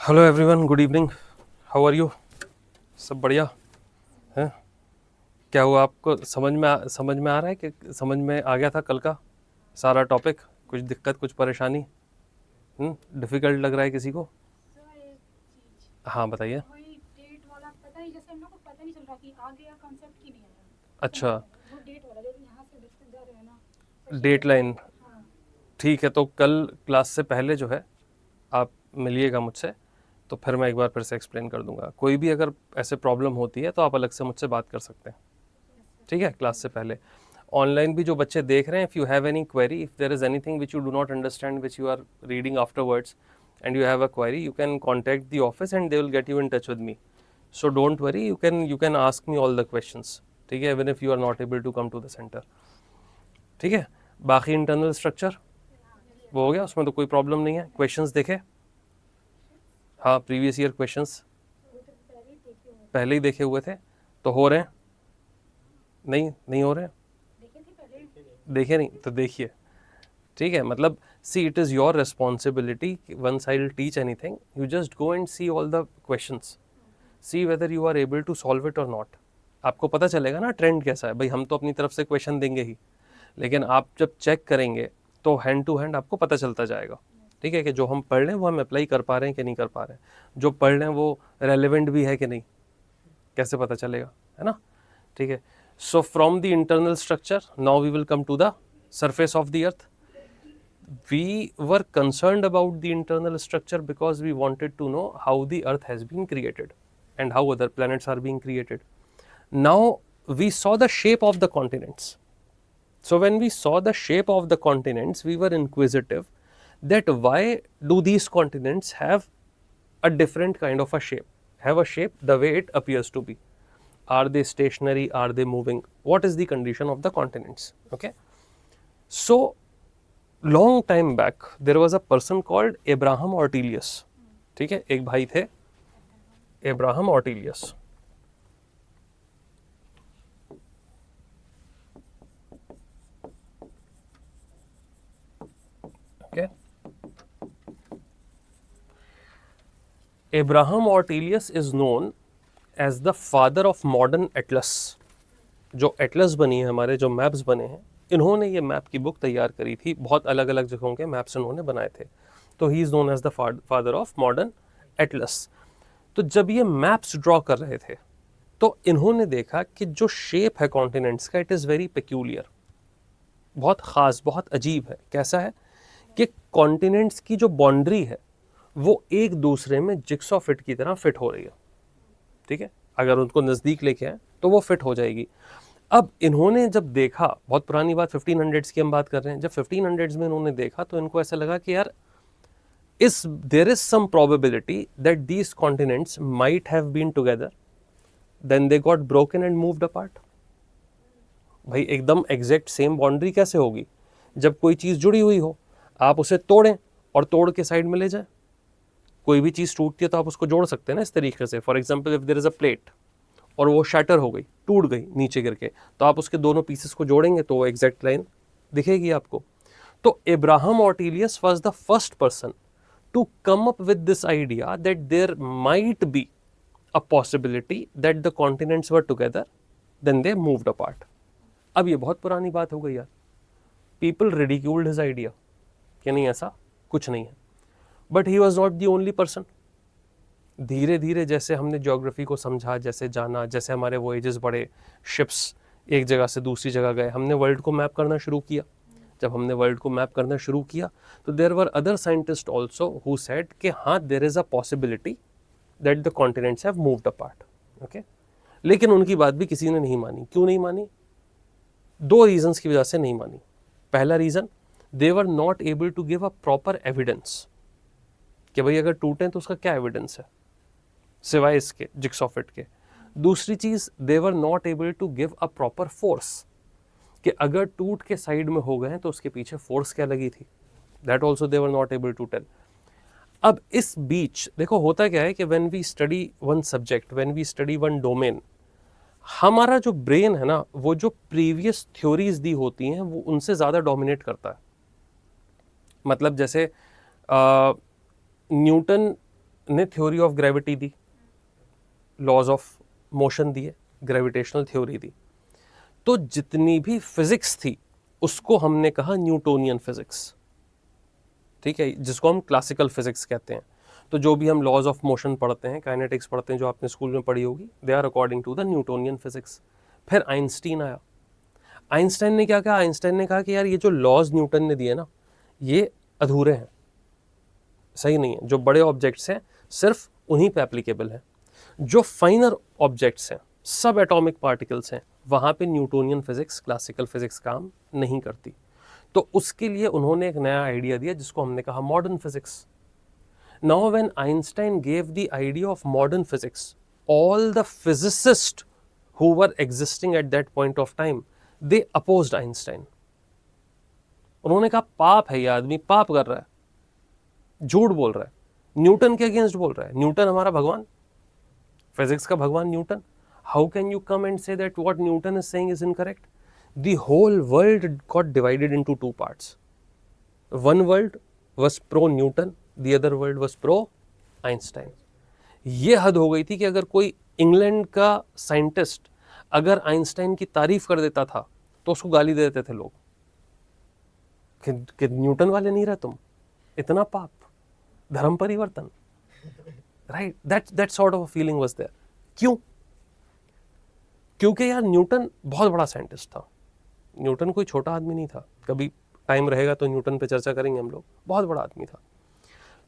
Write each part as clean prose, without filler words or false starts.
Hello everyone, good evening. How are you? सब बढ़िया है? क्या हुआ आपको? समझ में आ रहा है कि समझ में आ गया था कल का सारा टॉपिक? कुछ दिक्कत, कुछ परेशानी? डिफ़िकल्ट लग रहा है किसी को? सर एक चीज, हाँ बताइए। वही डेट वाला पता ही, जैसे हम लोग को पता नहीं चल रहा कि आ गया कॉन्सेप्ट की नहीं आया, अच्छा, समझ में आया वो डेट वाला जो यहाँ से डिस्टेंस जा रहे हैं ना, सेशन डेट डेट। लाइन। हाँ। ठीक है, तो कल क्लास से पहले जो है आप मिलिएगा मुझसे, तो फिर मैं एक बार फिर से एक्सप्लेन कर दूंगा। कोई भी अगर ऐसे प्रॉब्लम होती है तो आप अलग से मुझसे बात कर सकते हैं, यस सर, ठीक है, क्लास से थैंक यू। पहले। ऑनलाइन भी जो बच्चे देख रहे हैं, if you have any query, if there is anything which you do not understand which you are reading afterwards and you have a query, you can contact the office and they will get you in touch with me. So don't worry, you can ask me all the questions, ठीक है, even if you are not able to come to the centre. ठीक है। बाकी internal structure clear. वो हो गया, उसमें तो कोई प्रॉब्लम नहीं है। क्वेश्चंस देखे? हाँ, प्रीवियस ईयर क्वेश्चंस वो तो पहले ही देखे हुए थे। पहले ही देखे हुए थे, तो हो रहे हैं? नहीं, नहीं हो रहे हैं? देखे थे पहले। देखे नहीं तो देखिए, ठीक है। मतलब see, it is your responsibility, once I will teach anything you just go and see all the questions, see whether you are able to solve it और नॉट। आपको पता चलेगा ना ट्रेंड कैसा है। भाई हम तो अपनी तरफ से क्वेश्चन देंगे ही, लेकिन आप जब चेक करेंगे तो हैंड टू हैंड आपको पता चलता जाएगा, ठीक है, कि जो हम पढ़ रहे हैं वो हम अप्लाई कर पा रहे हैं कि नहीं कर पा रहे हैं, जो पढ़ रहे हैं वो रेलिवेंट भी है कि नहीं, कैसे पता चलेगा, है ना? ठीक है। So from the internal structure now we will come to the surface of the earth. We were concerned about the internal structure because we wanted to know how the earth has been created and how other planets are being created. Now we saw the shape of the continents. So when we saw the shape of the continents, we were inquisitive that why do these continents have a different kind of a shape, have a shape the way it appears to be. Are they stationary? Are they moving? What is the condition of the continents? Okay. So long time back there was a person called Abraham Ortelius. ठीक है, एक भाई थे Abraham Ortelius. Okay, Abraham Ortelius is known as the father of modern atlas. जो atlas बनी है, हमारे जो मैप्स बने हैं, इन्होंने ये मैप की बुक तैयार करी थी। बहुत अलग अलग जगहों के मैप्स इन्होंने बनाए थे, तो he is known as the father of modern atlas. तो जब ये मैप्स ड्रॉ कर रहे थे तो इन्होंने देखा कि जो शेप है कॉन्टिनेंट्स का, इट इज़ वेरी पेक्यूलियर, बहुत ख़ास, बहुत अजीब है। कैसा है कि कॉन्टिनेंट्स की जो बाउंड्री है वो एक दूसरे में जिक्सॉ फिट की तरह फिट हो रही है, ठीक है। अगर उनको नज़दीक लेके आए तो वो फिट हो जाएगी। अब इन्होंने जब देखा, बहुत पुरानी बात, 1500s की हम बात कर रहे हैं, जब 1500s में इन्होंने देखा तो इनको ऐसा लगा कि यार इस there is some probability that these continents might have been together, then they got broken and moved apart. भाई एकदम एग्जैक्ट सेम बाउंड्री कैसे होगी जब कोई चीज़ जुड़ी हुई हो? आप उसे तोड़ें और तोड़ के साइड में ले जाएं। कोई भी चीज़ टूटती है तो आप उसको जोड़ सकते हैं ना इस तरीके से। For example, if there is a plate और वो शैटर हो गई, टूट गई नीचे गिर के, तो आप उसके दोनों पीसेस को जोड़ेंगे तो वो एग्जैक्ट लाइन दिखेगी आपको। तो Abraham Ortelius was the first person to come up with this idea that there might be a possibility that the continents were together, then they moved apart. अब ये बहुत पुरानी बात हो गई यार। पीपल रिडिक्यूल्ड हिज आइडिया कि नहीं, ऐसा कुछ नहीं है। But he was not the only person. धीरे धीरे जैसे हमने ज्योग्राफी को समझा, जैसे जाना, जैसे हमारे वॉयजेस बढ़े, शिप्स एक जगह से दूसरी जगह गए, हमने वर्ल्ड को मैप करना शुरू किया। जब हमने वर्ल्ड को मैप करना शुरू किया तो there were other scientist also who said कि हाँ, there is a possibility that the continents have moved apart. Okay, लेकिन उनकी बात भी किसी ने नहीं मानी। क्यों नहीं मानी? दो रीजंस की वजह से नहीं मानी। पहला reason, they were not able to give a proper evidence कि भाई अगर टूटे तो उसका क्या एविडेंस है सिवाय इसके जिक्सॉ फिट के। दूसरी चीज, they were not able to give a proper force कि अगर टूट के साइड में हो गए हैं तो उसके पीछे फोर्स क्या लगी थी। That also they were not able to tell. अब इस बीच देखो होता क्या है कि when we study one subject, when we study one domain, हमारा जो ब्रेन है ना, वो जो प्रीवियस थ्योरीज दी होती हैं वो उनसे ज़्यादा डोमिनेट करता है। मतलब जैसे न्यूटन ने थ्योरी ऑफ ग्रेविटी दी, लॉज ऑफ मोशन दिए, ग्रेविटेशनल थ्योरी दी। तो जितनी भी फिजिक्स थी उसको हमने कहा न्यूटोनियन फिजिक्स, ठीक है, जिसको हम क्लासिकल फिजिक्स कहते हैं। तो जो भी हम लॉज ऑफ मोशन पढ़ते हैं, काइनेटिक्स पढ़ते हैं, जो आपने स्कूल में पढ़ी होगी, they are according to the Newtonian physics. फिर आइंस्टीन आया। आइंस्टाइन ने क्या कहा? आइंस्टाइन ने कहा कि यार ये जो लॉज न्यूटन ने दिए ना, ये अधूरे हैं, सही नहीं है। जो बड़े ऑब्जेक्ट्स हैं सिर्फ उन्हीं पे एप्लीकेबल है, जो फाइनर ऑब्जेक्ट्स हैं, सब एटॉमिक पार्टिकल्स हैं, वहाँ पे न्यूटोनियन फिजिक्स, क्लासिकल फिजिक्स काम नहीं करती। तो उसके लिए उन्होंने एक नया आइडिया दिया जिसको हमने कहा modern physics. Now when Einstein gave the idea of modern physics, all the physicists who were existing at that point of time, they opposed Einstein. उन्होंने कहा पाप है, ये आदमी पाप कर रहा है, झूठ बोल रहा है, न्यूटन के अगेंस्ट बोल रहा है। न्यूटन हमारा भगवान, फिजिक्स का भगवान Newton. How can you come and say that what Newton is saying is incorrect? The whole world got divided into two parts. One world was pro Newton, the other world was pro Einstein. ये हद हो गई थी कि अगर कोई England का scientist अगर आइंस्टाइन की तारीफ कर देता था तो उसको गाली दे देते थे लोग कि न्यूटन वाले नहीं रहे तुम, इतना पाप, धर्म परिवर्तन, right? That sort of feeling was there. क्यों? क्योंकि यार न्यूटन बहुत बड़ा साइंटिस्ट था। न्यूटन कोई छोटा आदमी नहीं था। कभी टाइम रहेगा तो न्यूटन पे चर्चा करेंगे हम लोग। बहुत बड़ा आदमी था।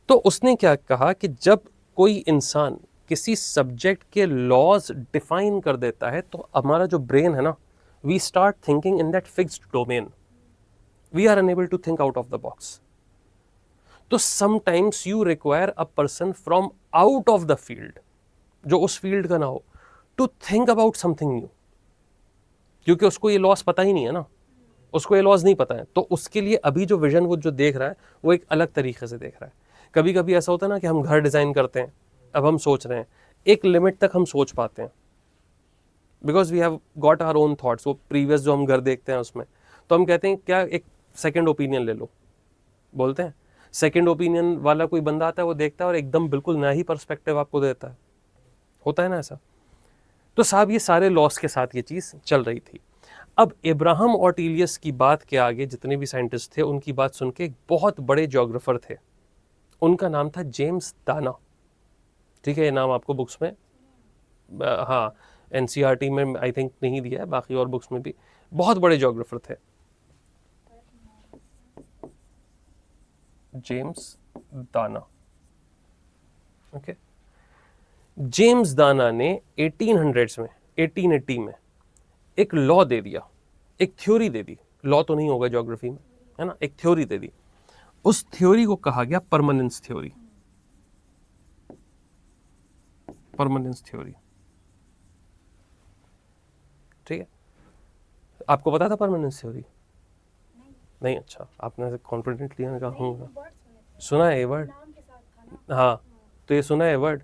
तो उसने क्या कहा कि जब कोई इंसान किसी सब्जेक्ट के लॉज डिफाइन कर देता है तो हमारा जो ब्रेन है ना, we start thinking in that fixed domain, we are unable to think out of the box. तो sometimes you require a person from out of the field, जो उस फील्ड का ना हो, to think about something new, क्योंकि उसको ये loss पता ही नहीं है ना, उसको ये लॉस नहीं पता है। तो उसके लिए अभी जो विजन वो जो देख रहा है वो एक अलग तरीके से देख रहा है। कभी कभी ऐसा होता है ना कि हम घर डिज़ाइन करते हैं, अब हम सोच रहे हैं, एक लिमिट तक हम सोच पाते हैं, because we have got our own thoughts. वो प्रीवियस जो हम घर देखते हैं उसमें, तो हम कहते हैं क्या एक सेकेंड ओपिनियन ले लो, बोलते हैं। सेकेंड ओपिनियन वाला कोई बंदा आता है, वो देखता है और एकदम बिल्कुल नया ही पर्सपेक्टिव आपको देता है। होता है ना ऐसा? तो साहब ये सारे लॉस के साथ ये चीज़ चल रही थी। अब इब्राहम ऑर्टिलियस की बात के आगे जितने भी साइंटिस्ट थे उनकी बात सुन के एक बहुत बड़े ज्योग्राफर थे, उनका नाम था जेम्स दाना। ठीक है, ये नाम आपको बुक्स में, हाँ, एनसीईआरटी में आई थिंक नहीं दिया है, बाकी और बुक्स में भी। बहुत बड़े ज्योग्राफर थे जेम्स दाना। ओके, जेम्स दाना ने 1800s में, 1880 में एक लॉ दे दिया, एक थ्योरी दे दी। लॉ तो नहीं होगा ज्योग्राफी में, है ना, एक थ्योरी दे दी। उस थ्योरी को कहा गया परमानेंस थ्योरी। परमानेंस थ्योरी, ठीक है। आपको पता था परमानेंस थ्योरी? नहीं? अच्छा, आपने कॉन्फिडेंटली कहा हूँ, सुना है ये वर्ड? हाँ, तो ये सुना है वर्ड?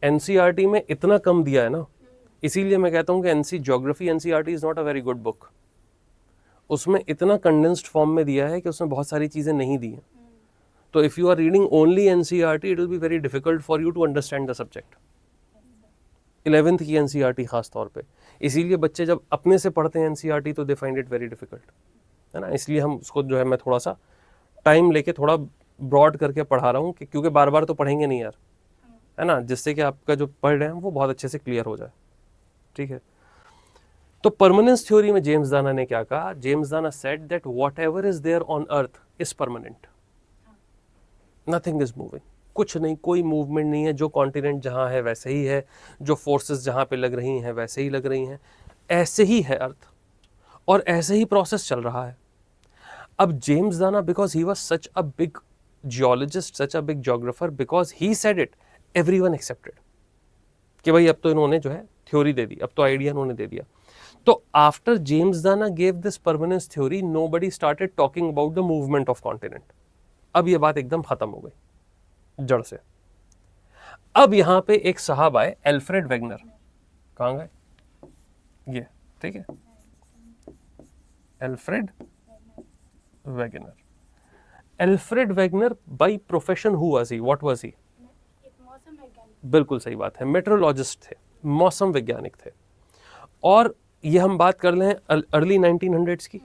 एनसीईआरटी में इतना कम दिया है ना, इसीलिए मैं कहता हूँ कि NC geography, NCERT is not a very good book. उसमें इतना कंडेंस्ड फॉर्म में दिया है कि उसमें बहुत सारी चीज़ें नहीं दी हैं। तो if you are reading only NCERT, it will be very difficult for you to understand the subject. 11th की एनसीईआरटी खास तौर पे, इसीलिए बच्चे जब अपने से पढ़ते हैं एनसीईआरटी तो they find it very difficult, है ना। इसलिए हम उसको जो है मैं थोड़ा सा टाइम लेके थोड़ा ब्रॉड करके पढ़ा रहा हूँ कि क्योंकि बार बार तो पढ़ेंगे नहीं यार, है ना, जिससे कि आपका जो पढ़ रहे हैं वो बहुत अच्छे से क्लियर हो जाए। ठीक है, तो परमानेंस थ्योरी में जेम्स दाना ने क्या कहा? James Dana said that whatever is there on earth is permanent, nothing is moving. कुछ नहीं, कोई मूवमेंट नहीं है। जो कॉन्टिनेंट जहाँ है वैसे ही है, जो फोर्सेस जहाँ पे लग रही हैं वैसे ही लग रही हैं, ऐसे ही है अर्थ, और ऐसे ही प्रोसेस चल रहा है। अब जेम्स दाना, because he was such a big geologist, such a big geographer, because he said it, everyone accepted कि भाई अब तो इन्होंने जो है थ्योरी दे दी, अब तो आइडिया इन्होंने दे दिया। तो आफ्टर जेम्स दाना gave this permanence theory, nobody started talking about the movement of continent. अब ये बात एकदम खत्म हो गई जड़ से। अब यहां पे एक साहब आए, एल्फ्रेड वेगनर। कहां गए ये? ठीक है, Alfred Wegener. Alfred Wegener by profession who was he, what was he? एक मौसम वैज्ञानिक. बिल्कुल सही बात है, मेट्रोलॉजिस्ट थे, मौसम वैज्ञानिक थे. और ये हम बात कर लें अर्ली 1900s की,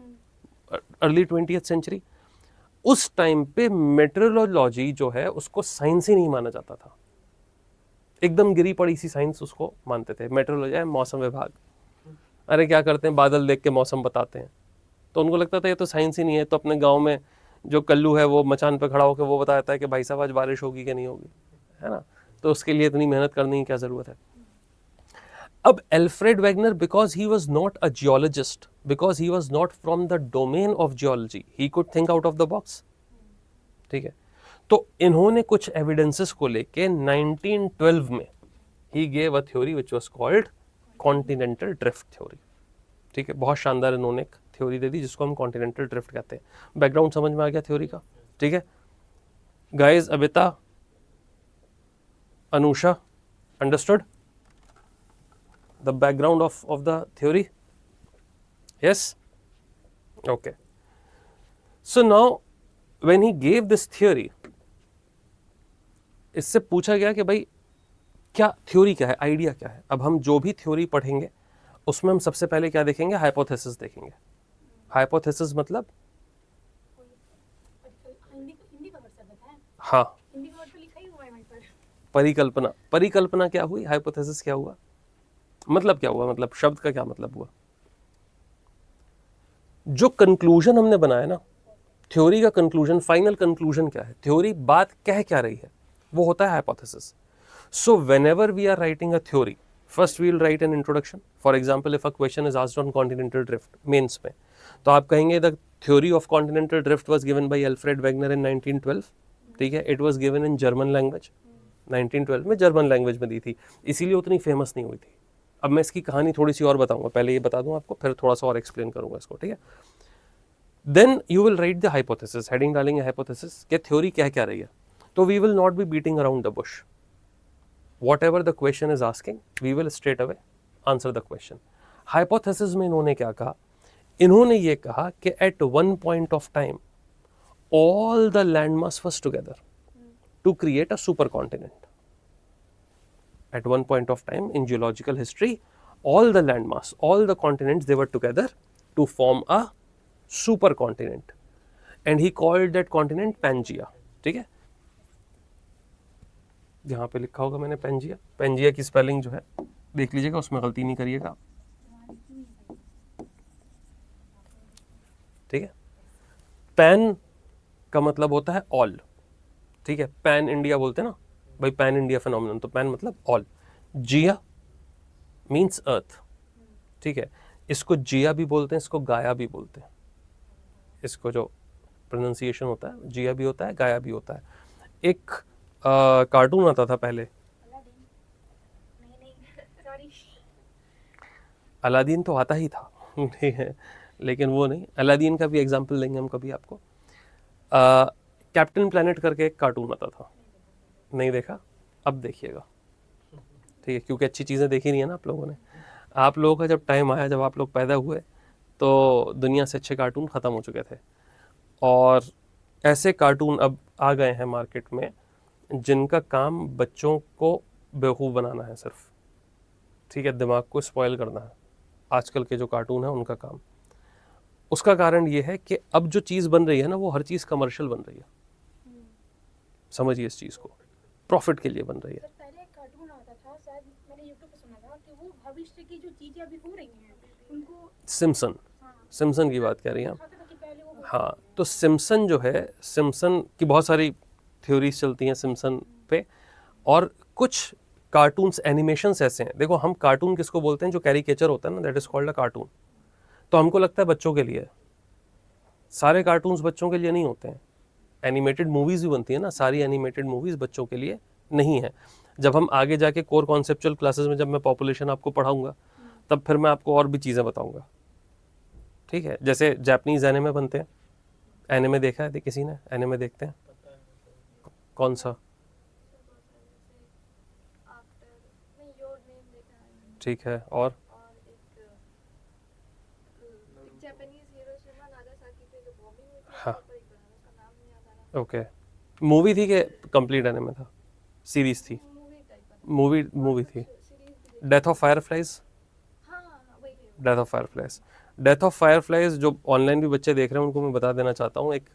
अर्ली 20th सेंचुरी. उस टाइम पे मेट्रोलॉजी जो है उसको साइंस ही नहीं माना जाता था, एकदम गिरी पड़ी सी साइंस उसको मानते थे. मेट्रोलॉजी है मौसम विभाग, अरे क्या करते हैं, बादल देख के मौसम बताते हैं. तो उनको लगता था ये तो साइंस ही नहीं है. तो अपने गांव में जो कल्लू है वो मचान पे खड़ा होकर वो बताता है कि भाई साहब आज बारिश होगी कि नहीं होगी, है ना. तो उसके लिए इतनी मेहनत करने की क्या जरूरत है. अब Alfred Wegener, because he was not a geologist, because he was not from the domain of geology, he could think out of the box. ठीक है. तो इन्होंने कुछ एविडेंसेस को लेके 1912 में he gave a theory which was called continental drift theory. ठीक है, बहुत शानदार इन्होंने एक थ्योरी दे दी जिसको हम कॉन्टिनेंटल ड्रिफ्ट कहते हैं. बैकग्राउंड समझ में आ गया थ्योरी का? ठीक है guys, Abita, Anusha, understood the background of the theory? Yes? Okay. So now when he gave this theory, इससे पूछा गया कि भाई क्या थ्योरी क्या है, आइडिया क्या है. अब हम जो भी थ्योरी पढ़ेंगे उसमें हम सबसे पहले क्या देखेंगे, हाइपोथेसिस देखेंगे. हाइपोथेसिस मतलब हिंदी का वर्ड सर बताएं. हाँ, हिंदी का वर्ड तो लिखा ही हुआ है वहीं पर. परिकल्पना. परिकल्पना क्या हुई, हाइपोथेसिस क्या हुआ, मतलब क्या हुआ, मतलब शब्द का क्या मतलब हुआ. जो कंक्लूजन हमने बनाया ना, थ्योरी का कंक्लूजन, फाइनल कंक्लूजन क्या है, थ्योरी बात कह क्या रही है, वो होता है hypothesis. So whenever we are writing a theory, first we will write an introduction. For example if a question is asked on continental drift mains में, तो आप कहेंगे the theory of continental drift was given by Alfred Wegener in 1912. ठीक है, it was given in German language. 1912 में German language में दी थी, इसीलिए उतनी फेमस नहीं हुई थी. अब मैं इसकी कहानी थोड़ी सी और बताऊंगा, पहले ये बता दूं आपको, फिर थोड़ा सा और एक्सप्लेन करूंगा इसको. ठीक है, then you will write the hypothesis, heading डालेंगे हाइपोथेसिस, क्या थ्योरी कह क्या रही है. तो we will not be beating around the bush. Whatever the question is asking we will straight away answer the question. Hypothesis में इन्होंने क्या कहा, इन्होंने ये कहा कि at one point of time all the land mass was together to create a super continent. At one point of time in geological history, all the landmass, all the continents, they were together to form a supercontinent, and he called that continent Pangaea. ठीक है, यहाँ पे लिखा होगा मैंने Pangaea. Pangaea की spelling जो है देख लीजिएगा, उसमें गलती नहीं करिएगा. ठीक है, पैन का मतलब होता है ऑल. ठीक है, पैन इंडिया बोलते हैं ना भाई, पैन इंडिया फिनोमिनन, तो पैन मतलब ऑल. जिया मीन्स अर्थ. ठीक है, इसको जिया भी बोलते हैं, इसको गाया भी बोलते हैं. इसको जो प्रोनाउंसिएशन होता है, जिया भी होता है, गाया भी होता है. एक कार्टून आता था पहले, सॉरी. अलादीन तो आता ही था. ठीक है, लेकिन वो नहीं, अलादीन का भी एग्जाम्पल देंगे हम कभी आपको. कैप्टन प्लैनेट करके एक कार्टून आता था, नहीं देखा, अब देखिएगा. ठीक है, क्योंकि अच्छी चीज़ें देखी नहीं है ना आप लोगों ने. आप लोगों का जब टाइम आया, जब आप लोग पैदा हुए, तो दुनिया से अच्छे कार्टून ख़त्म हो चुके थे. और ऐसे कार्टून अब आ गए हैं मार्केट में जिनका काम बच्चों को बेवकूफ़ बनाना है सिर्फ. ठीक है, दिमाग को स्पॉइल करना है. आजकल के जो कार्टून हैं उनका काम. उसका कारण ये है कि अब जो चीज़ बन रही है ना, वो हर चीज़ कमर्शियल बन रही है. समझिए इस चीज़ को, प्रॉफिट के लिए बन रही है. सर पहले एक कार्टून आता था, शायद मैंने यूट्यूब पे सुना था कि वो भविष्य की जो चीजें अभी हो रही हैं उनको. सिम्पसन, हाँ. सिम्पसन की बात कर रही हैं आप. दिखाता था कि पहले वो. हाँ, तो सिम्पसन जो है, सिम्पसन की बहुत सारी थ्योरीज चलती हैं सिम्पसन पे. और कुछ कार्टून्स, एनिमेशंस ऐसे हैं, देखो हम कार्टून किसको बोलते हैं, जो कैरिकेचर होता है ना, that is called a cartoon. तो हमको लगता है बच्चों के लिए, सारे कार्टून्स बच्चों के लिए नहीं होते हैं. एनिमेटेड मूवीज़ भी बनती है ना, सारी एनिमेटेड मूवीज़ बच्चों के लिए नहीं है. जब हम आगे जाके कोर कॉन्सेप्चुअल क्लासेस में जब मैं पॉपुलेशन आपको पढ़ाऊंगा, तब फिर मैं आपको और भी चीज़ें बताऊंगा. ठीक है, जैसे जापानीज एनिमे बनते हैं. एनिमे देखा है किसी ने, एनिमे देखते हैं? कौन सा? ठीक है, और जापानीज हिरोशिमा नागासाकी पे जो बॉम्बिंग हुई थी हाँ। उसके ऊपर एक बना था, उसका नाम नहीं याद आ रहा। ओके, मूवी थी कि कंप्लीट एनिमे था, सीरीज थी? मूवी टाइप का था। मूवी थी। सीरीज भी देखी। Death of fireflies. हाँ हाँ हाँ, वही है। Death of fireflies. Death of fireflies जो ऑनलाइन भी बच्चे देख रहे हैं उनको मैं बता देना चाहता हूँ, एक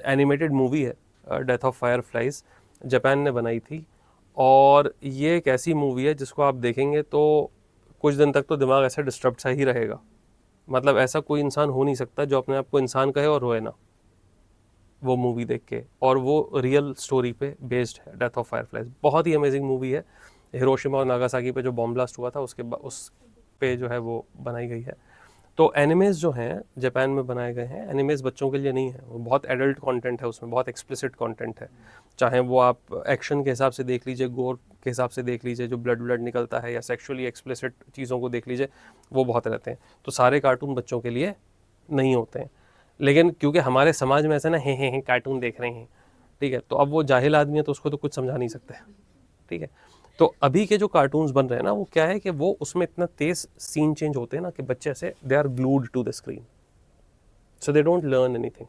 एनिमेटेड मूवी है डेथ ऑफ फायरफ्लाइज, जापान ने बनाई थी। और ये एक ऐसी मूवी है जिसको आप देखेंगे तो कुछ दिन तक तो दिमाग ऐसा डिस्टर्ब सा ही रहेगा। मतलब ऐसा कोई इंसान हो नहीं सकता जो अपने आप को इंसान कहे और रोए ना वो मूवी देख के। और वो रियल स्टोरी पे बेस्ड है, डेथ ऑफ फायरफ्लाइज। बहुत ही अमेजिंग मूवी है। हिरोशिमा और नागासाकी पे जो बॉम्ब ब्लास्ट हुआ था उस पे जो है वो बनाई गई है। तो एनिमेज जो हैं जापान में बनाए गए हैं, एनिमेज बच्चों के लिए नहीं है, वो बहुत एडल्ट कंटेंट है, उसमें बहुत एक्सप्लिसिट कंटेंट है। चाहे वो आप एक्शन के हिसाब से देख लीजिए, गोर के हिसाब से देख लीजिए, जो ब्लड निकलता है, या सेक्सुअली एक्सप्लिसिट चीज़ों को देख लीजिए, वो बहुत रहते हैं। तो सारे कार्टून बच्चों के लिए नहीं होते हैं। लेकिन क्योंकि हमारे समाज में ऐसा ना हे कार्टून देख रहे हैं, ठीक है, तो अब वो जाहिल आदमी है तो उसको तो कुछ समझा नहीं सकते, ठीक है। तो अभी के जो कार्टून्स बन रहे हैं ना, वो क्या है कि वो उसमें इतना तेज सीन चेंज होते हैं ना कि बच्चे ऐसे they are glued to the screen, so they don't learn anything.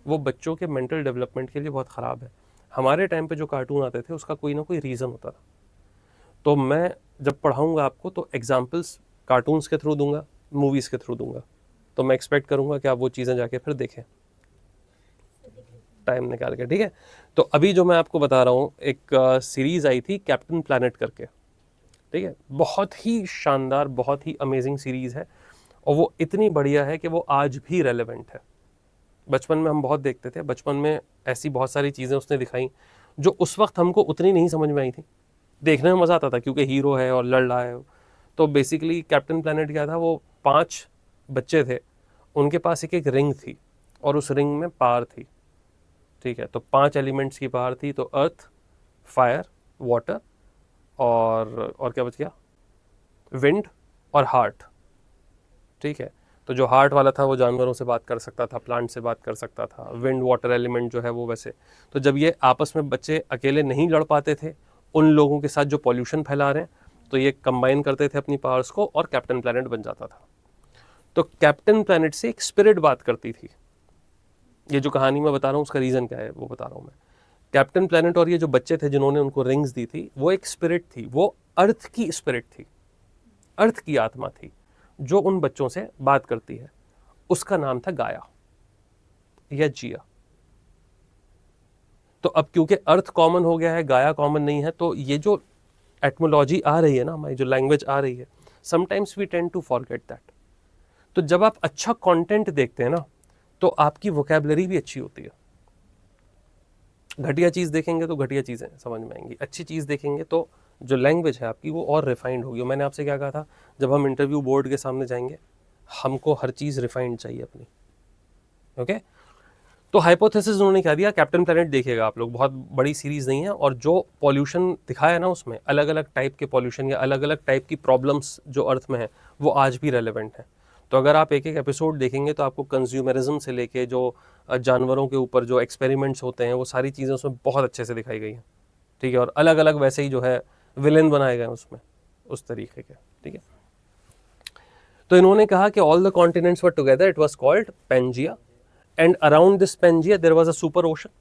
वो बच्चों के मेंटल डेवलपमेंट के लिए बहुत ख़राब है। हमारे टाइम पे जो कार्टून आते थे उसका कोई ना कोई रीज़न होता था। तो मैं जब पढ़ाऊँगा आपको तो एग्जाम्पल्स कार्टून्स के थ्रू दूंगा, मूवीज़ के थ्रू दूंगा। तो मैं एक्सपेक्ट करूँगा कि आप वो चीज़ें जाके फिर देखें टाइम निकाल के, ठीक है। तो अभी जो मैं आपको बता रहा हूँ, एक सीरीज़ आई थी कैप्टन प्लैनेट करके, ठीक है। बहुत ही शानदार, बहुत ही अमेजिंग सीरीज़ है। और वो इतनी बढ़िया है कि वो आज भी रेलेवेंट है। बचपन में हम बहुत देखते थे, बचपन में ऐसी बहुत सारी चीज़ें उसने दिखाई जो उस वक्त हमको उतनी नहीं समझ में आई थी। देखने में मज़ा आता था क्योंकि हीरो है और लड़ रहा है। तो बेसिकली कैप्टन प्लैनेट क्या था, वो 5 बच्चे थे, उनके पास एक एक रिंग थी और उस रिंग में पावर थी, ठीक है। तो 5 एलिमेंट्स की पावर थी, तो अर्थ, फायर, वाटर और क्या बच गया, विंड और हार्ट, ठीक है। तो जो हार्ट वाला था वो जानवरों से बात कर सकता था, प्लांट से बात कर सकता था, विंड वाटर एलिमेंट जो है वो वैसे। तो जब ये आपस में बच्चे अकेले नहीं लड़ पाते थे उन लोगों के साथ जो पॉल्यूशन फैला रहे हैं, तो ये कंबाइन करते थे अपनी पावर्स को और कैप्टन प्लैनेट बन जाता था। तो कैप्टन प्लैनेट से एक स्पिरिट बात करती थी। ये जो कहानी मैं बता रहा हूँ उसका रीज़न क्या है वो बता रहा हूँ मैं। कैप्टन प्लैनेट और ये जो बच्चे थे जिन्होंने उनको रिंग्स दी थी, वो एक स्पिरिट थी, वो अर्थ की स्पिरिट थी, अर्थ की आत्मा थी जो उन बच्चों से बात करती है। उसका नाम था गाया या जिया। तो अब क्योंकि अर्थ कॉमन हो गया है, गाया कॉमन नहीं है, तो ये जो एटमोलॉजी आ रही है ना, हमारी जो लैंग्वेज आ रही है, sometimes we tend to forget that. तो जब आप अच्छा कंटेंट देखते हैं ना तो आपकी वोकैबुलरी भी अच्छी होती है। घटिया चीज़ देखेंगे तो घटिया चीज़ें समझ में आएंगी, अच्छी चीज़ देखेंगे तो जो लैंग्वेज है आपकी वो और रिफाइंड होगी। मैंने आपसे क्या कहा था, जब हम इंटरव्यू बोर्ड के सामने जाएंगे हमको हर चीज़ रिफाइंड चाहिए अपनी, ओके। तो हाइपोथेसिस उन्होंने क्या दिया, कैप्टन प्लैनेट देखिएगा आप लोग, बहुत बड़ी सीरीज़ नहीं है, और जो पॉल्यूशन दिखाया ना उसमें, अलग अलग टाइप के पॉल्यूशन या अलग अलग टाइप की प्रॉब्लम्स जो अर्थ में है वो आज भी रेलेवेंट है। तो अगर आप एक एक एपिसोड देखेंगे तो आपको कंज्यूमरिज्म से लेके जो जानवरों के ऊपर जो एक्सपेरिमेंट्स होते हैं वो सारी चीज़ें उसमें बहुत अच्छे से दिखाई गई हैं, ठीक है। और अलग अलग वैसे ही जो है विलेन बनाए गए उसमें उस तरीके के, ठीक है। तो इन्होंने कहा कि all the continents were together, it was called Pangaea, and around this Pangea there was a super ocean,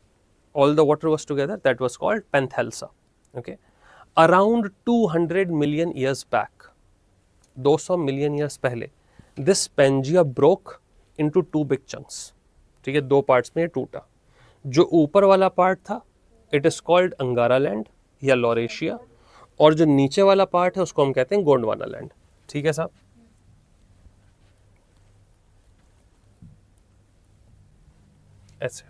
all the water was together, that was called Panthalassa, okay. Around 200 million years back, 200 million years पहले, this Pangea broke into 2 big chunks, ठीक है, 2 parts में ये टूटा। जो ऊपर वाला part था इट इज कॉल्ड अंगारा लैंड या लॉरेशिया, और जो नीचे वाला पार्ट है उसको हम कहते हैं गोंडवाना लैंड, ठीक है साहब। ऐसे,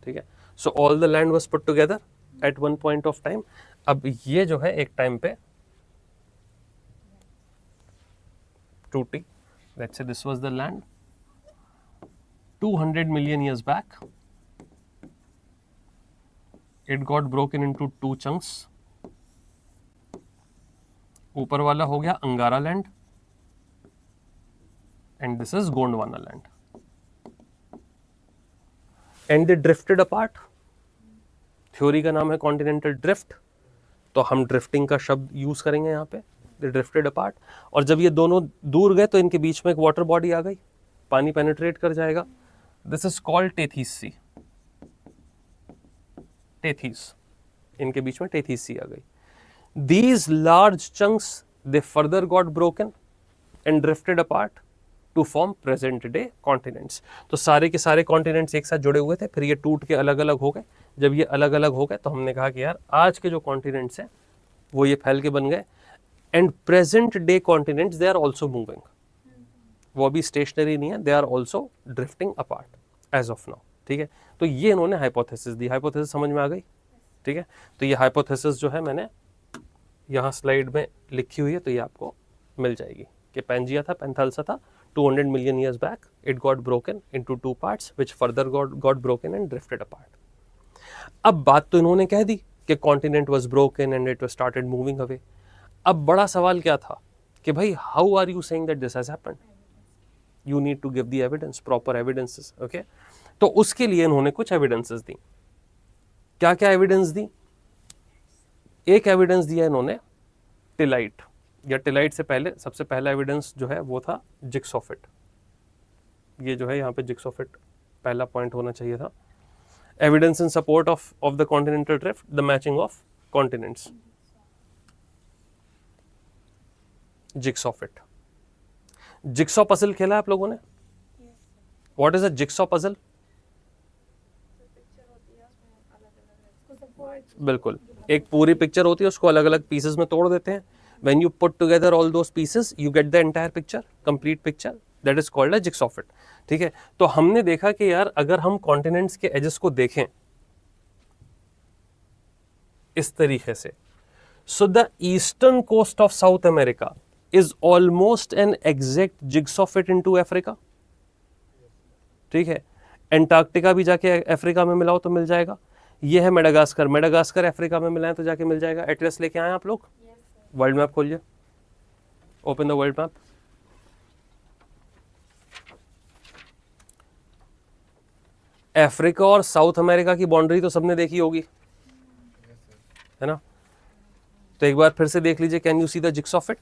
ठीक है। So all the land was put together at one point of time. अब ये जो है एक टाइम पे टूटी, let's say this was the land 200 million years back, it got broken into 2 chunks। ऊपर वाला हो गया अंगारा land and this is Gondwana land, and they drifted apart. Theory का नाम है कॉन्टिनेंटल ड्रिफ्ट, तो हम ड्रिफ्टिंग का शब्द यूज करेंगे यहाँ पे। दे ड्रिफ्टेड अपार्ट, और जब ये दोनों दूर गए तो इनके बीच में एक वाटर बॉडी आ गई, पानी पेनिट्रेट कर जाएगा. दिस इज कॉल्ड टेथीस सी. टेथीस, इनके बीच में टेथीस सी आ गई. These large chunks they further got broken and drifted apart to form present day continents. तो सारे के सारे continents एक साथ जुड़े हुए थे, फिर ये टूट के अलग अलग हो गए. जब ये अलग अलग हो गए तो हमने कहा कि यार आज के जो continents हैं वो ये फैल के बन गए. And present day continents they are also moving. वो अभी स्टेशनरी नहीं है, they are also drifting apart as of now. ठीक है, तो ये इन्होंने हाइपोथेसिस दी. हाइपोथेसिस समझ में आ गई. ठीक है, तो ये हाइपोथेसिस जो है मैंने यहाँ स्लाइड में लिखी हुई है, तो ये आपको मिल जाएगी कि पैंजिया था, पैंथालसा था, 200 million years back it got broken into two parts which further got broken and drifted apart. अब बात तो इन्होंने कह दी कि continent was broken and it was started moving away. अब बड़ा सवाल क्या था कि भाई how are you saying that this has happened? You need to give the evidence, proper evidences. Okay, तो उसके लिए इन्होंने कुछ evidences दी. क्या क्या एविडेंस दी? एक एविडेंस दिया इन्होंने टिलाइट, या टिलाइट से पहले सबसे पहला एविडेंस जो है वो था जिग्सॉफिट. ये जो है यहाँ पे जिग्सॉफिट पहला पॉइंट होना चाहिए था. Evidence in support of the continental drift, the matching of continents. Jigsaw fit. Jigsaw puzzle खेला आप लोगों ने? What is a jigsaw puzzle? Picture होती है उसमें अलग अलग सपोर्ट बिल्कुल, एक पूरी पिक्चर होती है, उसको अलग अलग पीसेस में तोड़ देते हैं. When you put together all those pieces you get the entire picture, complete picture. That is called a jigsaw fit. ठीक है, तो हमने देखा कि यार अगर हम कॉन्टिनेंट्स के एजेस को देखें इस तरीके से, so the eastern coast of South America is almost an exact jigsaw fit into Africa. ठीक है, एंटार्क्टिका भी जाके अफ्रीका में मिलाओ तो मिल जाएगा. ये है मेडागास्कर, मेडागास्कर अफ्रीका में मिलाएं तो जाके मिल जाएगा. एटलस लेके आए आप लोग? वर्ल्ड मैप खोलिए, open the world map. Africa और साउथ अमेरिका की बाउंड्री तो सबने देखी होगी, है ना? तो एक बार फिर से देख लीजिए. Can you see the jigsaw fit?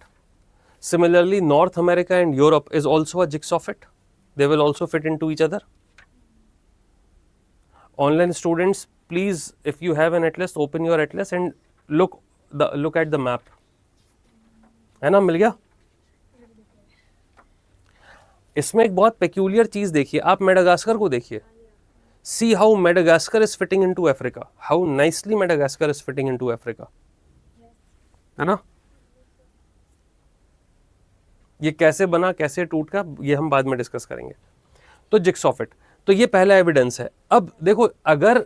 Similarly north America and Europe is also a jigsaw fit. They will also fit into each other. Online students, please, if you have an atlas, open your atlas and look at the map. है ना, मिल गया? इसमें एक बहुत peculiar चीज देखिए, आप Madagascar को देखिए. See how Madagascar is fitting into Africa. How nicely Madagascar is fitting into Africa. है ना? ये कैसे बना, कैसे टूट का, ये हम बाद में डिस्कस करेंगे. तो जिग्सॉफिट, तो ये पहला एविडेंस है. अब देखो, अगर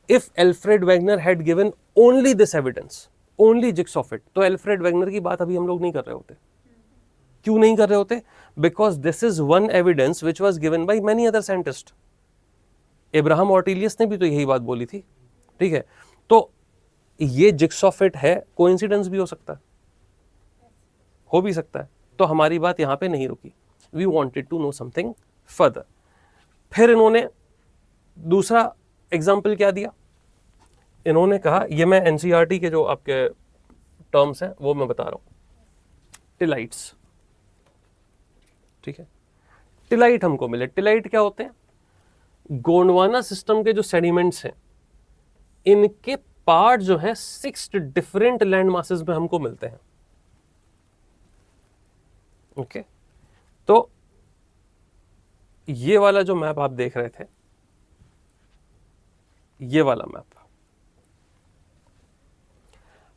if Alfred Wegener had given only this evidence, only jigsaw fit, तो एल्फ्रेड वेगनर की बात अभी हम लोग नहीं कर रहे होते. क्यों नहीं कर रहे होते? Because this is one evidence which was given by many other scientist. Abraham Ortelius ने भी तो यही बात बोली थी. ठीक है, तो ये जिग्सॉफिट है, कोइंसिडेंस भी हो सकता है, हो भी सकता है. तो हमारी बात यहां पे नहीं रुकी. We wanted to know something further. फिर इन्होंने दूसरा एग्जाम्पल क्या दिया? इन्होंने कहा, ये मैं एनसीईआरटी के जो आपके टर्म्स हैं वो मैं बता रहा हूं. टिलाइट्स. ठीक है, टिलाइट हमको मिले. टिलाइट क्या होते हैं? गोंडवाना सिस्टम के जो सेडिमेंट्स हैं, इनके पार्ट जो है 6 डिफरेंट लैंड मासेस में हमको मिलते हैं. ओके, तो ये वाला जो मैप आप देख रहे थे, ये वाला मैप,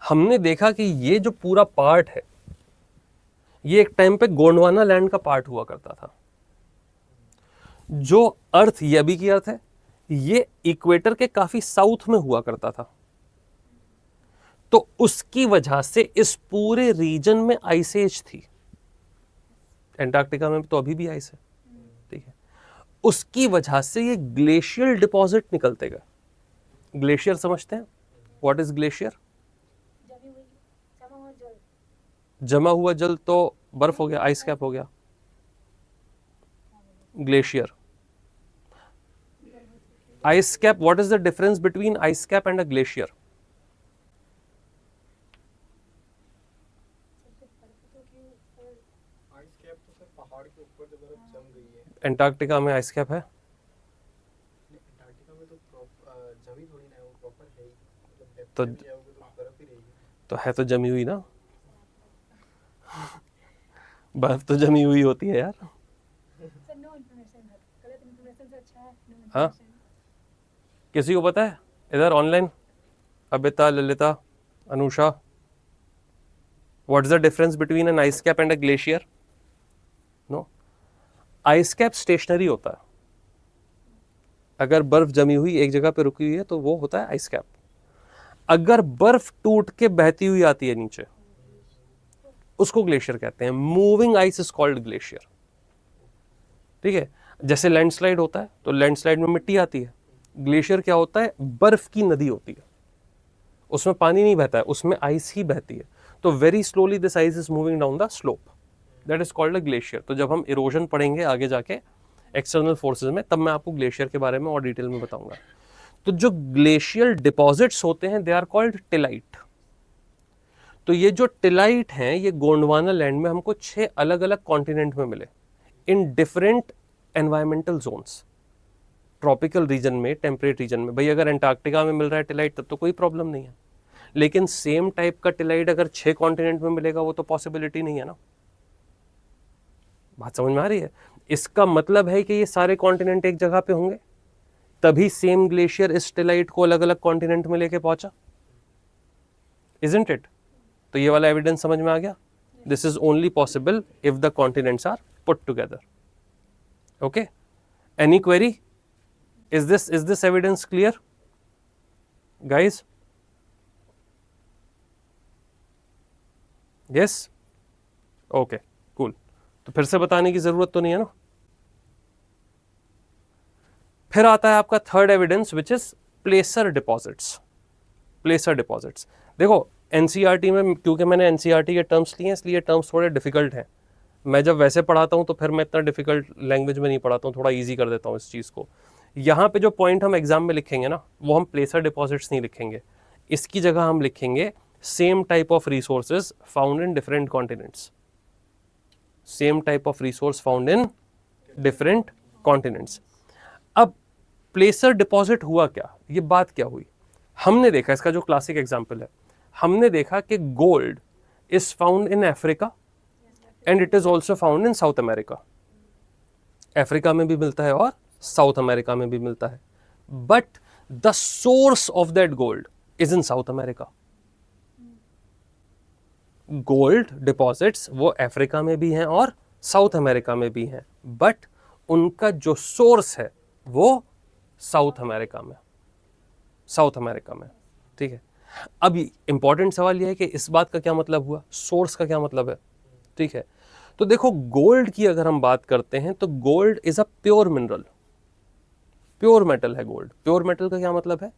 हमने देखा कि ये जो पूरा पार्ट है, ये एक टाइम पे गोंडवाना लैंड का पार्ट हुआ करता था. जो अर्थ, ये अभी की अर्थ है, ये इक्वेटर के काफी साउथ में हुआ करता था. तो उसकी वजह से इस पूरे रीजन में आइस एज थी. एंटार्क्टिका में तो अभी भी आइस है. ठीक है, उसकी वजह से ये ग्लेशियल डिपॉजिट निकलते गए. ग्लेशियर समझते हैं? What is glacier? जमा हुआ जल. जमा हुआ जल तो बर्फ हो गया, आइस कैप हो गया. Glacier, ice cap. What is the difference between ice cap and a glacier? Ice cap तो सर पहाड़ के ऊपर जो बर्फ जम गई है. एंटार्क्टिका में आइस कैप है? अंटार्कटिका में तो जमी थोड़ी ना है, वो प्रॉपर है ही, मतलब डेप्थ तो- में भी जाओगे तो बर्फ ही रहेगी। तो है तो जमी हुई ना, बर्फ तो जमी हुई होती है यार। सर नो इन्फॉर्मेशन है, गलत इन्फॉर्मेशन से अच्छा है नो हाँ? इन्फॉर्मेशन। किसी को पता है इधर online? Abita, Lalita, Anusha, what is the difference between an ice cap and a glacier? No, ice cap stationary होता है, अगर बर्फ जमी हुई एक जगह पे रुकी हुई है तो वो होता है आइस कैप। अगर बर्फ टूट के बहती हुई आती है नीचे, उसको ग्लेशियर कहते हैं। Moving ice is called glacier. ठीक है, जैसे लैंडस्लाइड होता है तो लैंडस्लाइड में मिट्टी आती है, ग्लेशियर क्या होता है? बर्फ की नदी होती है, उसमें पानी नहीं बहता है, उसमें आइस ही बहती है। तो very slowly this ice is moving down the slope, that is called a glacier. तो जब हम इरोजन पढ़ेंगे आगे जाके एक्सटर्नल फोर्सेस में, तब मैं आपको ग्लेशियर के बारे में और डिटेल में बताऊंगा। तो जो ग्लेशियल डिपॉजिट्स होते हैं दे आर कॉल्ड टिलाइट। तो ये जो टिलाइट हैं ये गोंडवाना लैंड में हमको 6 अलग अलग कॉन्टिनेंट में मिले in different environmental zones. Tropical region में, टेम्परेट रीजन में, भाई अगर अंटार्कटिका में मिल रहा है टिलाइट तब तो कोई प्रॉब्लम नहीं है, लेकिन सेम टाइप का टिलाइट अगर 6 कॉन्टिनेंट में मिलेगा वो तो पॉसिबिलिटी नहीं है ना। बात समझ में आ रही है? इसका मतलब है कि ये सारे कॉन्टिनेंट एक जगह पे होंगे तभी सेम ग्लेशियर इस टिलाइट को अलग अलग कॉन्टिनेंट में लेके पहुंचा, इजंट इट? तो ये वाला एविडेंस समझ में आ गया? This is only possible if the continents are put together. Okay, any query? Is this evidence clear, guys? Yes? Okay, cool. तो फिर से बताने की जरूरत तो नहीं है ना। फिर आता है आपका third evidence which is प्लेसर deposits. प्लेसर deposits, देखो एनसीईआरटी में, क्योंकि मैंने एनसीईआरटी के टर्म्स लिए हैं इसलिए टर्म्स थोड़े डिफिकल्ट हैं। मैं जब वैसे पढ़ाता हूँ तो फिर मैं इतना डिफिकल्ट लैंग्वेज में नहीं पढ़ाता हूँ, थोड़ा ईजी कर देता हूँ इस चीज़ को। यहाँ पे जो पॉइंट हम एग्जाम में लिखेंगे ना, वो हम प्लेसर डिपॉजिट्स नहीं लिखेंगे, इसकी जगह हम लिखेंगे same type of resources found in different continents. Same type of resource found in different continents. अब प्लेसर डिपॉजिट हुआ क्या, ये बात क्या हुई? हमने देखा, इसका जो क्लासिक एग्जाम्पल है, हमने देखा कि gold is found in Africa and it is also found in south America. Africa में भी मिलता है और साउथ अमेरिका में भी मिलता है, but the source of that gold is in south America. Gold deposits वो अफ्रीका में भी हैं और साउथ अमेरिका में भी हैं, बट उनका जो सोर्स है वो साउथ अमेरिका में, साउथ अमेरिका में। ठीक है, अब इंपॉर्टेंट सवाल यह है कि इस बात का क्या मतलब हुआ, सोर्स का क्या मतलब है? ठीक है, तो देखो गोल्ड की अगर हम बात करते हैं तो gold is a pure mineral, pure metal है गोल्ड। प्योर मेटल का क्या मतलब है?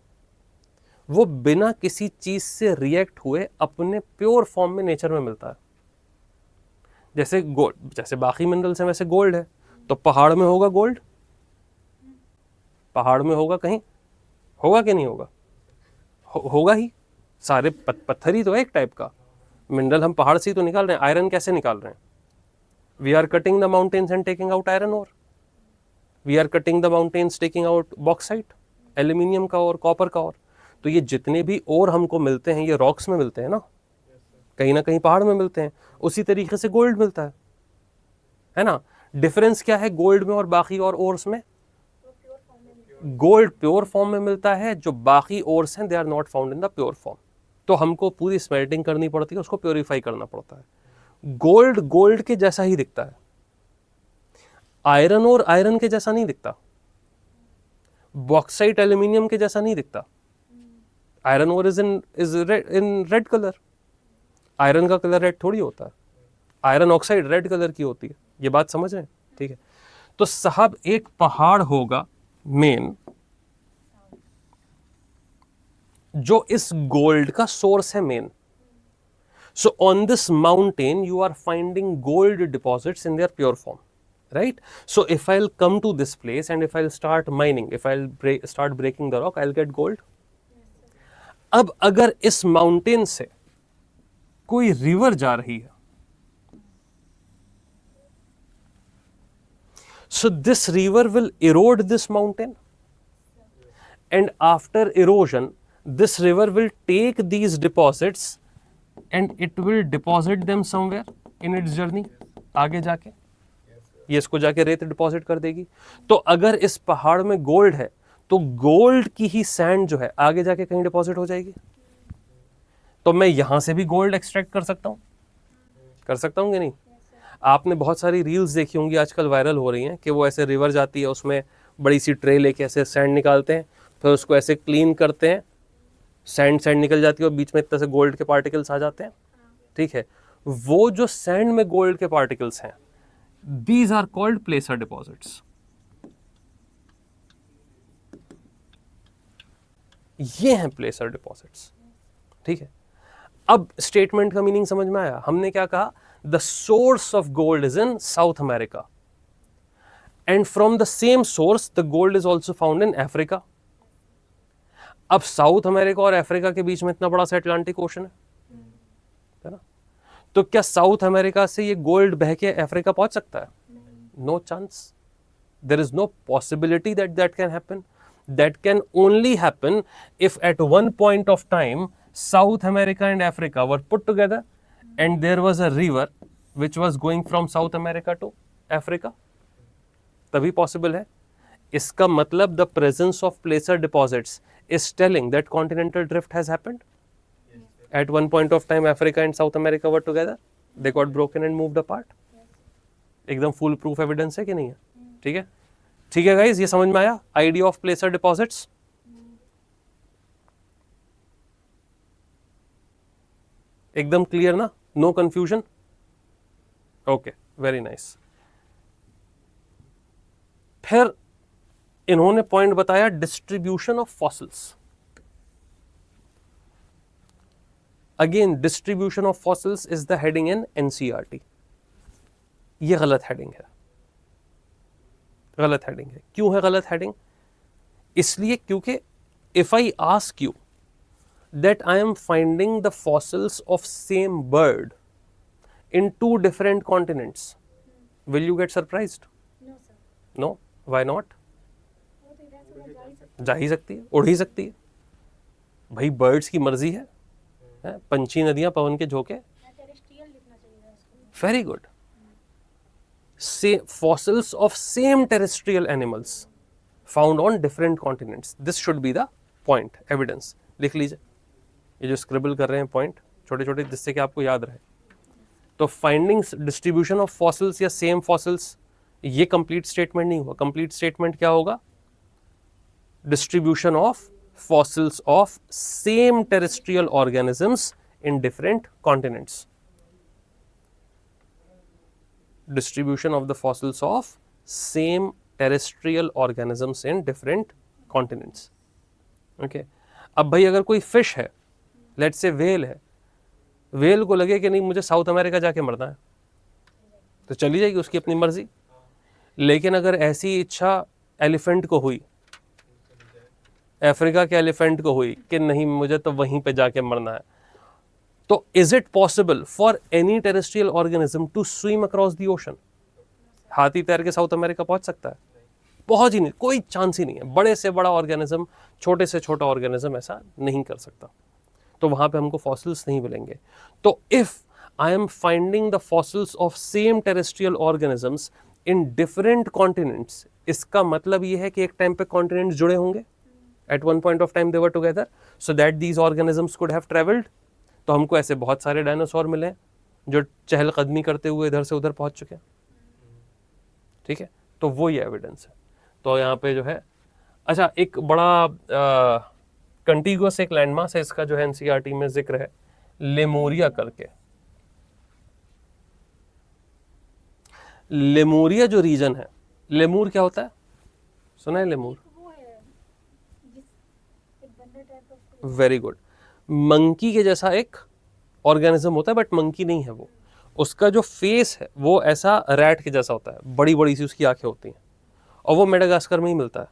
वो बिना किसी चीज से रिएक्ट हुए अपने प्योर फॉर्म में नेचर में मिलता है। जैसे गोल्ड, जैसे बाकी मिनरल्स हैं वैसे गोल्ड है। तो पहाड़ में होगा गोल्ड? पहाड़ में होगा कहीं? होगा कि नहीं होगा? होगा ही, सारे पत्थर ही तो है एक टाइप का। मिनरल हम पहाड़ से ही तो निकाल रहे हैं। आयरन कैसे निकाल रहे हैं? We are cutting the mountains and taking out iron ore. We are cutting the mountains taking out bauxite, aluminium का और कॉपर का और। तो ये जितने भी और हमको मिलते हैं ये रॉक्स में मिलते हैं ना कहीं पहाड़ में मिलते हैं। उसी तरीके से गोल्ड मिलता है ना। डिफरेंस क्या है गोल्ड में और बाकी और ओर्स में? गोल्ड प्योर फॉर्म में मिलता है, जो बाकी ओर्स हैं they are not found in the pure form. तो हमको पूरी स्मेल्टिंग करनी पड़ती है, उसको प्योरीफाई करना पड़ता है। गोल्ड गोल्ड के जैसा ही दिखता है, आयरन और आयरन के जैसा नहीं दिखता, बॉक्साइट एल्यूमिनियम के जैसा नहीं दिखता। Iron ore is in red colour, iron का कलर रेड थोड़ी होता है, आयरन ऑक्साइड रेड कलर की होती है। ये बात समझ रहे हैं? ठीक है, तो साहब एक पहाड़ होगा मेन जो इस गोल्ड का सोर्स है main. So on this mountain you are finding gold deposits in their pure form, right? So if I'll come to this place and if I'll start mining, if I'll start breaking the rock, I'll get gold. अब अगर इस mountain से कोई river जा रही है, So this river will erode this mountain, and after erosion this river will take these deposits and it will deposit them somewhere in its journey. आगे जाके ये इसको जाके रेत डिपॉजिट कर देगी. तो अगर इस पहाड़ में गोल्ड है तो गोल्ड की ही सैंड जो है आगे जाके कहीं डिपॉजिट हो जाएगी. तो मैं यहां से भी गोल्ड एक्सट्रैक्ट कर सकता हूं कि नहीं? आपने बहुत सारी रील्स देखी होंगी आजकल वायरल हो रही हैं कि वो ऐसे रिवर जाती है, उसमें बड़ी सी ट्रे लेके ऐसे सैंड निकालते हैं, फिर उसको ऐसे क्लीन करते हैं, सैंड निकल जाती है और बीच में इतने से गोल्ड के पार्टिकल्स आ जाते हैं. ठीक है, वो जो सैंड में गोल्ड के पार्टिकल्स हैं, these are called placer deposits. ये हैं प्लेसर डिपॉजिट्स. ठीक है, अब स्टेटमेंट का मीनिंग समझ में आया. हमने क्या कहा? The source of gold is in south America and from the same source the gold is also found in Africa. अब साउथ अमेरिका और अफ्रीका के बीच में इतना बड़ा सा अटलांटिक ओशन है ना? तो क्या साउथ अमेरिका से ये गोल्ड बह के अफ्रीका पहुंच सकता है? No chance. There is no possibility that that can happen. That can only happen if at one point of time South America and Africa were put together and there was a river which was going from South America to Africa. तभी possible है. इसका मतलब the presence of placer deposits is telling that continental drift has happened. At one point of time Africa and South America were together. They got broken and moved apart. एकदम full proof evidence है कि नहीं है? ठीक है, ठीक है guys, ये समझ में आया आइडिया ऑफ प्लेसर डिपॉजिट्स. एकदम क्लियर ना? No confusion? Okay, very nice. फिर इन्होंने पॉइंट बताया distribution of fossils. Again distribution of fossils is the heading in NCERT. ये गलत हेडिंग है. गलत हेडिंग है. क्यों है गलत हेडिंग? इसलिए क्योंकि if I ask you that I am finding the fossils of same bird in two different continents, will you get surprised? No sir. No. Why not? वो तो इधर से उधर जा ही सकते जा ही सकती है, उड़ ही सकती है. भाई बर्ड्स की मर्जी है. पंछी नदियां पवन के झोंके. हैं. टेरेस्ट्रियल लिखना चाहिए इसको. Very good. Fossils of same terrestrial animals found on different continents. This should be the point, evidence. लिख लीजिए, ये जो स्क्रिबल कर रहे हैं पॉइंट छोटे छोटे, जिससे कि आपको याद रहे. तो फाइंडिंग्स डिस्ट्रीब्यूशन ऑफ फॉसिल्स या सेम फॉसिल्स, ये कंप्लीट स्टेटमेंट नहीं हुआ. कंप्लीट स्टेटमेंट क्या होगा? Distribution of fossils of same terrestrial organisms in different continents. Distribution of the fossils of same terrestrial organisms in different continents. Okay. अब भाई अगर कोई फिश है, लेट्स से वेल है, वेल को लगे कि नहीं मुझे साउथ अमेरिका जाके मरना है, तो चली जाएगी, उसकी अपनी मर्जी. लेकिन अगर ऐसी इच्छा एलिफेंट को हुई, अफ्रीका के एलिफेंट को हुई कि नहीं मुझे तो वहीं पे जाके मरना है, तो is it possible for any terrestrial organism to swim across the ocean? हाथी तैर के साउथ अमेरिका पहुंच सकता है? पहुंच ही नहीं, कोई चांस ही नहीं है. बड़े से बड़ा ऑर्गेनिज्म, छोटे से छोटा ऑर्गेनिज्म ऐसा नहीं कर सकता. तो वहां पे हमको फॉसिल्स नहीं मिलेंगे. तो if I am finding the fossils of same terrestrial organisms in different continents, इसका मतलब ये है कि एक टाइम पे कॉन्टिनेंट्स जुड़े होंगे. At one point of time they were together so that these organisms could have travelled. तो हमको ऐसे बहुत सारे डायनासोर मिले जो चहलकदमी करते हुए इधर से उधर पहुंच चुके हैं. ठीक है, तो वो ये एविडेंस है. तो यहाँ पे जो है, अच्छा एक बड़ा कंटिगुअस एक लैंडमास है, इसका जो है एनसीईआरटी में जिक्र है, लेमोरिया करके. लेमोरिया जो रीजन है, लेमूर क्या होता है? सुना है लेमूर? वो है जिस एक बंदर type of. Very good. Monkey के जैसा एक ऑर्गेनिज्म होता है, बट मंकी नहीं है वो. उसका जो फेस है वो ऐसा रैट के जैसा होता है, बड़ी बड़ी सी उसकी आंखें होती हैं, और वो मेडागास्कर में ही मिलता है.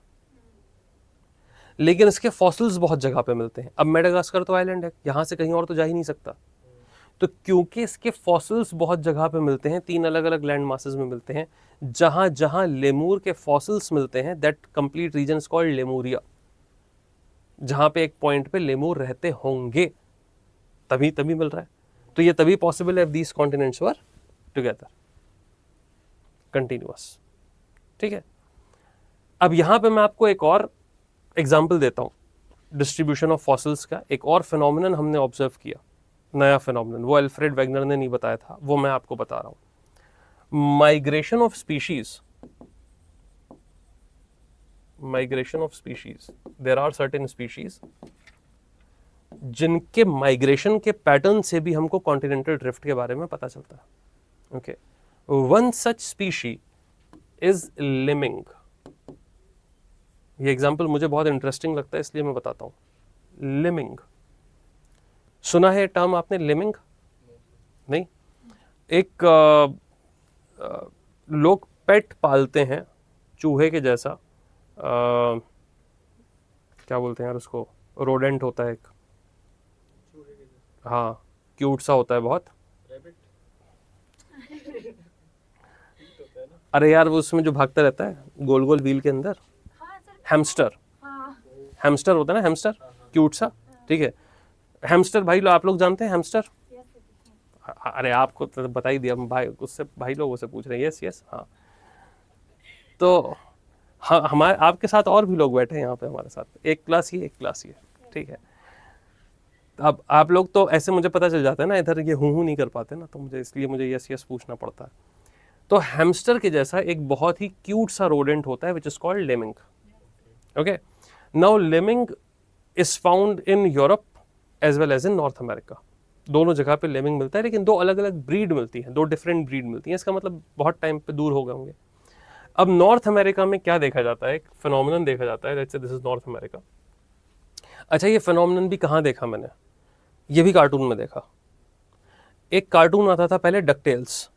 लेकिन इसके फॉसिल्स बहुत जगह पे मिलते हैं. अब मेडागास्कर तो आइलैंड है, यहाँ से कहीं और तो जा ही नहीं सकता. तो क्योंकि इसके फॉसिल्स बहुत जगह पे मिलते हैं, 3 अलग अलग लैंड मासेस में मिलते हैं, जहां जहां लेमूर के फॉसिल्स मिलते हैं that complete region is called Lemuria, जहां पे एक पॉइंट पे लेमूर रहते होंगे, तभी तभी मिल रहा है। तो ये तभी पॉसिबल है these continents were together continuous. ठीक है, अब यहां पे मैं आपको एक और एग्जाम्पल देता हूं डिस्ट्रीब्यूशन ऑफ फॉसिल्स का। एक और फिनोमिनन हमने ऑब्जर्व किया, नया फिनोमिनन, वो अल्फ्रेड वेगनर ने नहीं बताया था, वो मैं आपको बता रहा हूं। Migration of species, migration of species, there are certain species जिनके माइग्रेशन के पैटर्न से भी हमको कॉन्टिनेंटल ड्रिफ्ट के बारे में पता चलता है। Okay, one such species is lemming. ये एग्जाम्पल मुझे बहुत इंटरेस्टिंग लगता है, इसलिए मैं बताता हूं। लिमिंग, सुना है टर्म आपने लिमिंग? नहीं। एक लोग पेट पालते हैं चूहे के जैसा, क्या बोलते हैं यार उसको, रोडेंट होता है एक, चूहे के जैसे हाँ क्यूट सा होता है बहुत। रैबिट होता है ना। अरे यार वो उसमें जो भागता रहता है गोल गोल व्हील के अंदर, हाँ सर। हैमस्टर, हाँ हैमस्टर होता है ना, हैमस्टर क्यूट सा। ठीक है, हैमस्टर भाई लोग, आप लोग जानते हैं हैमस्टर? Yes sir. अरे आपको तो बता ही दिया, हम भाई उससे भाई लोगों से पूछ रहे हैं। यस यस, हाँ। तो हाँ, हमारे आपके साथ और भी लोग बैठे हैं यहाँ पे हमारे साथ, एक क्लास ये एक क्लास ये। ठीक है, अब आप लोग तो ऐसे मुझे पता चल जाता है ना, इधर ये हूँ नहीं कर पाते ना, तो मुझे इसलिए मुझे यस यस पूछना पड़ता है। तो हैमस्टर के जैसा एक बहुत ही क्यूट सा रोडेंट होता है which is called lemming. Okay, now lemming is found in Europe as well as in North America. दोनों जगह पे लेमिंग मिलता है, लेकिन दो अलग अलग ब्रीड मिलती है, दो डिफरेंट ब्रीड मिलती है। इसका मतलब बहुत टाइम पे दूर हो गए होंगे। अब नॉर्थ अमेरिका में क्या देखा जाता है, एक फिनोमिनन देखा जाता है, let's say this is north America. अच्छा, ये फिनोमिनन भी कहाँ देखा मैंने, ये भी कार्टून में देखा। एक कार्टून आता था पहले, डकटेल्स,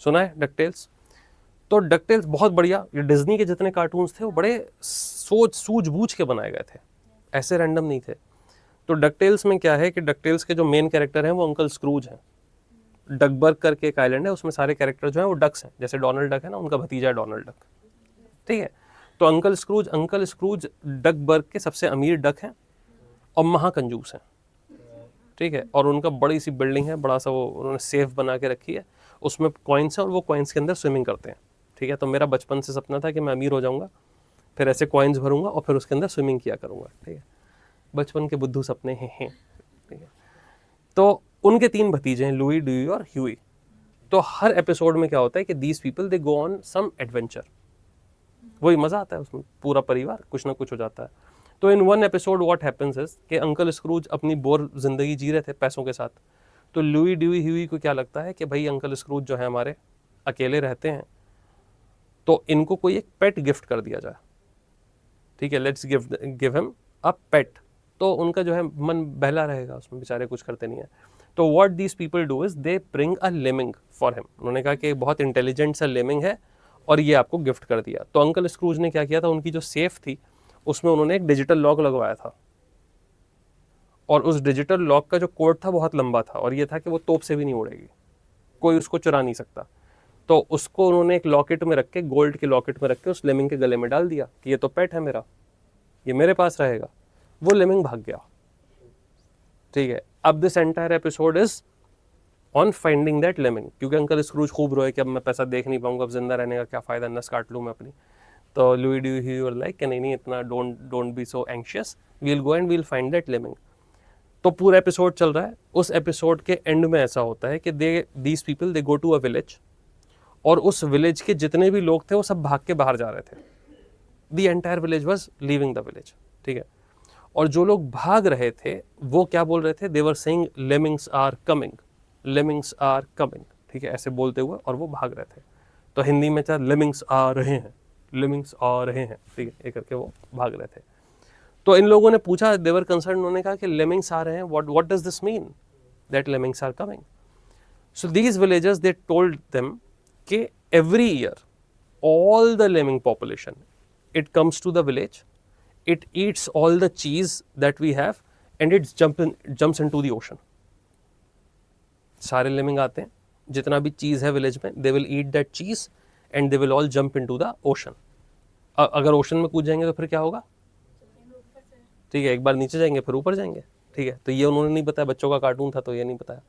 सुना है डकटेल्स? तो डकटेल्स बहुत बढ़िया, ये डिज्नी के जितने कार्टून्स थे वो बड़े सोच सूझबूझ के बनाए गए थे, ऐसे रैंडम नहीं थे। तो डकटेल्स में क्या है कि डकटेल्स के जो मेन कैरेक्टर हैं वो अंकल स्क्रूज हैं। डकबर्ग करके एक आइलैंड है, उसमें सारे कैरेक्टर जो हैं वो डक्स हैं, जैसे डोनाल्ड डक है ना, उनका भतीजा है डोनाल्ड डक। ठीक है, तो अंकल स्क्रूज डकबर्ग के सबसे अमीर डक हैं और महाकंजूस हैं। ठीक है, और उनका बड़ी सी बिल्डिंग है, बड़ा सा वो उन्होंने सेफ बना के रखी है, उसमें कॉइन्स हैं और वो कॉइन्स के अंदर स्विमिंग करते हैं। ठीक है, तो मेरा बचपन से सपना था कि मैं अमीर हो जाऊंगा, फिर ऐसे कॉइन्स भरूंगा और फिर उसके अंदर स्विमिंग किया करूंगा। ठीक है, बचपन के बुद्धू सपने हैं। ठीक है, तो उनके 3 भतीजे हैं, लुई, ड्यूई और ह्यूई। तो हर एपिसोड में क्या होता है कि these people they go on some adventure, वही मजा आता है उसमें, पूरा परिवार कुछ ना कुछ हो जाता है। तो in one episode what happens is कि अंकल स्क्रूज अपनी बोर जिंदगी जी रहे थे पैसों के साथ। तो लुई, ड्यूई, ह्यूई को क्या लगता है कि भाई अंकल स्क्रूज जो है हमारे अकेले रहते हैं, तो इनको कोई एक पेट गिफ्ट कर दिया जाए। ठीक है, लेट्स गिव हिम अ पेट। तो उनका जो है मन बहला रहेगा, उसमें बेचारे कुछ करते नहीं है। तो what these people do is they bring a lemming for him. उन्होंने कहा कि बहुत इंटेलिजेंट सा लेमिंग है और ये आपको गिफ्ट कर दिया। तो अंकल स्क्रूज ने क्या किया था, उनकी जो सेफ थी उसमें उन्होंने एक डिजिटल लॉक लगवाया था, और उस डिजिटल लॉक का जो कोड था बहुत लंबा था, और ये था कि वो तोप से भी नहीं उड़ेगी, कोई उसको चुरा नहीं सकता। तो उसको उन्होंने एक लॉकेट में रख के, गोल्ड के लॉकेट में रख के उस लेमिंग के गले में डाल दिया कि ये तो पेट है मेरा, ये मेरे पास रहेगा। वो लेमिंग भाग गया। ठीक है, अब this entire episode is on finding that lemming, क्योंकि अंकल स्क्रूज खूब रोए कि अब मैं पैसा देख नहीं पाऊंगा, अब जिंदा रहने का क्या फायदा, नस काट लूँ मैं अपनी। तो Louie, Dewey, Huey were like कि नहीं इतना don't be so anxious, we will go and we will find that lemming. तो पूरा एपिसोड चल रहा है। उस एपिसोड के एंड में ऐसा होता है कि these people they go to a village, और उस विलेज के जितने भी लोग थे वो सब भाग के बाहर जा रहे थे। The entire village was leaving the village. ठीक है, और जो लोग भाग रहे थे वो क्या बोल रहे थे, they were saying lemmings are coming, lemmings are coming. ठीक है, ऐसे बोलते हुए और वो भाग रहे थे। तो हिंदी में क्या, लेमिंग्स आ रहे हैं, लेमिंग्स आ रहे हैं। ठीक है, ये करके वो भाग रहे थे। तो इन लोगों ने पूछा, देवर कंसर्न, उन्होंने कहा कि लेमिंग्स आ रहे हैं, what does this mean that lemmings are coming? So these villagers they told them कि every year all the lemming population, it comes to the village, it eats all the cheese that we have, and it jumps into the ocean. सारे लेमिंग आते हैं, जितना भी चीज़ है village में, they will eat that cheese and they will all jump into the ocean. अगर ocean में कूद जाएंगे तो फिर क्या होगा? ठीक है, एक बार नीचे जाएंगे फिर ऊपर जाएंगे। ठीक है, तो ये उन्होंने नहीं बताया, बच्चों का कार्टून था तो ये नहीं बताया।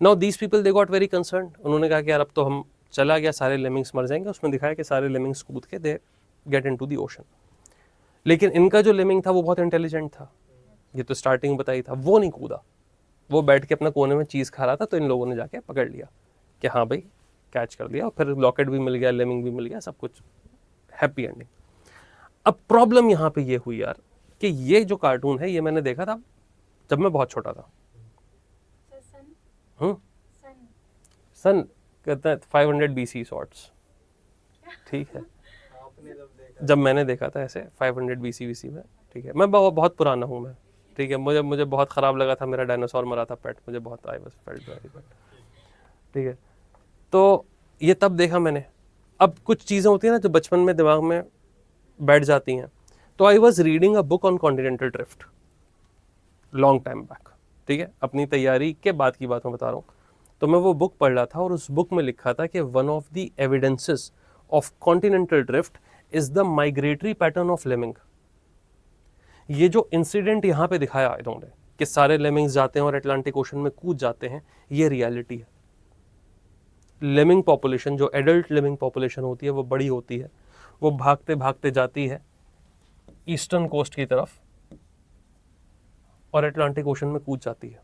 Now these people they got very concern, उन्होंने कहा कि यार अब तो हम चला गया, सारे लेमिंग्स मर जाएंगे। उसमें दिखाया कि सारे लेमिंग्स कूद के they get into the ocean. लेकिन इनका जो लेमिंग था वो बहुत इंटेलिजेंट था, ये तो स्टार्टिंग में बताई था, वो नहीं कूदा, वो बैठ के अपना कोने में चीज़ खा रहा था। तो इन लोगों ने जाके पकड़ लिया कि हाँ भाई कैच कर लिया, और फिर लॉकेट भी मिल गया, लेमिंग भी मिल गया, सब कुछ हैप्पी एंडिंग। अब प्रॉब्लम यहाँ पे ये हुई यार कि ये जो कार्टून है ये मैंने देखा था जब मैं बहुत छोटा था। सन कहते हैं 500 BC शॉर्ट्स, ठीक है, आपने जब देखा जब मैंने देखा था ऐसे 500 BC में। ठीक है, मैं बहुत पुराना हूँ मैं। ठीक है, मुझे बहुत ख़राब लगा था, मेरा डायनासोर मरा था पेट, मुझे बहुत I was felt very bad. ठीक है, तो ये तब देखा मैंने। अब कुछ चीज़ें होती हैं ना जो बचपन में दिमाग में बैठ जाती हैं। तो I was reading a book on continental drift long time back. ठीक है, अपनी तैयारी के बाद की बात मैं बता रहा हूँ। तो मैं वो बुक पढ़ रहा था और उस बुक में लिखा था कि one of the evidences of continental drift is the migratory pattern of lemming. ये जो इंसिडेंट यहाँ पे दिखाया इन्होंने कि सारे लेमिंग्स जाते हैं और अटलांटिक ओशन में कूद जाते हैं, ये रियलिटी है। लेमिंग पॉपुलेशन, जो एडल्ट लेमिंग पॉपुलेशन होती है वो बड़ी होती है, वो भागते भागते जाती है ईस्टर्न कोस्ट की तरफ और अटलांटिक ओशन में कूद जाती है।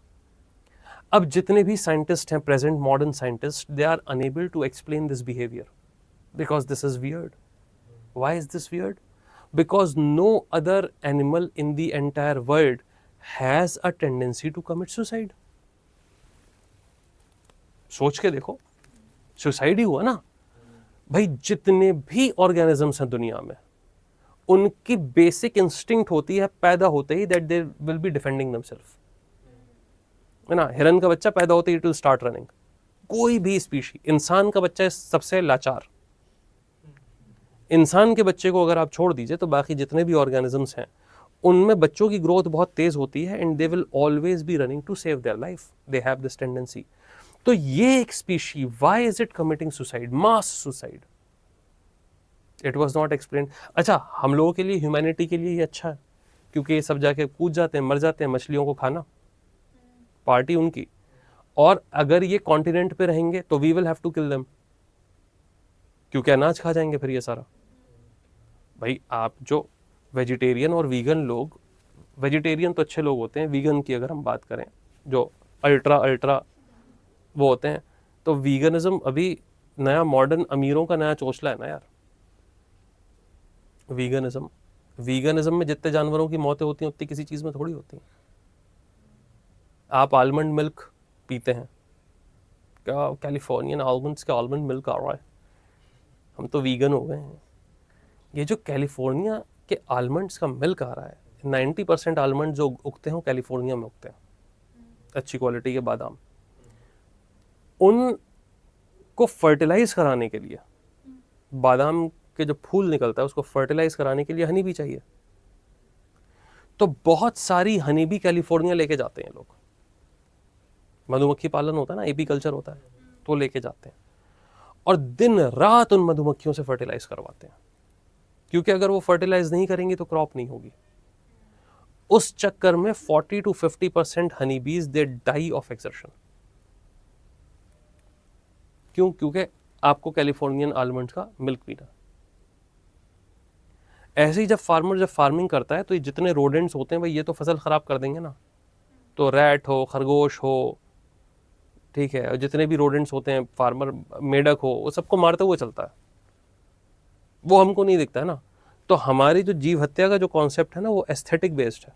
अब जितने भी साइंटिस्ट हैं, present modern scientist, they are unable to explain this behaviour because this is weird. Why is this weird? Because no other animal in the entire world has a tendency to commit suicide. सोच के देखो, suicide ही हुआ ना भाई। जितने भी organisms हैं दुनिया में, उनकी बेसिक इंस्टिंक्ट होती है पैदा होते ही that they will be defending themselves, है ना। हिरन का बच्चा पैदा होते ही इट विल स्टार्ट रनिंग। कोई भी स्पीशी, इंसान का बच्चा सबसे लाचार, इंसान के बच्चे को अगर आप छोड़ दीजिए तो बाकी जितने भी ऑर्गेनिजम्स हैं उनमें बच्चों की ग्रोथ बहुत तेज होती है and they will always be running to save their life, they have this tendency. तो ये एक species, why is it committing suicide, mass suicide? It was not explain. अच्छा, हम लोगों के लिए, ह्यूमैनिटी के लिए ये अच्छा है क्योंकि ये सब जाके कूद जाते हैं, मर जाते हैं, मछलियों को खाना, पार्टी उनकी। और अगर ये कॉन्टिनेंट पे रहेंगे तो we will have to kill them, क्योंकि अनाज खा जाएंगे फिर ये सारा। भाई आप जो वेजिटेरियन और वीगन लोग, वेजिटेरियन तो अच्छे लोग होते हैं, वीगन की अगर हम बात करें जो अल्ट्रा वो होते हैं, तो वीगनिज्म अभी नया मॉडर्न अमीरों का नया चोचला है ना यार। वीगनिज्म में जितने जानवरों की मौतें होती हैं उतनी किसी चीज़ में थोड़ी होती हैं। आप आलमंड मिल्क पीते हैं क्या? कैलिफोर्नियन आलमंड्स का आलमंड मिल्क आ रहा है, हम तो वीगन हो गए हैं। ये जो कैलिफोर्निया के आलमंड्स का मिल्क आ रहा है, 90% आलमंड जो उगते हैं वो कैलिफोर्निया में उगते हैं, अच्छी क्वालिटी के बादाम। उनको फर्टिलाइज कराने के लिए, बादाम के जो फूल निकलता है उसको फर्टिलाइज कराने के लिए हनी भी चाहिए। तो बहुत सारी हनी भी कैलिफोर्निया लेके जाते हैं लोग। मधुमक्खी पालन होता है ना, एपी कल्चर होता है, तो लेके जाते हैं और दिन रात उन मधुमक्खियों से फर्टिलाइज करवाते हैं, क्योंकि अगर वो फर्टिलाइज नहीं करेंगी तो क्रॉप नहीं होगी। उस चक्कर में 40 to 50% हनी बीज दे डाई ऑफ एक्सर्शन। क्यों? क्योंकि आपको कैलिफोर्नियन आलमंड्स का मिल्क पीना। ऐसे ही जब फार्मिंग करता है तो ये जितने रोडेंट्स होते हैं भाई, ये तो फसल खराब कर देंगे ना। तो रैट हो, खरगोश हो, ठीक है, और जितने भी रोडेंट्स होते हैं, फार्मर मेढक हो, वो सबको मारते हुए चलता है, वो हमको नहीं दिखता है ना। तो हमारी जो जीव हत्या का जो कॉन्सेप्ट है ना, वो एस्थेटिक बेस्ड है।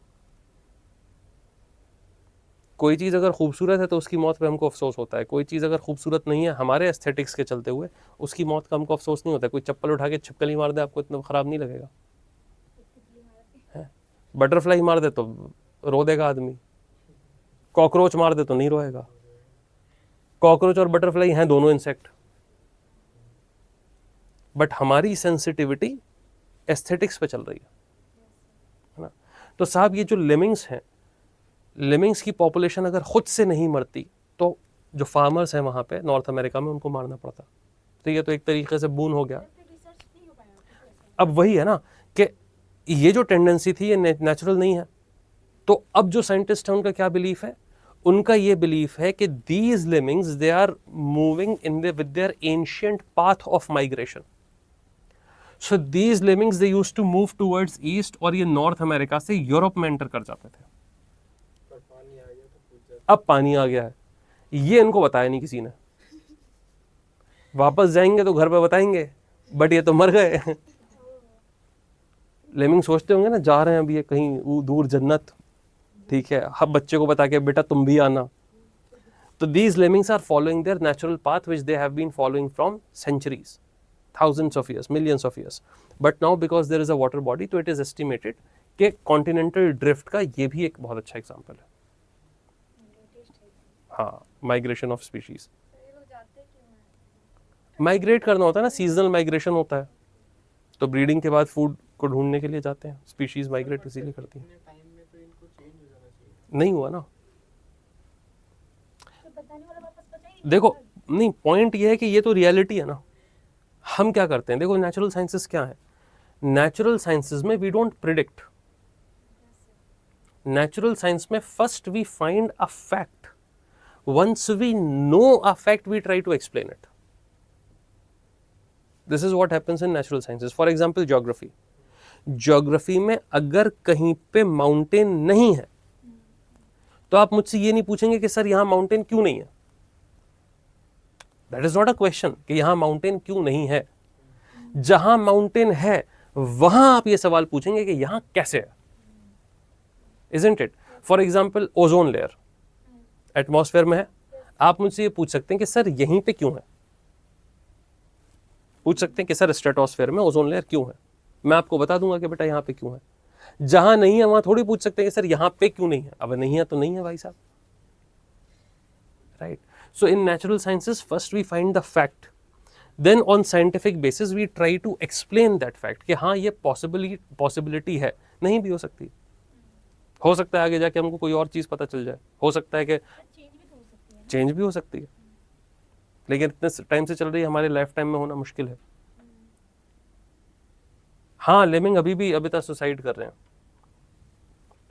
कोई चीज़ अगर खूबसूरत है तो उसकी मौत पे हमको अफसोस होता है, कोई चीज़ अगर खूबसूरत नहीं है हमारे एस्थेटिक्स के चलते हुए, उसकी मौत का हमको अफसोस नहीं होता है। कोई चप्पल उठा के छिपकली मार दे, आपको इतना ख़राब नहीं लगेगा। बटरफ्लाई मार दे तो रो देगा आदमी, कॉकरोच मार दे तो नहीं रोएगा। कॉकरोच और बटरफ्लाई हैं दोनों इंसेक्ट, बट हमारी सेंसिटिविटी एस्थेटिक्स पे चल रही है ना। तो साहब ये जो लेमिंग्स हैं, लेमिंग्स की पॉपुलेशन अगर खुद से नहीं मरती तो जो फार्मर्स हैं वहाँ पे नॉर्थ अमेरिका में, उनको मारना पड़ता। तो ये तो एक तरीके से बून हो गया। रिसर्च नहीं हो पाया। अब वही है ना कि ये जो टेंडेंसी थी ये नेचुरल नहीं है। तो अब जो साइंटिस्ट हैं उनका क्या बिलीफ है? उनका ये बिलीफ है कि these lemmings they are moving in with their ancient path of migration. So these lemmings they used to move towards east, और ये नॉर्थ अमेरिका से यूरोप में एंटर कर जाते थे। पर पानी आ गया तो पूछ जाता। अब पानी आ गया है, ये इनको बताया नहीं किसी ने। वापस जाएंगे तो घर पे बताएंगे, बट ये तो मर गए। लेमिंग सोचते होंगे ना, जा रहे हैं अभी ये कहीं दूर जन्नत, ठीक है, हब बच्चे को बता के बेटा तुम भी आना। तो these lemmings are following their natural path which they have been following from centuries, thousands of years, millions of years. But now because there is a water body, तो it is estimated कि continental drift का ये भी एक बहुत अच्छा example है। हाँ, माइग्रेशन ऑफ स्पीशीज। ये लोग जाते क्यों हैं? माइग्रेट करना होता है ना, सीजनल माइग्रेशन होता है, तो ब्रीडिंग के बाद फूड को ढूंढने के लिए जाते हैं। स्पीशीज माइग्रेट इसीलिए करती हैं। इतने टाइम में तो इनको चेंज हो जाना चाहिए। नहीं हुआ ना, तो बताने वाला वापस बचा ही नहीं। देखो नहीं, पॉइंट ये है कि ये तो रियलिटी है ना। हम क्या करते हैं, देखो नेचुरल साइंसेस क्या है, नेचुरल साइंसेस में we don't predict. Natural science में first we find a fact, once we know a fact we try to explain it. This is what happens in natural sciences. For example geography, geography में अगर कहीं पे mountain नहीं है तो आप मुझसे ये नहीं पूछेंगे कि सर यहां माउंटेन क्यों नहीं है। That is not a question कि यहां माउंटेन क्यों नहीं है। जहां माउंटेन है वहां आप ये सवाल पूछेंगे कि यहां कैसे है। Isn't it? For example ozone layer atmosphere में है, आप मुझसे ये पूछ सकते हैं कि सर यहीं पे क्यों है। पूछ सकते हैं कि सर स्ट्रेटोस्फेयर में ओजोन लेयर क्यों है, मैं आपको बता दूंगा कि बेटा यहां पे क्यों है। जहां नहीं है वहां थोड़ी पूछ सकते हैं कि सर यहां पे क्यों नहीं है। अब नहीं है तो नहीं है भाई साहब, right? So in natural sciences, first we find the fact, then on scientific basis we try to explain that fact कि हाँ ये possibility है, नहीं भी हो सकती। हो सकता है आगे जाके हमको कोई और चीज़ पता चल जाए, हो सकता है कि चेंज भी तो हो सकती है। चेंज भी हो सकती है, लेकिन इतने टाइम से चल रही है, हमारे लाइफ टाइम में होना मुश्किल है। हाँ, लेमिंग अभी तक सुसाइड कर रहे हैं,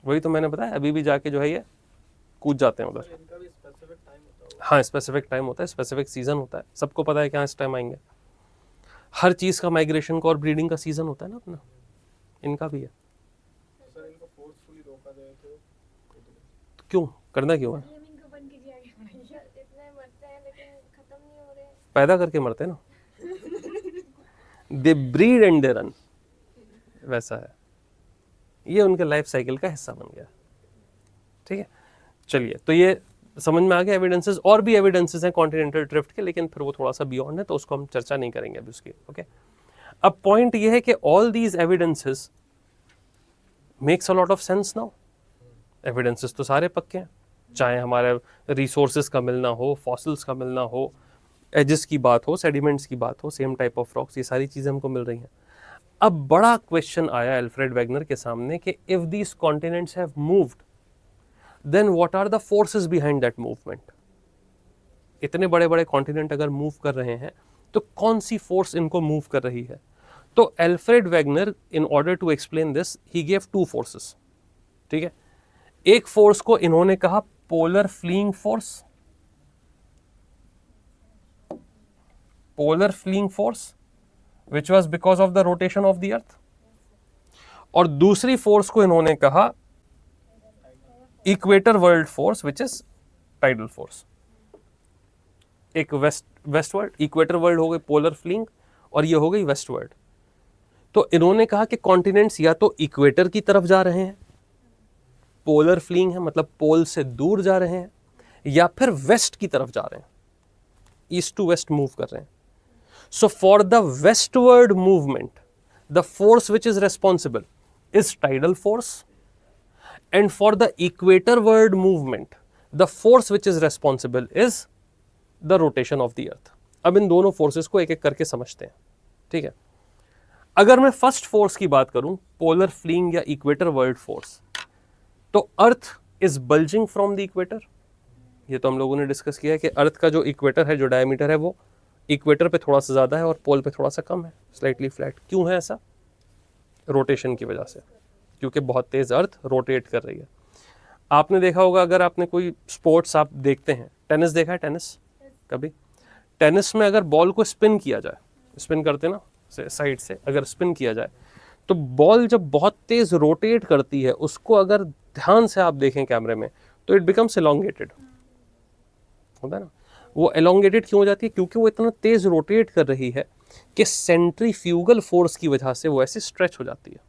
वही तो मैंने बताया, अभी भी जाके जो है ये कूद जाते हैं उधर। पर इनका भी स्पेसिफिक टाइम होता होगा। हाँ, स्पेसिफिक टाइम होता है, स्पेसिफिक सीजन होता है, सबको पता है कि हाँ इस टाइम आएंगे। हर चीज़ का माइग्रेशन का और ब्रीडिंग का सीजन होता है ना अपना, इनका भी है। सर इनको फोर्सफुली रोका जाए तो तो क्यों करना क्यों है? लेमिंग को बंद कीजिए आगे बढ़ाइए। इतने मरते हैं लेकिन खत्म नहीं हो रहे। पैदा करके मरते हैं ना, दे ब्रीड एंड दे रन, वैसा है। ये उनके लाइफ साइकिल का हिस्सा बन गया। ठीक है, चलिए, तो ये समझ में आ गया एविडेंसेस। और भी एविडेंसेस हैं कॉन्टिनेंटल ड्रिफ्ट के, लेकिन फिर वो थोड़ा सा बियॉन्ड है, तो उसको हम चर्चा नहीं करेंगे अभी उसकी। ओके, अब पॉइंट ये है कि all these evidences makes a lot of sense now. Evidences तो सारे पक्के हैं, चाहे हमारे रिसोर्सेज का मिलना हो, फॉसिल्स का मिलना हो, एजेस की बात हो, सेडिमेंट्स की बात हो, सेम टाइप ऑफ रॉक्स, ये सारी चीज़ें हमको मिल रही हैं। अब बड़ा क्वेश्चन आया एल्फ्रेड वेगनर के सामने कि if these continents have moved, then what are the forces behind that movement? इतने बड़े बड़े कॉन्टिनेंट अगर मूव कर रहे हैं तो कौन सी फोर्स इनको मूव कर रही है? तो Alfred Wegener in order to explain this he gave two forces. ठीक है, एक फोर्स को इन्होंने कहा polar fleeing force, polar fleeing force which was because of the rotation of the earth, और दूसरी फोर्स को इन्होंने कहा equatorward force which is tidal force. एक वेस्टवर्ड, इक्वेटर वर्ल्ड हो गई पोलर फ्लीइंग, और ये हो गई वेस्टवर्ड। तो इन्होंने कहा कि कॉन्टिनेंट्स या तो इक्वेटर की तरफ जा रहे हैं, पोलर फ्लीइंग है मतलब पोल से दूर जा रहे हैं, या फिर वेस्ट की तरफ जा रहे हैं, ईस्ट टू वेस्ट मूव कर रहे हैं। So for the westward movement the force which is responsible is tidal force, and for the equator world movement the force which is responsible is the rotation of the earth। अब इन दोनों forces को एक एक करके समझते हैं। ठीक है, अगर मैं फर्स्ट फोर्स की बात करूं, पोलर फ्लीइंग या इक्वेटर वर्ल्ड फोर्स, तो earth is bulging from the equator, ये तो हम लोगों ने डिस्कस किया है कि अर्थ का जो इक्वेटर है, जो डायमीटर है, वो इक्वेटर पे थोड़ा सा ज़्यादा है और पोल पे थोड़ा सा कम है, स्लाइटली फ्लैट। क्यों है ऐसा? रोटेशन की वजह से, क्योंकि बहुत तेज़ अर्थ रोटेट कर रही है। आपने देखा होगा, अगर आपने कोई स्पोर्ट्स आप देखते हैं, टेनिस देखा है टेनिस कभी? टेनिस में अगर बॉल को स्पिन किया जाए, स्पिन करते ना साइड से, अगर स्पिन किया जाए तो बॉल जब बहुत तेज़ रोटेट करती है, उसको अगर ध्यान से आप देखें कैमरे में, तो इट बिकम्स एलोंगेटेड, होता है ना। वो एलोंगेटेड क्यों हो जाती है? क्योंकि वो इतना तेज़ रोटेट कर रही है कि सेंट्रीफ्यूगल फोर्स की वजह से वो ऐसे स्ट्रेच हो जाती है।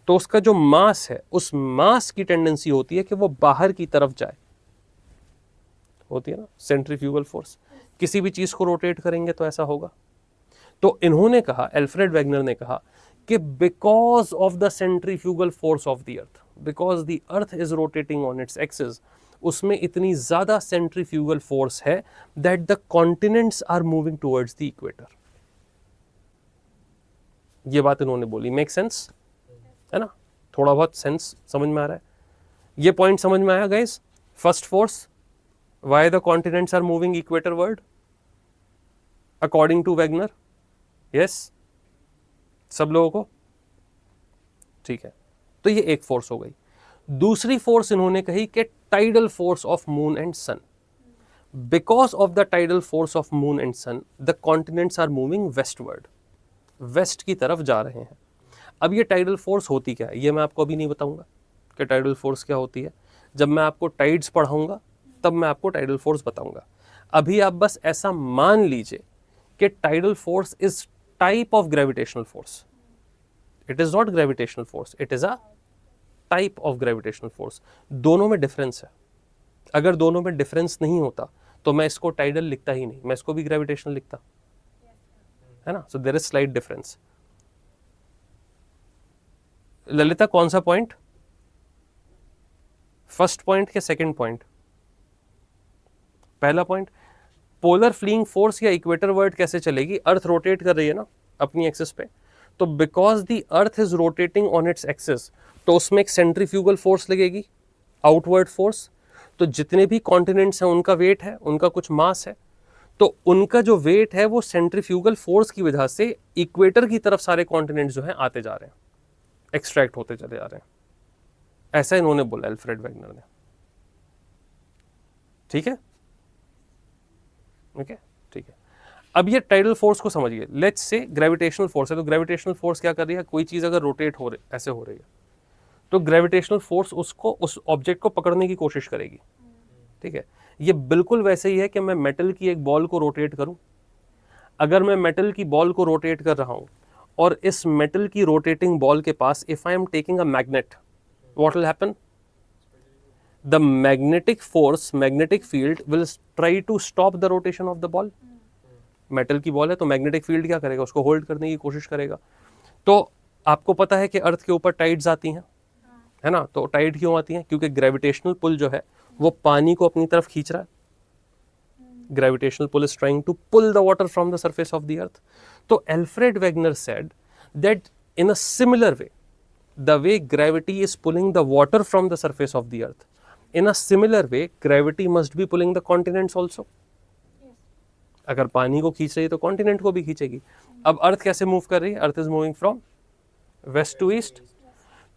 तो उसका जो मास है, उस मास की टेंडेंसी होती है कि वो बाहर की तरफ जाए, होती है ना सेंट्रीफ्यूगल फोर्स। किसी भी चीज़ को रोटेट करेंगे तो ऐसा होगा। तो इन्होंने कहा, एल्फ्रेड वेगनर ने कहा कि because of the centrifugal force of the earth, because the earth is rotating on its axis, उसमें इतनी ज़्यादा सेंट्रीफ्यूगल फोर्स है that the continents are moving towards the equator. ये बात इन्होंने बोली। मेक सेंस है ना? थोड़ा बहुत सेंस समझ में आ रहा है? ये पॉइंट समझ में आया guys? First force, why the continents are moving equatorward according to Wegener. Yes, सब लोगों को ठीक है। तो ये एक फोर्स हो गई। दूसरी फोर्स इन्होंने कही कि tidal force of moon and sun. Because of the tidal force of moon and sun, the continents are moving westward, west की तरफ जा रहे हैं। अब ये टाइडल फोर्स होती क्या है, ये मैं आपको अभी नहीं बताऊंगा कि टाइडल फोर्स क्या होती है। जब मैं आपको टाइड्स पढ़ाऊंगा तब मैं आपको टाइडल फोर्स बताऊंगा। अभी आप बस ऐसा मान लीजिए कि tidal force is type of gravitational force. It is not gravitational force, it is a type of gravitational force. दोनों में डिफरेंस है। अगर दोनों में डिफरेंस नहीं होता तो मैं इसको टाइडल लिखता ही नहीं, मैं इसको भी ग्रेविटेशनल लिखता, है ना। So there is slight difference. Lalita, कौन सा पॉइंट? फर्स्ट पॉइंट के सेकंड पॉइंट? पहला पॉइंट। पोलर फ्लीइंग फोर्स या इक्वेटर वर्ड कैसे चलेगी? अर्थ रोटेट कर रही है ना अपनी एक्सिस पे, तो because the earth is rotating on its axis, तो उसमें एक सेंट्रीफ्यूगल फोर्स लगेगी, आउटवर्ड फोर्स। तो जितने भी कॉन्टिनेंट्स हैं उनका वेट है, उनका कुछ मास है, तो उनका जो वेट है वो सेंट्रीफ्यूगल फोर्स की वजह से इक्वेटर की तरफ सारे कॉन्टिनेंट्स जो हैं आते जा रहे हैं, एक्सट्रैक्ट होते चले जा रहे हैं। ऐसा इन्होंने बोला एल्फ्रेड वेगनर ने। ठीक है, ओके, ठीक है। अब ये टाइडल फोर्स को समझिए। लेट्स से ग्रेविटेशनल फोर्स है, तो ग्रेविटेशनल फोर्स क्या कर रही है? कोई चीज़ अगर रोटेट हो रही, ऐसे हो रही है, तो ग्रेविटेशनल फोर्स उसको, उस ऑब्जेक्ट को पकड़ने की कोशिश करेगी। ठीक है, ये बिल्कुल वैसे ही है कि मैं मेटल की एक बॉल को रोटेट करूं। अगर मैं मेटल की बॉल को रोटेट कर रहा हूं और इस मेटल की रोटेटिंग बॉल के पास if I am taking a magnet, what will happen? The magnetic force, magnetic field will try to stop the rotation of the ball. Metal की बॉल है तो मैग्नेटिक फील्ड क्या करेगा? उसको होल्ड करने की कोशिश करेगा। तो आपको पता है कि अर्थ के ऊपर टाइड्स आती हैं, है ना। तो टाइड क्यों आती हैं? क्योंकि ग्रेविटेशनल पुल जो है वो पानी को अपनी तरफ खींच रहा है। Gravitational pull is trying to pull the water from the surface of the earth. तो Alfred Wegener said that in a similar way, the way gravity is pulling the water from the surface of the earth, in a similar way gravity must be pulling the continents also. अगर पानी को खींच रही है तो continent को भी खींचेगी। अब अर्थ कैसे मूव कर रही है? Earth is moving from west to east.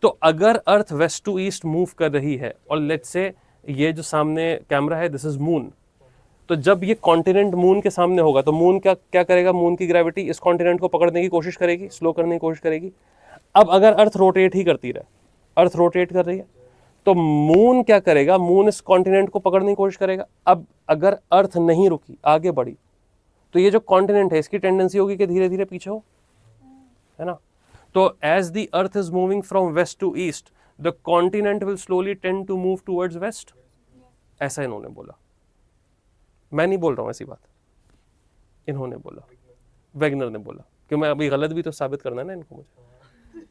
तो अगर earth west to east move कर रही है और लेट्स से ये जो सामने कैमरा है दिस इज मून, तो जब ये कॉन्टिनेंट मून के सामने होगा तो मून क्या करेगा? मून की ग्रेविटी इस कॉन्टिनेंट को पकड़ने की कोशिश करेगी, स्लो करने की कोशिश करेगी। अब अगर अर्थ रोटेट ही करती रहे, अर्थ रोटेट कर रही है, तो मून क्या करेगा? मून इस कॉन्टिनेंट को पकड़ने की कोशिश करेगा। अब अगर अर्थ नहीं रुकी, आगे बढ़ी, तो ये जो कॉन्टिनेंट है इसकी टेंडेंसी होगी कि धीरे धीरे पीछे हो, है ना। तो as the earth is moving from west to east, the continent will slowly tend to move towards west. ऐसा इन्होंने बोला, मैं नहीं बोल रहा हूं ऐसी बात, इन्होंने बोला, वेगनर ने बोला। क्यों? मैं अभी गलत भी तो साबित करना है ना इनको, मुझे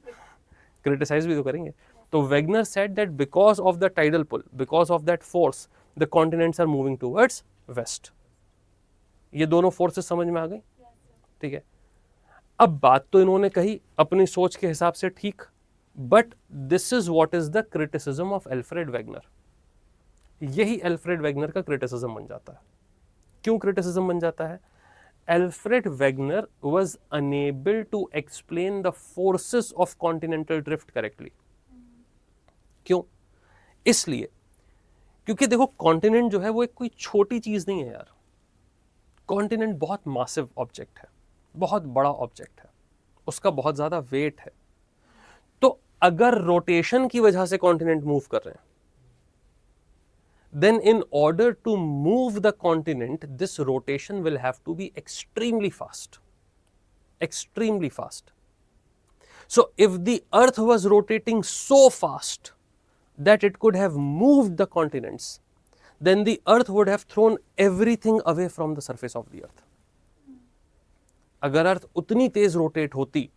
क्रिटिसाइज भी तो करेंगे। तो Wegener said that because of the tidal pull, because of that force, the continents are moving towards west. ये दोनों फोर्सेस समझ में आ गई? ठीक है। अब बात तो इन्होंने कही अपनी सोच के हिसाब से, ठीक, but this is what is the criticism of Alfred Wegener. यही एल्फ्रेड वेगनर का क्रिटिसिज्म बन जाता है। क्यों क्रिटिसिज्म बन जाता है? Alfred Wegener was unable to explain the forces of continental drift correctly. क्यों? इसलिए क्योंकि देखो, कॉन्टिनेंट जो है वो एक कोई छोटी चीज नहीं है यार। कॉन्टिनेंट बहुत मासिव ऑब्जेक्ट है, बहुत बड़ा ऑब्जेक्ट है, उसका बहुत ज्यादा वेट है। तो अगर रोटेशन की वजह से कॉन्टिनेंट मूव कर रहे हैं, then in order to move the continent, this rotation will have to be extremely fast. Extremely fast. So if the earth was rotating so fast that it could have moved the continents, then the earth would have thrown everything away from the surface of the earth. अगर अर्थ उतनी तेज rotate होती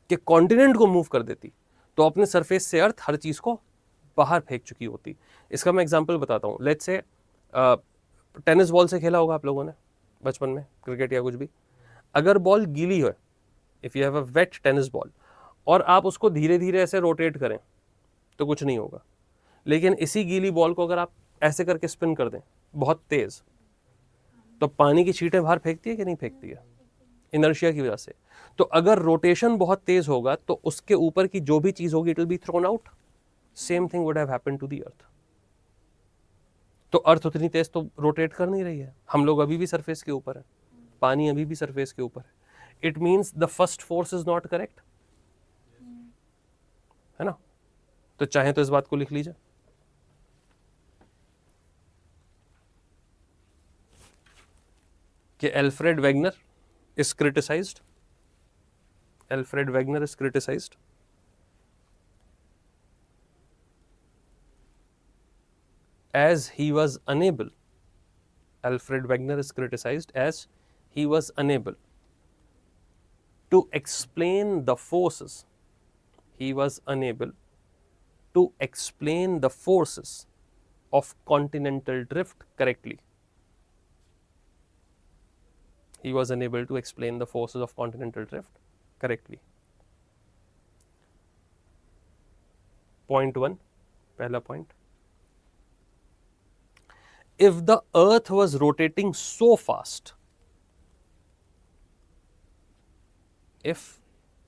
कि continent को move कर देती, तो अपने surface से अर्थ हर चीज को बाहर फेंक चुकी होती। इसका मैं एग्जांपल बताता हूँ। लेट्स से टेनिस बॉल से खेला होगा आप लोगों ने बचपन में, क्रिकेट या कुछ भी। अगर बॉल गीली है, if you have a wet tennis ball, और आप उसको धीरे धीरे ऐसे रोटेट करें तो कुछ नहीं होगा। लेकिन इसी गीली बॉल को अगर आप ऐसे करके स्पिन कर दें बहुत तेज, तो पानी की छींटें बाहर फेंकती है कि नहीं फेंकती है? इनर्शिया की वजह से। तो अगर रोटेशन बहुत तेज होगा तो उसके ऊपर की जो भी चीज होगी it will be thrown out. Same thing would have happened to the earth. तो अर्थ उतनी तेज तो रोटेट कर नहीं रही है। हम लोग अभी भी सरफेस के ऊपर है, पानी अभी भी सरफेस के ऊपर है। It means the first force is not correct, है ना? तो चाहे तो इस बात को लिख लीजिए। कि Alfred Wegener is criticized. Alfred Wegener is criticized as he was unable. Alfred Wegener is criticized as he was unable to explain the forces. He was unable to explain the forces of continental drift correctly. He was unable to explain the forces of continental drift correctly. Point 1, पहला point. If the earth was rotating so fast, if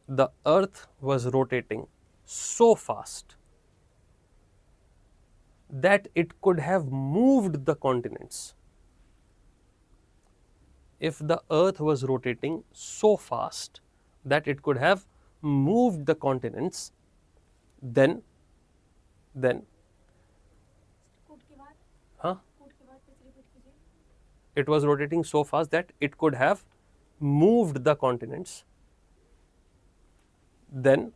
the earth was rotating so fast that it could have moved the continents, if the earth was rotating so fast that it could have moved the continents, then कूट के बाद huh, कूट के बाद फिर repeat कीजिए। it was rotating so fast that it could have moved the continents, then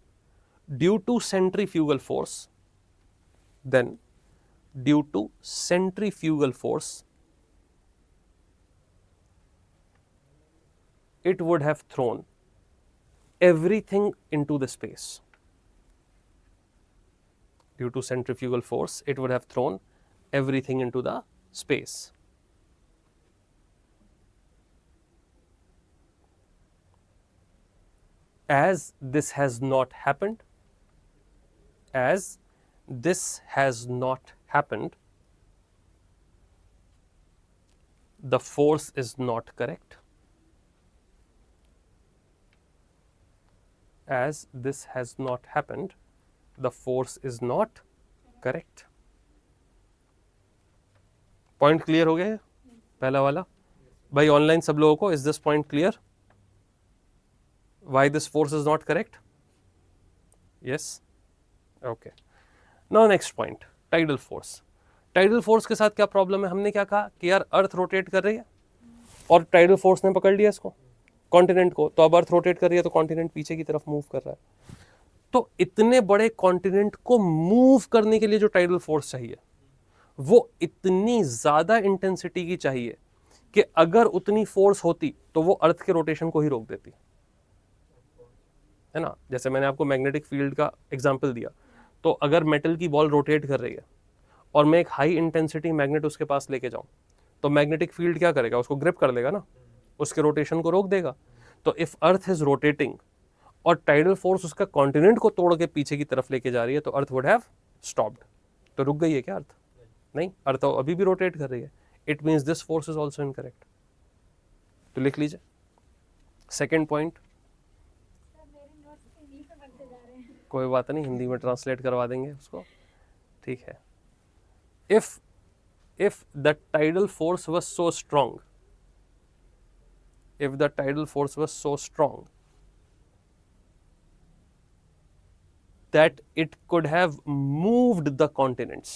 due to centrifugal force, it would have thrown everything into the space. Due to centrifugal force, it would have thrown everything into the space. As this has not happened, the force is not correct. As this has not happened, the force is not correct. Point clear हो गया है पहला वाला? भाई online सब लोगों को, is this point clear? Why this force is not correct? Yes? Okay. Now next point, tidal force. Tidal force के साथ क्या प्रॉब्लम है? हमने क्या कहा कि यार अर्थ रोटेट कर रही है और टाइडल फोर्स ने पकड़ लिया इसको, कॉन्टिनेंट को, तो अब अर्थ रोटेट कर रही है तो कॉन्टिनेंट पीछे की तरफ मूव कर रहा है। तो इतने बड़े कॉन्टिनेंट को मूव करने के लिए जो टाइडल फोर्स चाहिए वो इतनी ज्यादा इंटेंसिटी की चाहिए कि अगर उतनी फोर्स होती तो वो अर्थ के रोटेशन को ही रोक देती, है ना? जैसे मैंने आपको मैग्नेटिक फील्ड का एग्जांपल दिया, तो अगर मेटल की बॉल रोटेट कर रही है और मैं एक हाई इंटेंसिटी मैग्नेट उसके पास लेके जाऊं, तो मैग्नेटिक फील्ड क्या करेगा? उसको ग्रिप कर लेगा ना, उसके रोटेशन को रोक देगा। तो इफ अर्थ इज रोटेटिंग और टाइडल फोर्स उसका कॉन्टिनेंट को तोड़ के पीछे की तरफ लेके जा रही है, तो अर्थ वुड हैव स्टॉप्ड। तो रुक गई है क्या अर्थ? नहीं, अर्थ अभी भी रोटेट कर रही है, it means this force is also incorrect. तो लिख लीजिए सेकेंड पॉइंट। सर मेरे नोट्स इंग्लिश में बनते जा रहे हैं। कोई बात नहीं, हिंदी में ट्रांसलेट करवा देंगे उसको, ठीक है। if the tidal force was so strong, if the tidal force was so strong that it could have moved the continents,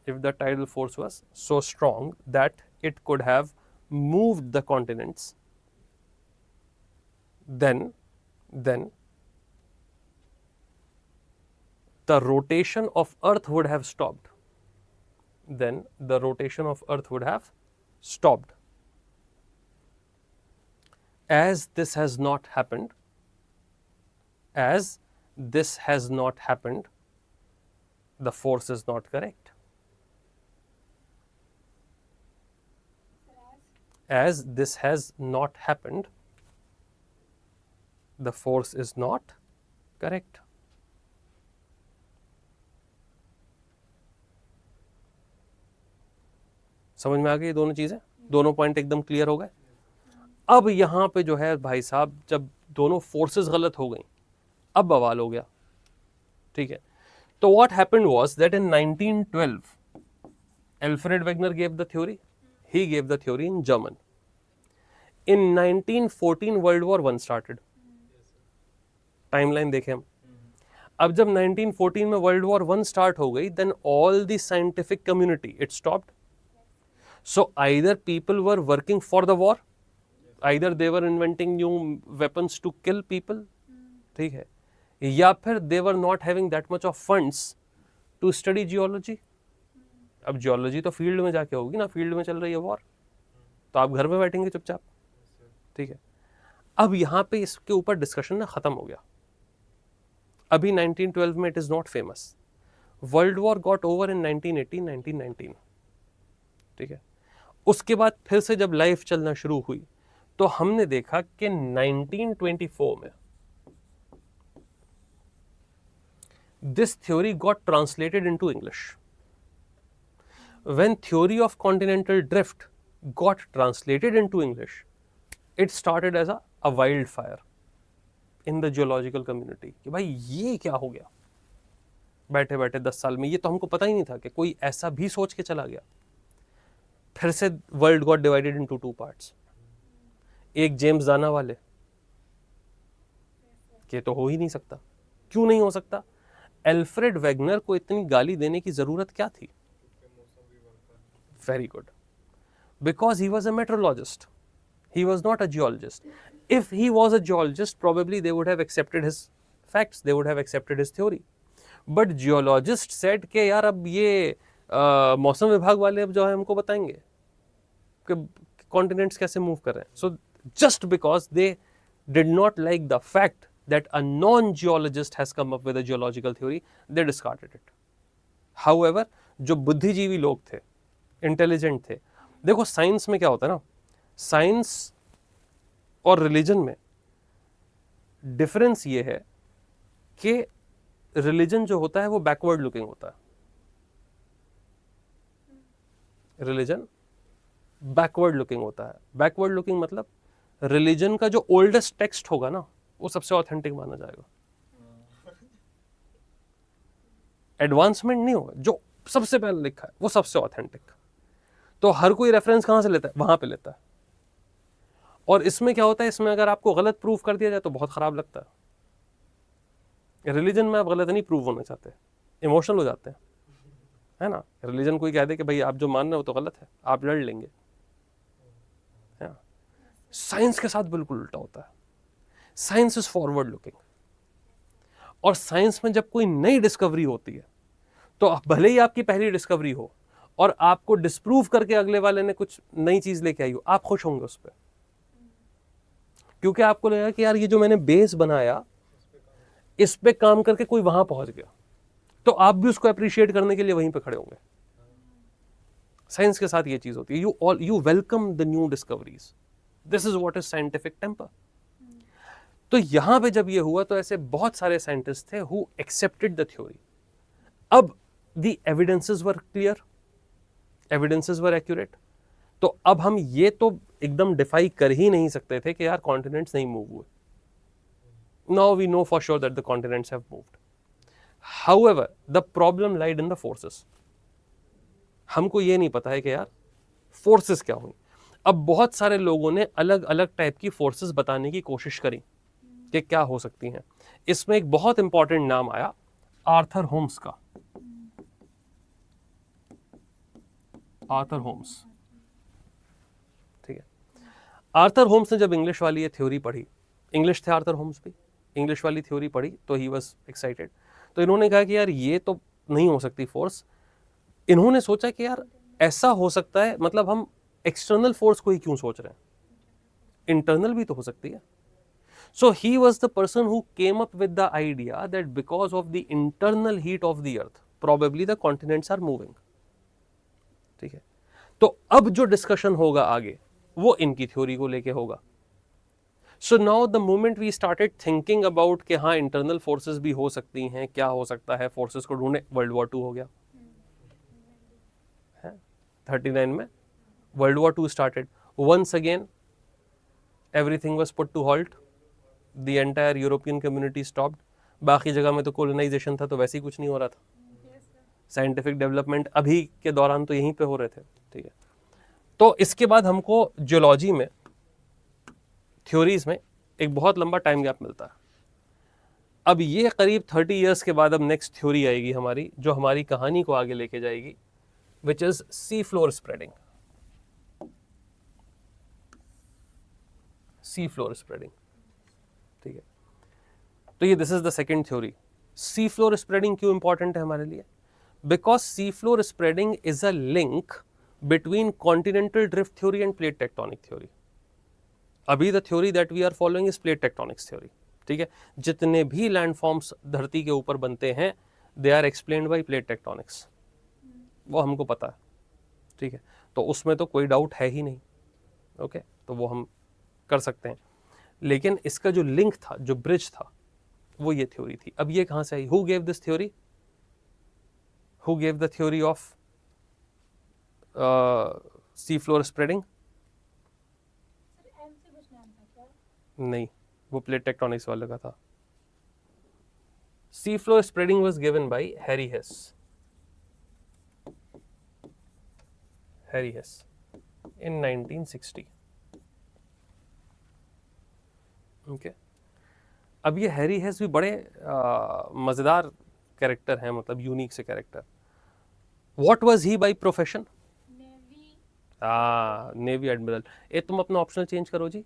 if the tidal force was so strong that it could have moved the continents, then the rotation of Earth would have stopped. Then the rotation of Earth would have stopped. As this has not happened, the force is not correct. As this has not happened, the force is not correct. समझ में आ गई दोनों चीजें, दोनों point एकदम clear हो गए। अब यहां पे जो है भाई साहब, जब दोनों फोर्सेस गलत हो गई, अब बवाल हो गया, ठीक है। तो what happened was that in 1912 Alfred Wegener gave the theory, he gave the theory in German. In 1914 world war 1 started. Timeline देखें हम, अब जब 1914 में वर्ल्ड वॉर 1 स्टार्ट हो गई, then all the scientific community it stopped. So either people were working for the war, either they were inventing new weapons to kill people, ठीक है, या फिर they were not having that much of funds to study geology। अब geology तो field में जाके होगी ना, फील्ड में चल रही है वॉर, तो आप घर में बैठेंगे चुपचाप, ठीक है। अब यहाँ पे इसके ऊपर डिस्कशन ना खत्म हो गया। अभी 1912 में it is not famous, world war got over in 1918 1919, ठीक है। उसके बाद फिर से जब लाइफ चलना शुरू हुई तो हमने देखा कि 1924 में this theory got translated into English. When theory of continental drift got translated into English, it started as a wild fire in the geological community कि भाई ये क्या हो गया, बैठे बैठे 10 साल में, ये तो हमको पता ही नहीं था कि कोई ऐसा भी सोच के चला गया। फिर से world got divided into 2 parts. एक जेम्स दाना वाले के तो हो ही नहीं सकता। क्यों नहीं हो सकता? एल्फ्रेड वेगनर को इतनी गाली देने की जरूरत क्या थी? Very good, because he was a metrologist, he was not a geologist. If he was a geologist, probably they would have accepted his facts, they would have accepted his theory. But geologist said कि यार अब ये मौसम विभाग वाले अब जो है हमको बताएंगे कि कॉन्टिनेंट्स कैसे मूव कर रहे हैं. So just because they did not like the fact that a non-geologist has come up with a geological theory, they discarded it. However, जो बुद्धिजीवी लोग थे, इंटेलिजेंट थे, देखो साइंस में क्या होता है ना, साइंस और रिलीजन में डिफरेंस ये है कि रिलीजन जो होता है वो बैकवर्ड लुकिंग होता है. रिलीजन बैकवर्ड लुकिंग होता है. बैकवर्ड लुकिंग मतलब रिलीजन का जो ओल्डेस्ट टेक्स्ट होगा ना वो सबसे ऑथेंटिक माना जाएगा. एडवांसमेंट नहीं होगा, जो सबसे पहले लिखा है वो सबसे ऑथेंटिक. तो हर कोई रेफरेंस कहां से लेता है? वहां पे लेता है. और इसमें क्या होता है, इसमें अगर आपको गलत प्रूफ कर दिया जाए तो बहुत खराब लगता है. रिलीजन में आप गलत नहीं प्रूव होना चाहते, इमोशनल हो जाते हैं, है ना. रिलीजन कोई कह दे कि भाई आप जो मान रहे हो तो गलत है, आप लड़ लेंगे, है ना. साइंस के साथ बिल्कुल उल्टा होता है. Science is forward looking. और साइंस में जब कोई नई डिस्कवरी होती है तो भले ही आपकी पहली डिस्कवरी हो और आपको डिस्प्रूव करके अगले वाले ने कुछ नई चीज लेके आई हो, आप खुश होंगे उस पर, क्योंकि आपको लगेगा कि यार ये जो मैंने बेस बनाया इस पे काम करके कोई वहां पहुंच गया, तो आप भी उसको अप्रिशिएट करने के लिए वहीं पे खड़े होंगे. साइंस के साथ ये चीज होती है, you welcome the new discoveries. This is what is scientific temper. तो यहां पे जब ये हुआ तो ऐसे बहुत सारे साइंटिस्ट थे हु एक्सेप्टेड द थ्योरी. अब the evidences were clear, evidences were accurate. तो अब हम ये तो एकदम डिफाई कर ही नहीं सकते थे कि यार कॉन्टिनेंट्स नहीं मूव हुए। Now we know for sure that the continents have moved. However the problem lied in the forces. हमको ये नहीं पता है कि यार फोर्सेस क्या हुई। अब बहुत सारे लोगों ने अलग अलग टाइप की फोर्सेस बताने की कोशिश करी कि क्या हो सकती हैं। इसमें एक बहुत इंपॉर्टेंट नाम आया आर्थर होम्स का। आर्थर होम्स, ठीक है। आर्थर होम्स ने जब इंग्लिश वाली ये थ्योरी पढ़ी, इंग्लिश थे आर्थर होम्स भी, इंग्लिश वाली थ्योरी पढ़ी तो ही वाज एक्साइटेड। तो इन्होंने कहा कि यार ये तो नहीं हो सकती फोर्स। इन्होंने सोचा कि यार ऐसा हो सकता है, मतलब हम एक्सटर्नल फोर्स को ही क्यों सोच रहे हैं, इंटरनल भी तो हो सकती है। So he was the person who came up with the idea that because of the internal heat of the earth, probably the continents are moving. ठीक है, तो अब जो डिस्कशन होगा आगे वो इनकी थ्योरी को लेके होगा। So now the moment we started thinking about कि हाँ इंटरनल फोर्सेस भी हो सकती हैं, क्या हो सकता है, फोर्सेस को ढूंढे, वर्ल्ड वॉर 2 हो गया है 39 में। World war 2 started, once again everything was put to halt, the entire European community stopped. बाकी जगह में तो कोलोनाइजेशन था तो वैसे ही कुछ नहीं हो रहा था, साइंटिफिक डेवलपमेंट अभी के दौरान तो यहीं पे हो रहे थे, ठीक है। तो इसके बाद हमको जियोलॉजी में थ्योरीज में एक बहुत लंबा टाइम गैप मिलता है। अब ये करीब 30 इयर्स के बाद अब नेक्स्ट थ्योरी आएगी हमारी, जो हमारी कहानी को आगे लेके जाएगी, which is sea floor spreading. Sea floor spreading, ठीक है। तो ये this is the second theory. Sea floor spreading क्यों इंपॉर्टेंट है हमारे लिए? Because sea floor spreading is a link between continental drift theory and plate tectonic theory. अभी the theory that we are following is plate tectonics theory, ठीक है। जितने भी landforms धरती के ऊपर बनते हैं they are explained by plate tectonics, वो हमको पता है, ठीक है। तो उसमें तो कोई डाउट है ही नहीं, ओके, तो वो हम कर सकते हैं। लेकिन इसका जो लिंक था, जो ब्रिज था, वो ये थ्योरी थी। अब ये कहाँ से आई? Who gave this theory? Who gave the theory of sea floor spreading? Sir M से कुछ नाम था क्या? नहीं, वो प्लेट टेक्टोनिक्स वाले का था। सी floor spreading was given bye Harry हेस। Harry हेस in 1960, okay. अब ये हैरी हेस भी बड़े मज़ेदार कैरेक्टर हैं, मतलब यूनिक से character. What was he by profession? Navy. Navy admiral. ए तुम अपना ऑप्शनल चेंज करो जी।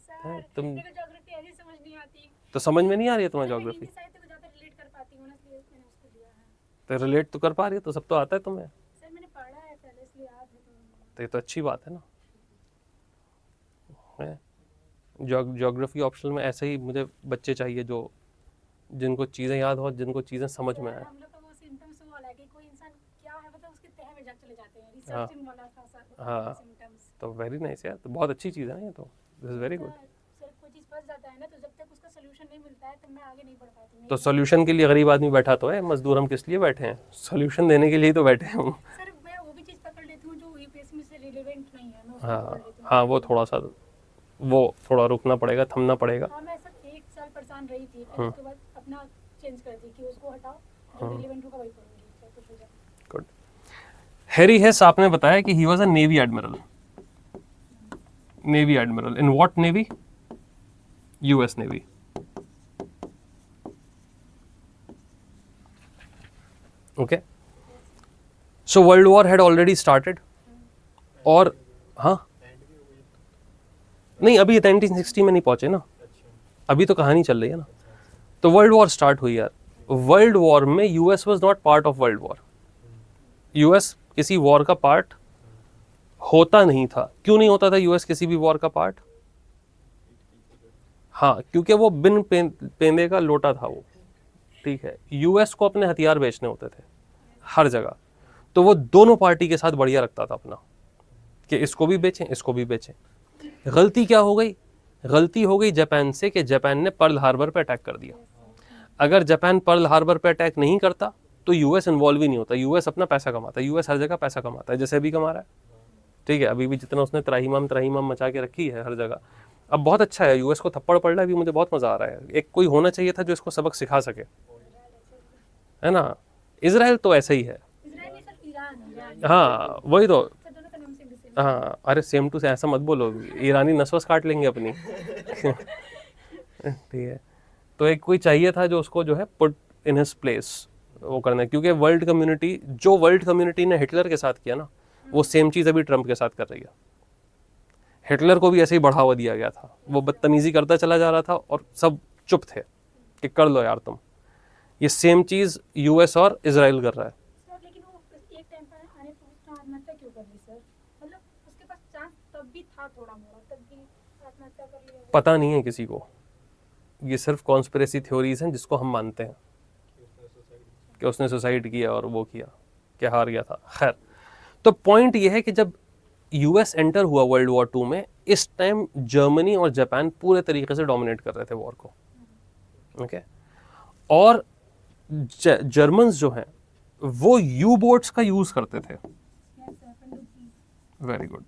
सर तुम मेरे को ज्योग्राफी ऐसी समझ नहीं आती। तो समझ में नहीं आ रही है तुम्हें मैं ज्योग्राफी? हिंदी साहित्य को ज़्यादा रिलेट कर पाती हूँ ना, इसलिए मैंने उसको लिया है। तो रिलेट तो कर पा रही है, तो सब तो आता है तुम्हें, सर मैंने पढ़ा है पहले, इसलिए याद है। तो ये तो अच्छी बात है ना। ज्योग्राफी ऑप्शनल में ऐसे ही मुझे बच्चे चाहिए जो जिनको चीज़ें याद हो, जिनको चीज़ें समझ में आए। हम लोग का वो सिम्टम्स वो वाला है कि कोई इंसान क्या है मतलब उसके तह में जा चले जाते हैं, हाँ। रिसर्चिंग वाला था सर। हाँ। सिम्टम्स तो वेरी नाइस यार, तो बहुत अच्छी चीज़ है ना ये तो, this is very good. Sir कोई चीज़ फंस जाता है ना, तो जब तक उसका सोल्यूशन नहीं मिलता है तो मैं आगे नहीं बढ़ पाती हूँ। तो सोल्यूशन के लिए गरीब आदमी बैठा तो है, मजदूर हम किस लिए बैठे हैं? सोल्यूशन देने के लिए तो बैठे हैं हम। सर मैं वो भी चीज़ पकड़ लेती हूँ जो यूपीएससी में से रिलेवेंट नहीं है, मैं उसको पकड़ लेती हूँ। हाँ, वो थोड़ा रुकना पड़ेगा, थमना पड़ेगा। हाँ मैं सर 1 साल परेशान रही थी, फिर उसके बाद अपना चेंज कर दी कि उसको हटाओ, जो रिलेवेंट होगा वही पढ़ूंगी, चाहे कुछ हो जाए। गुड। हैरी हेस आपने बताया कि he was a navy admiral. Navy admiral in what navy? US navy. Okay, so world war had already started, और हाँ नहीं, अभी 1960 में नहीं पहुंचे ना, अभी तो कहानी चल रही है ना। तो वर्ल्ड वॉर स्टार्ट हुई यार। वर्ल्ड वॉर में US was not part of world war. US किसी वॉर का पार्ट होता नहीं था। क्यों नहीं होता था यूएस किसी भी वॉर का पार्ट? हाँ, क्योंकि वो बिन पेंदे का लोटा था वो, ठीक है। यूएस को अपने हथियार बेचने होते थे हर जगह, तो वो दोनों पार्टी के साथ बढ़िया रखता था अपना, कि इसको भी बेचें, इसको भी बेचें। गलती क्या हो गई? गलती हो गई जापान से, कि जापान ने पर्ल हार्बर पे अटैक कर दिया। अगर जापान पर्ल हार्बर पे अटैक नहीं करता तो यूएस इन्वॉल्व ही नहीं होता। यूएस अपना पैसा कमाता है, यूएस हर जगह पैसा कमाता है, जैसे अभी कमा रहा है, ठीक है। अभी भी जितना उसने त्राहीमाम मचा के रखी है हर जगह, अब बहुत अच्छा है, यूएस को थप्पड़ पड़ रहा है, अभी मुझे बहुत मजा आ रहा है। एक कोई होना चाहिए था जो इसको सबक सिखा सके, है ना। इजराइल तो ऐसा ही है, इजराइल नहीं सर, ईरान। हाँ वही तो, सर दोनों का नाम सेम। हाँ अरे सेम टू ऐसा मत बोलो, ईरानी नस्वस काट लेंगे अपनी ठीक है। तो एक कोई चाहिए था जो उसको जो है पुट इन हिज प्लेस वो करना है, क्योंकि वर्ल्ड कम्युनिटी ने हिटलर के साथ किया ना, वो सेम चीज़ अभी ट्रंप के साथ कर रही है। हिटलर को भी ऐसे ही बढ़ावा दिया गया था, वो बदतमीजी करता चला जा रहा था और सब चुप थे कि कर लो यार तुम। ये सेम चीज़ यूएस और इजराइल कर रहा है। सर लेकिन वो एक टाइम पर आने पर उसने आत्महत्या क्यों कर ली सर? मतलब उसके पास चांस तब भी था थोड़ा मोड़ा, तब भी आत्महत्या कर लिया वो। पता नहीं है किसी को, ये सिर्फ कॉन्स्पिरेसी थ्योरीज हैं जिसको हम मानते हैं कि उसने सुसाइड किया और वो किया, कि हार गया था। खैर, तो पॉइंट ये है कि जब यूएस एंटर हुआ वर्ल्ड वॉर 2 में, इस टाइम जर्मनी और जापान पूरे तरीके से डोमिनेट कर रहे थे वॉर को, ओके। और जर्मन्स जो हैं वो यू बोट्स का यूज़ करते थे। Very good.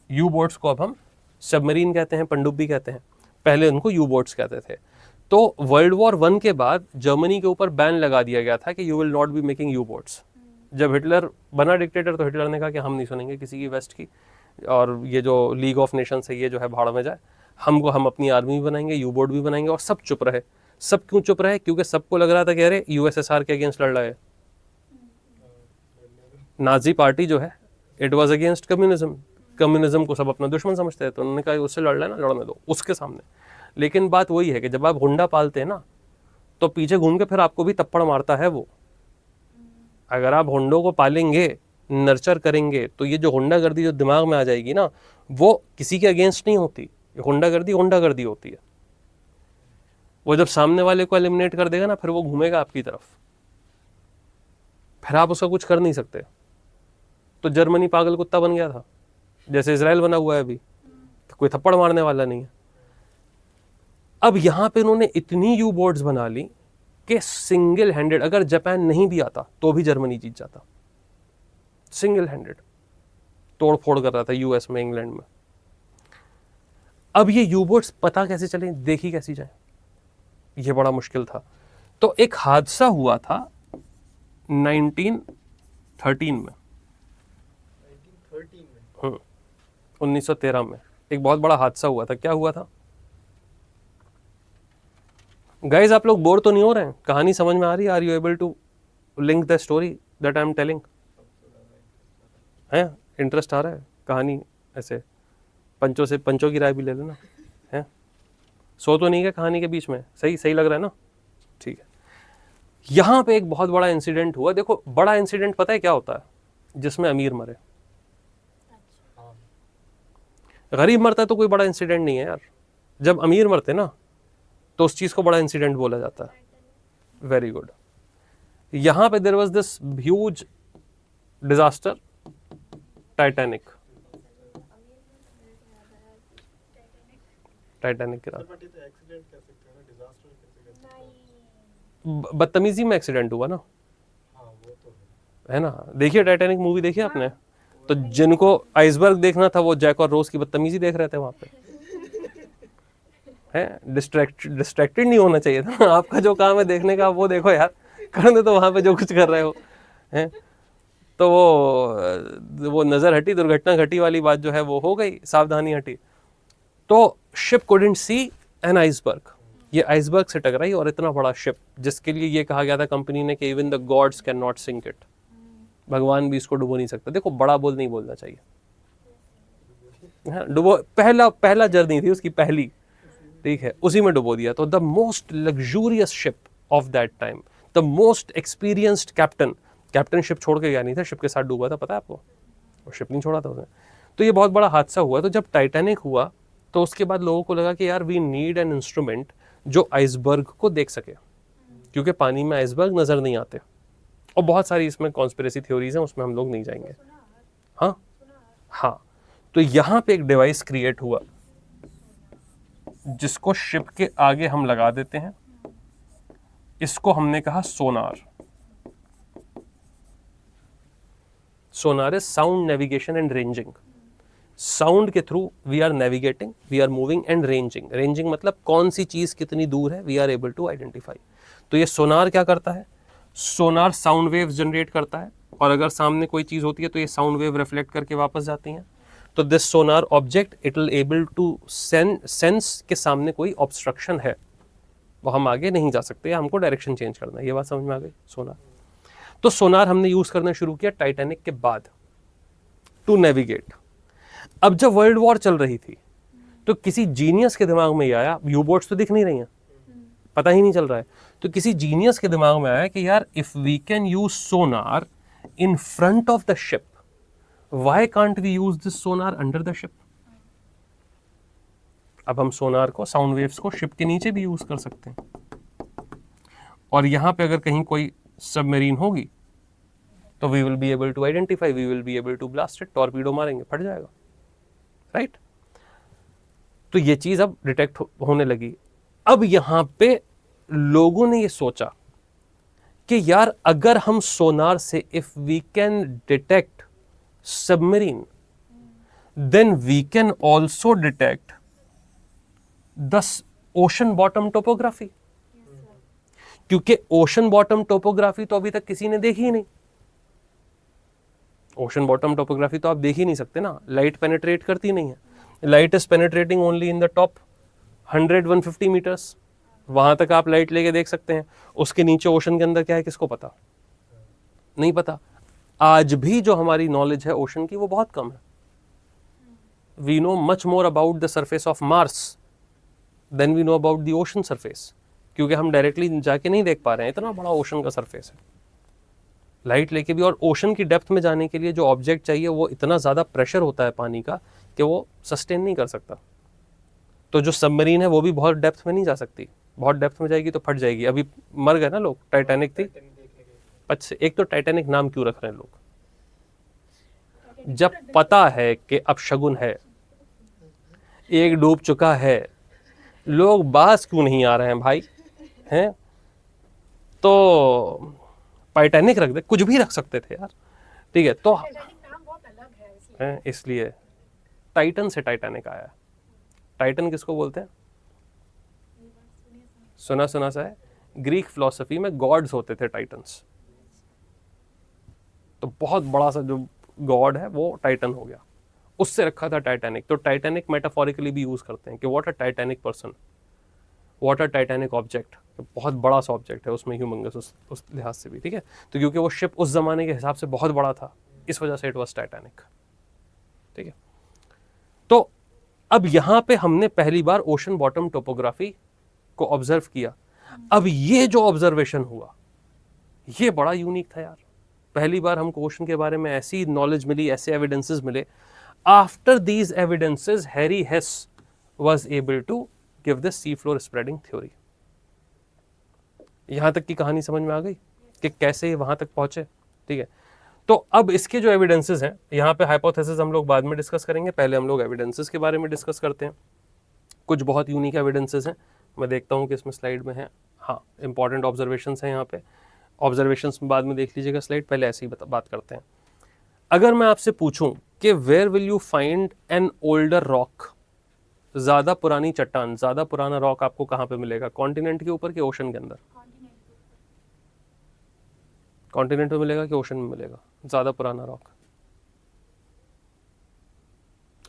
यू बोट्स को अब हम सबमरीन कहते हैं, पनडुब्बी कहते हैं, पहले उनको यू बोट्स कहते थे। तो वर्ल्ड वॉर 1 के बाद जर्मनी के ऊपर बैन लगा दिया गया था कि you will not be making you boats. जब हिटलर बना डिक्टेटर तो हिटलर ने कहा कि हम नहीं सुनेंगे किसी की वेस्ट की, और ये जो लीग ऑफ नेशंस है ये जो है भाड़ में जाए, हम अपनी आर्मी भी बनाएंगे, यू बोट भी बनाएंगे। और सब चुप रहे। सब क्यों चुप रहे? क्योंकि सबको लग रहा था कि अरे यूएसएसआर के अगेंस्ट लड़ रहा है। नाजी पार्टी जो है इट वाज अगेंस्ट कम्युनिज्म को सब अपना दुश्मन समझते हैं, तो उन्होंने कहा उससे लड़ लेना, लड़ने दो उसके सामने। लेकिन बात वही है कि जब आप हुंडा पालते हैं ना, तो पीछे घूम के फिर आपको भी तप्पड़ मारता है वो। अगर आप हुंडों को पालेंगे, नर्चर करेंगे, तो ये जो हुंडागर्दी जो दिमाग में आ जाएगी ना, वो किसी के अगेंस्ट नहीं होती। हुंडागर्दी होती है। वो जब सामने वाले को एलिमिनेट कर देगा ना, फिर वो घूमेगा आपकी तरफ, फिर आप उसका कुछ कर नहीं सकते। तो जर्मनी पागल कुत्ता बन गया था, जैसे इजराइल बना हुआ है अभी, तो कोई थप्पड़ मारने वाला नहीं है। अब यहां पे इन्होंने इतनी यू बोट्स बना ली कि सिंगल हैंडेड, अगर जापान नहीं भी आता तो भी जर्मनी जीत जाता। सिंगल हैंडेड तोड़ फोड़ कर रहा था यूएस में, इंग्लैंड में। अब ये यू बोट्स पता कैसे चले, देखी कैसी जाए, ये बड़ा मुश्किल था। तो एक हादसा हुआ था 1913 में, 1913 में एक बहुत बड़ा हादसा हुआ था। क्या हुआ था गाइज? आप लोग बोर तो नहीं हो रहे हैं? कहानी समझ में आ रही है? Are you able to link the story that I am telling? है इंटरेस्ट आ रहा है कहानी? ऐसे पंचों की राय भी ले लेना है। सो तो नहीं है कहानी के बीच में? सही लग रहा है ना? ठीक है। यहां पे एक बहुत बड़ा इंसिडेंट हुआ। देखो, बड़ा इंसिडेंट पता है क्या होता है? जिसमें अमीर मरे। गरीब मरता है तो कोई बड़ा इंसिडेंट नहीं है यार। जब अमीर मरते ना, तो उस चीज को बड़ा इंसिडेंट बोला जाता है। Very good. यहां पे there was this huge disaster, Titanic गिरा। बदतमीजी में एक्सीडेंट हुआ ना, है ना? देखिए टाइटैनिक मूवी, देखिए आपने? तो जिनको आइसबर्ग देखना था, वो जैक और रोज की बदतमीजी देख रहे थे वहां पे। है डिस्ट्रैक्टेड नहीं होना चाहिए था। आपका जो काम है देखने का, वो देखो यार, करने तो वहां पे जो कुछ कर रहे हो हैं। तो वो नजर हटी, दुर्घटना घटी वाली बात जो है वो हो गई, सावधानी हटी। तो ship couldn't see an iceberg. ये आइसबर्ग से टकराई, और इतना बड़ा शिप जिसके लिए ये कहा गया था कंपनी ने कि even the gods can not sink it, भगवान भी इसको डुबो नहीं सकता। देखो, बड़ा बोल नहीं बोलना चाहिए। हाँ, डुबो पहला जर्नी थी उसकी, पहली, ठीक है, उसी में डुबो दिया। तो the most luxurious ship of that time, the most experienced captain ship छोड़ के गया नहीं था, शिप के साथ डूबा था, पता है आपको? और शिप नहीं छोड़ा था उसने। तो ये बहुत बड़ा हादसा हुआ। तो जब टाइटैनिक हुआ, तो उसके बाद लोगों को लगा कि यार वी नीड एन इंस्ट्रूमेंट जो आइसबर्ग को देख सके, क्योंकि पानी में आइसबर्ग नजर नहीं आते। और बहुत सारी इसमें कॉन्स्पिरेसी थ्योरीज हैं, उसमें हम लोग नहीं जाएंगे। हाँ। तो यहाँ पे एक डिवाइस क्रिएट हुआ जिसको शिप के आगे हम लगा देते हैं। इसको हमने कहा sonar. Sonar is sound navigation and ranging. Sound के through we are navigating, we are moving and ranging. Ranging मतलब कौन सी चीज कितनी दूर है, we are able to identify. तो ये सोनार क्या करता है, सोनार साउंड वेव्स जनरेट करता है, और अगर सामने कोई चीज होती है तो ये साउंड वेव रिफ्लेक्ट करके वापस जाती हैं. तो this sonar object it will able to sense के सामने कोई ऑब्स्ट्रक्शन है, वो हम आगे नहीं जा सकते, हमको डायरेक्शन चेंज करना है. ये बात समझ में आ गई. सोनार, तो सोनार हमने यूज करना शुरू किया टाइटैनिक के बाद टू नेविगेट. अब जब वर्ल्ड वॉर चल रही थी तो किसी जीनियस के दिमाग में ये आया, यू बोट्स तो दिख नहीं रही हैं, पता ही नहीं चल रहा है, तो किसी जीनियस के दिमाग में आया कि यार if we can use sonar in front of the ship, why can't we use this sonar under the ship. अब हम सोनार को, साउंड वेव्स को शिप के नीचे भी यूज कर सकते हैं, और यहां पे अगर कहीं कोई सबमरीन होगी तो we will be able to identify, we will be able to blast it. Torpedo मारेंगे, फट जाएगा, राइट. तो ये चीज अब डिटेक्ट होने लगी. अब यहां पे लोगों ने ये सोचा कि यार अगर हम सोनार से if we can detect submarine, then we can also detect the ocean bottom topography. क्योंकि ओशन बॉटम टोपोग्राफी तो अभी तक किसी ने देखी ही नहीं. ओशन बॉटम टोपोग्राफी तो आप देख ही नहीं सकते ना, लाइट पेनिट्रेट करती नहीं है. Light is penetrating only in the top 100-150 metres, वहां तक आप लाइट लेके देख सकते हैं. उसके नीचे ओशन के अंदर क्या है किसको पता, नहीं पता. आज भी जो हमारी नॉलेज है ओशन की वो बहुत कम है. We know much more about the surface of Mars than we know about the ocean surface, क्योंकि हम डायरेक्टली जाके नहीं देख पा रहे हैं, इतना बड़ा ओशन का सरफेस है लाइट लेके भी. और ओशन की डेप्थ में जाने के लिए जो ऑब्जेक्ट चाहिए वो इतना ज़्यादा प्रेशर होता है पानी का कि वो सस्टेन नहीं कर सकता. तो जो सबमरीन है वो भी बहुत डेप्थ में नहीं जा सकती, बहुत डेप्थ में जाएगी तो फट जाएगी. अभी मर गए ना लोग, टाइटैनिक थी. एक तो टाइटैनिक नाम क्यों रख रहे हैं लोग, जब पता है कि अब शगुन है, एक डूब चुका है, लोग बास क्यों नहीं आ रहे हैं भाई, हैं. तो टाइटैनिक रख दे, कुछ भी रख सकते थे यार, ठीक है. तो नाम बहुत अलग है इसलिए. इसलिए टाइटन से टाइटैनिक आया. टाइटन किसको बोलते हैं, सुना सुना सा है. ग्रीक फिलॉसफी में गॉड्स होते थे टाइटन्स, तो बहुत बड़ा सा जो गॉड है वो टाइटन हो गया, उससे रखा था टाइटैनिक. तो टाइटैनिक मेटाफोरिकली भी यूज करते हैं कि what a Titanic person, what a Titanic object. बहुत बड़ा सा ऑब्जेक्ट है, उसमें ह्यूमंगस उस लिहाज से भी, ठीक है. तो क्योंकि वो शिप उस जमाने के हिसाब से बहुत बड़ा था, इस वजह से इट वाज टाइटैनिक, ठीक है. तो अब यहां पे हमने पहली बार ओशन बॉटम टोपोग्राफी को ऑब्जर्व किया. अब ये जो ऑब्जर्वेशन हुआ ये बड़ा यूनिक था यार. पहली बार हमको ओशन के बारे में ऐसी नॉलेज मिली, ऐसे एविडेंसेस मिले. After these evidences Harry Hess was able to give the sea floor spreading theory. यहां तक की कहानी समझ में आ गई कि कैसे ये वहां तक पहुंचे, ठीक है. तो अब इसके जो एविडेंसेस हैं, यहाँ पे हाइपोथेसिस हम लोग बाद में डिस्कस करेंगे, पहले हम लोग एविडेंसेस के बारे में डिस्कस करते हैं. कुछ बहुत यूनिक एविडेंसेस हैं, मैं देखता हूँ कि इसमें स्लाइड में है. हाँ, इंपॉर्टेंट ऑब्जर्वेशंस हैं यहाँ पे. ऑब्जर्वेशंस में बाद में देख लीजिएगा स्लाइड, पहले ऐसे ही बात करते हैं. अगर मैं आपसे पूछूं कि where will you find an older rock, ज़्यादा पुरानी चट्टान, ज़्यादा पुराना रॉक आपको कहाँ पे मिलेगा, कॉन्टिनेंट के ऊपर कि ओशन के अंदर? कॉन्टिनेंट में मिलेगा कि ओशन में मिलेगा ज़्यादा पुराना रॉक?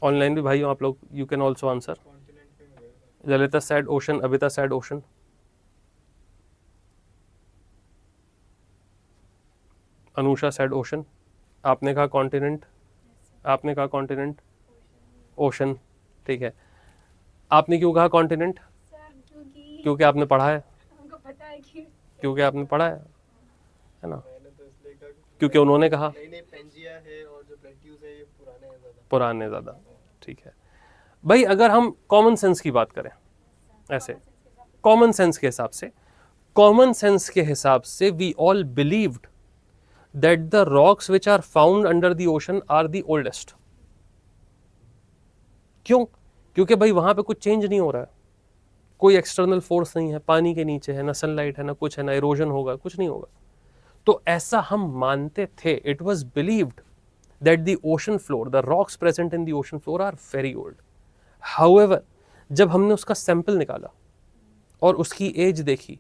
ऑनलाइन भी भाई आप लोग, you can also answer. Lalita said ocean, Abita said ocean. Anusha said ocean. आपने कहा कॉन्टिनेंट, आपने कहा कॉन्टिनेंट, ओशन, ठीक है. आपने क्यों कहा कॉन्टिनेंट? क्योंकि आपने पढ़ा है, हमको पता है कि क्योंकि आपने पढ़ा है ना. क्योंकि उन्होंने कहा नहीं पेंजिया है और जो प्लेट्यूस है ये पुराने हैं ज़्यादा. पुराने ज़्यादा, ठीक है. भाई अगर हम कॉमन सेंस की बात करें, ऐसे कॉमन सेंस के हिसाब से, कॉमन सेंस के हिसाब से we all believed that the rocks which are found under the ocean are the oldest. क्यों? क्योंकि भाई वहां पे कुछ चेंज नहीं हो रहा है, कोई एक्सटर्नल फोर्स नहीं है, पानी के नीचे है ना, सनलाइट है ना, कुछ है ना, इरोजन होगा, कुछ नहीं होगा. तो ऐसा हम मानते थे, it was believed that the ocean floor, the rocks present in the ocean floor are very old. However, जब हमने उसका सैंपल निकाला और उसकी एज देखी,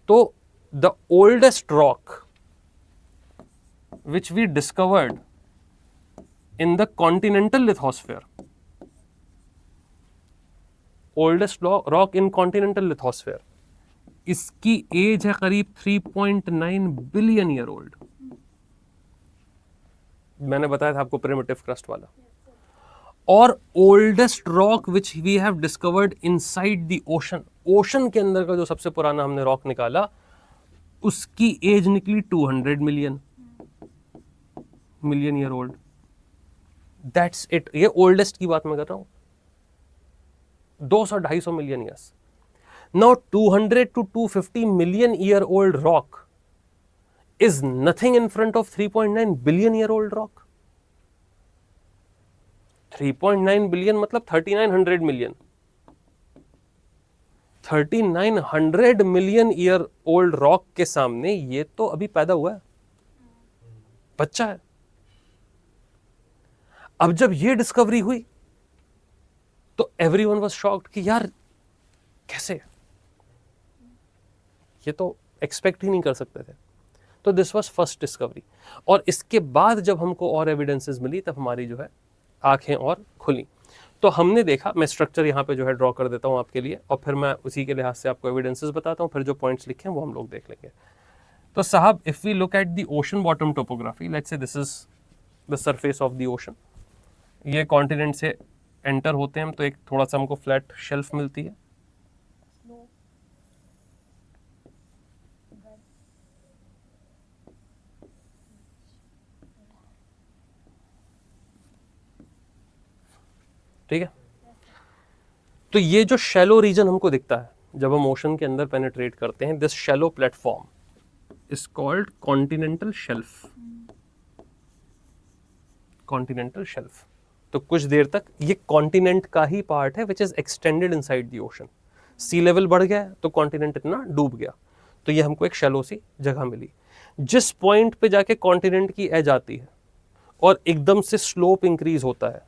तो the oldest rock which we discovered in the continental lithosphere, oldest rock in continental lithosphere, इसकी as है करीब 3.9 बिलियन ईयर ओल्ड. मैंने बताया था आपको प्रिमिटिव क्रस्ट वाला. और oldest rock which we have discovered inside the ocean, ocean के अंदर का जो सबसे पुराना हमने रॉक निकाला, उसकी एज निकली 200 million year old. That's it. ये ओल्डेस्ट की बात मैं कर रहा हूं. 200-250 million years. Now 200 to 250 million year old rock is nothing in front of 3.9 billion year old rock. 3.9 billion मतलब 3900 million. 3900 million year old rock के सामने ये तो अभी पैदा हुआ है, बच्चा है. अब जब ये डिस्कवरी हुई तो everyone was shocked कि यार कैसे, ये तो एक्सपेक्ट ही नहीं कर सकते थे. तो दिस वाज फर्स्ट डिस्कवरी. और इसके बाद जब हमको और एविडेंसेस मिली तब हमारी जो है आंखें और खुली. तो हमने देखा, मैं स्ट्रक्चर यहाँ पे जो है ड्रॉ कर देता हूँ आपके लिए, और फिर मैं उसी के लिहाज से आपको एविडेंसेस बताता हूँ, फिर जो पॉइंट्स लिखे हैं वो हम लोग देख लेंगे. तो साहब, if we look at the ocean bottom topography, let's say this is the surface of the ocean. ये कॉन्टिनेंट से एंटर होते हैं हम तो एक थोड़ा सा हमको फ्लैट शेल्फ मिलती है. ठीक है. तो ये जो शैलो रीजन हमको दिखता है जब हम ओशन के अंदर पेनिट्रेट करते हैं, this shallow platform is called continental shelf. Continental shelf. तो कुछ देर तक ये कॉन्टिनेंट का ही पार्ट है which is extended inside the ocean. Sea level बढ़ गया तो कॉन्टिनेंट इतना डूब गया, तो ये हमको एक शैलो सी जगह मिली. जिस पॉइंट पे जाके कॉन्टिनेंट की एज आती है और एकदम से स्लोप इंक्रीज होता है,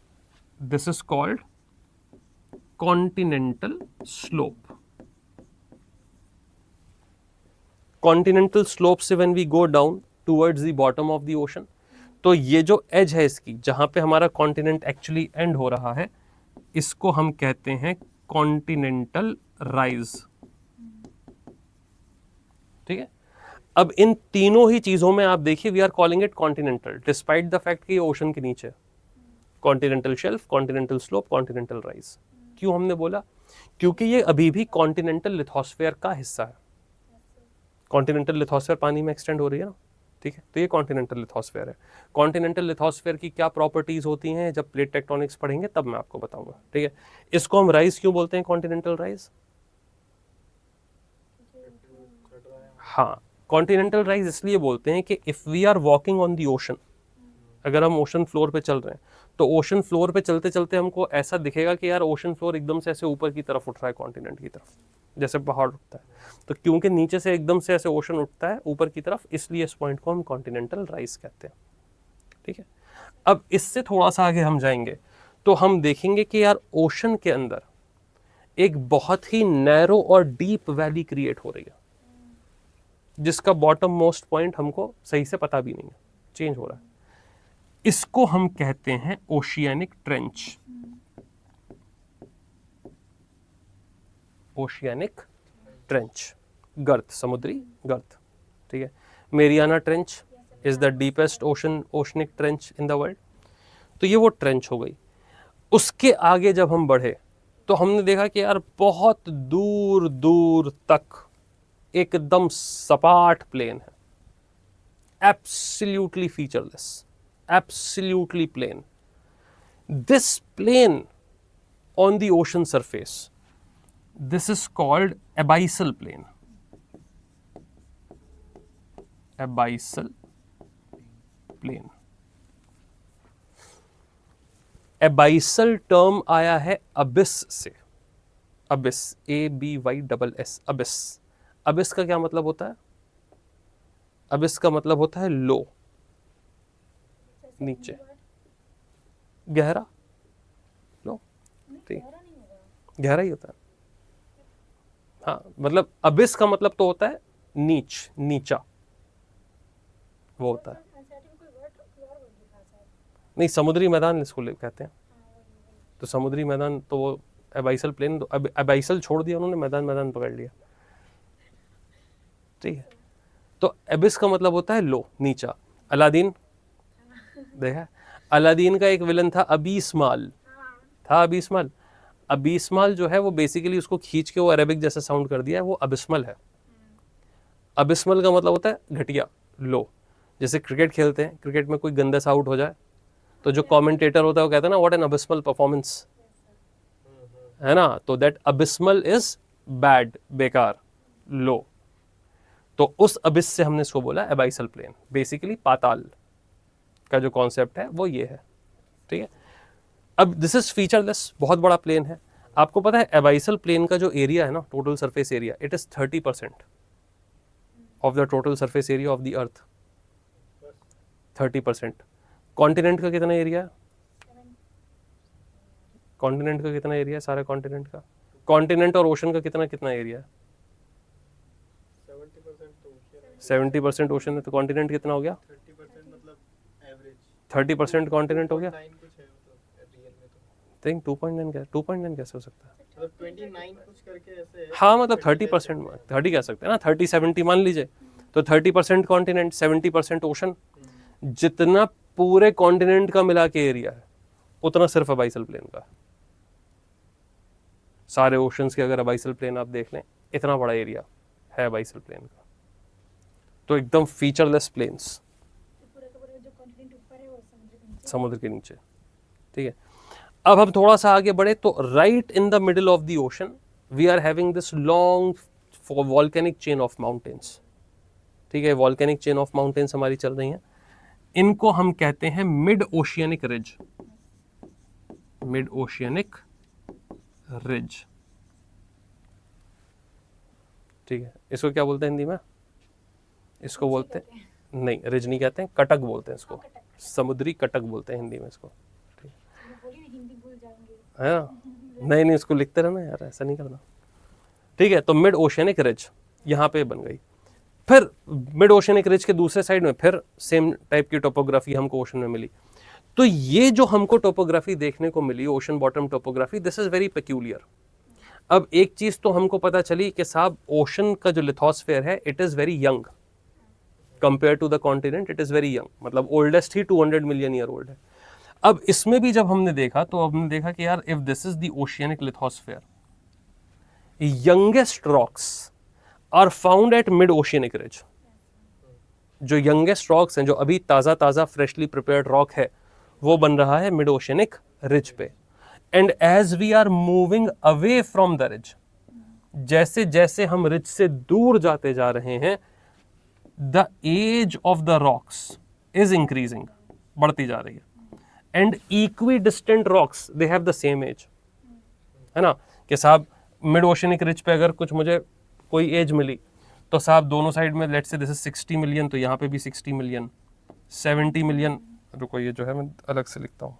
this is called continental slope. Continental slope से when we go down towards the bottom of the ocean, तो ये जो एज है इसकी, जहां पे हमारा कॉन्टिनेंट एक्चुअली एंड हो रहा है, इसको हम कहते हैं कॉन्टिनेंटल राइज. ठीक है. अब इन तीनों ही चीजों में आप देखिए, we are calling it continental despite the fact कि ये ओशन के नीचे है. Continental shelf, continental slope, continental rise. क्यों हमने बोला? क्योंकि ये अभी भी कॉन्टिनेंटल लिथोस्फीयर का हिस्सा है. कॉन्टिनेंटल लिथोस्फीयर पानी में एक्सटेंड हो रही है ना. ठीक है. तो ये कॉन्टिनेंटल लिथोस्फीयर है. कॉन्टिनेंटल लिथोस्फीयर की क्या प्रॉपर्टीज होती हैं, जब प्लेट टेक्टोनिक्स पढ़ेंगे तब मैं आपको बताऊंगा. ठीक है. इसको हम राइज क्यों बोलते हैं, कॉन्टिनेंटल राइज? हाँ, कॉन्टिनेंटल राइज इसलिए बोलते हैं कि if we are walking on the ocean, अगर हम ओशन फ्लोर पे चल रहे हैं तो ओशन फ्लोर पे चलते चलते हमको ऐसा दिखेगा कि यार ओशन फ्लोर एकदम से ऐसे ऊपर की तरफ उठ रहा है, कॉन्टिनेंट की तरफ, जैसे पहाड़ उठता है. तो क्योंकि नीचे से एकदम से ऐसे ओशन उठता है ऊपर की तरफ, इसलिए इस पॉइंट को हम कॉन्टिनेंटल राइज कहते हैं. ठीक है. अब इससे थोड़ा सा आगे हम जाएंगे तो हम देखेंगे कि यार ओशन के अंदर एक बहुत ही नैरो और डीप वैली क्रिएट हो रही है, जिसका बॉटम मोस्ट पॉइंट हमको सही से पता भी नहीं है, चेंज हो रहा है. इसको हम कहते हैं ओशियानिक ट्रेंच. ओशियानिक ट्रेंच, गर्त, समुद्री गर्त. ठीक है. Mariana trench is the deepest oceanic trench in the world. तो ये वो ट्रेंच हो गई. उसके आगे जब हम बढ़े तो हमने देखा कि यार बहुत दूर दूर तक एकदम सपाट प्लेन है, absolutely featureless, absolutely plain. This plane on the ocean surface, this is called abyssal plane. Abyssal plane. Abyssal term आया है abyss से. abyss, ABYSS, abyss. abyss का क्या मतलब होता है? abyss का मतलब होता है लो, नीचे. गहरा, नो ठीक, गहरा नहीं होगा। गहरा ही होता है। हाँ, मतलब अबिस का मतलब तो होता है नीच, नीचा, वो होता है। एनसीईआरटी में कोई वर्ड और वर्ड लिखा है शायद। नहीं, समुद्री मैदान इसको कहते हैं। हाँ वही। तो समुद्री मैदान तो वो एबाइसल प्लेन, तो अब एबाइसल छोड़ दिया उन्होंने, मैदान मैदान पकड़ लिया, ठीक है। तो एबिस का मतलब होता है लो, नीचा। अलादीन देखा, अलादीन का एक विलन था अबीसमाल, था अबीसमाल। अबीसमाल जो है वो बेसिकली उसको खींच के वो अरेबिक जैसा साउंड कर दिया है, वो अबिस्मल है। अबिस्मल का मतलब होता है घटिया, लो। जैसे क्रिकेट खेलते हैं, क्रिकेट में कोई गंदा सा आउट हो जाए तो जो कमेंटेटर होता है वो कहता है ना व्हाट एन अबिस्मल परफॉर्मेंस, है ना। तो दैट अबिस्मल इज बैड, बेकार, लो। तो उस अबिस से हमने इसको बोला एबाइसल प्लेन। बेसिकली पाताल का जो कॉन्सेप्ट है वो ये है, ठीक है। अब दिस इज फीचरलेस, बहुत बड़ा प्लेन है। आपको पता है एबाइसल प्लेन का जो एरिया है ना, total surface area, it is 30% of the total surface area of the earth. 30%। Continent का कितना एरिया है? कॉन्टिनेंट का कितना एरिया है सारे कॉन्टिनेंट का? कॉन्टिनेंट और ओशन का कितना कितना एरिया है? 70% ओशन है, तो कॉन्टिनेंट कितना हो गया? 30% मतलब एवरेज 30% कॉन्टिनेंट हो गया। 9 कुछ है मतलब रियल में तो थिंक 2.9 क्या, 2.9 कैसे हो सकता है? मतलब 29 कुछ करके ऐसे है। हाँ, मतलब 30%, 30 कह सकते हैं ना, 30-70 मान लीजिए। तो 30% कॉन्टिनेंट, 70% ओशन। जितना पूरे कॉन्टिनेंट का मिला के एरिया है उतना सिर्फ अबाइसल प्लेन का। सारे ओशंस के अगर अबाइसल प्लेन आप देख लें, इतना बड़ा एरिया है अबाइसल प्लेन का। तो एकदम फीचरलेस प्लेन्स, पूरा का पूरा जो कॉन्टिनेंट ऊपर है वो समुद्र के नीचे। समुद्र के नीचे, ठीक है। अब हम थोड़ा सा आगे बढ़े तो right in the middle of the ocean we are having this long volcanic chain of mountains, ठीक है। वॉल्केनिक चेन ऑफ माउंटेन्स हमारी चल रही हैं। इनको हम कहते हैं mid oceanic ridge, mid oceanic ridge, ठीक है। इसको क्या बोलते हैं हिंदी में? इसको बोलते हैं, नहीं रिज नहीं कहते हैं, कटक बोलते हैं इसको, समुद्री कटक बोलते हैं हिंदी में इसको, ठीक मैं बोली ना हिंदी भूल जाएंगे। है ना। नहीं नहीं, इसको लिखते रहना यार, ऐसा नहीं करना, ठीक है। तो मिड ओशियनिक रिज यहाँ पे बन गई। फिर मिड ओशियनिक रिज के दूसरे साइड में फिर सेम टाइप की टोपोग्राफी हमको ओशन में मिली। तो ये जो हमको टोपोग्राफी देखने को मिली, ocean bottom topography, this is very peculiar. अब एक चीज तो हमको पता चली कि साहब ओशन का जो लिथोस्फेयर है it is very young compare to the continent, it is very young, मतलब ओल्डेस्ट ही 200 मिलियन ईयर ओल्ड है। अब इसमें भी जब हमने देखा तो हमने देखा कि यार if this is the oceanic lithosphere, youngest rocks are found at mid oceanic ridge. जो यंगेस्ट रॉक्स हैं, जो अभी ताज़ा ताज़ा फ्रेशली प्रिपेयर्ड रॉक है, वो बन रहा है मिड ओशियनिक रिज पे। And as we are moving away from the ridge, जैसे जैसे हम रिज से दूर जाते जा रहे हैं, the as of the rocks is increasing, बढ़ती जा रही है। And equidistant rocks they have the same age, है ना। कि साहब मिड ओशियनिक रिज पे अगर कुछ मुझे कोई एज मिली तो साहब दोनों साइड में let's say this is 60 million, तो यहाँ पे भी 60 मिलियन, 70 मिलियन। रुको, ये जो है मैं अलग से लिखता हूँ,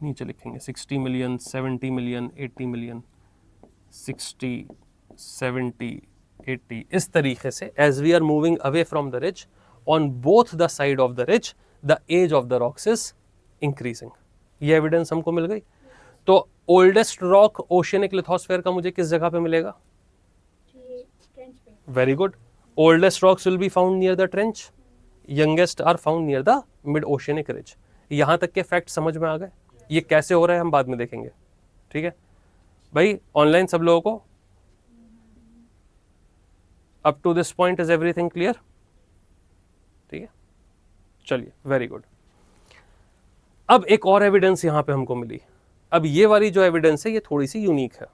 नीचे लिखेंगे 60 मिलियन, 70 मिलियन, 80 मिलियन, 60, 70, 80, इस तरीके से as we are moving away from the ridge on both the side of the ridge the as of the rocks is increasing. ये एविडेंस हमको मिल गई। तो ओल्डेस्ट रॉक ओशियनिक लिथोस्फेयर का मुझे किस जगह पे मिलेगा? ट्रेंच पे। Very good. Oldest rocks will be found near the trench, youngest are found near the mid oceanic ridge. यहां तक के फैक्ट समझ में आ गए। ये कैसे हो रहा है हम बाद में देखेंगे, ठीक है भाई। ऑनलाइन सब लोगों को up to this point is everything clear? ठीक है, चलिए, वेरी गुड। अब एक और एविडेंस यहां पे हमको मिली। अब ये वाली जो एविडेंस है ये थोड़ी सी यूनिक है।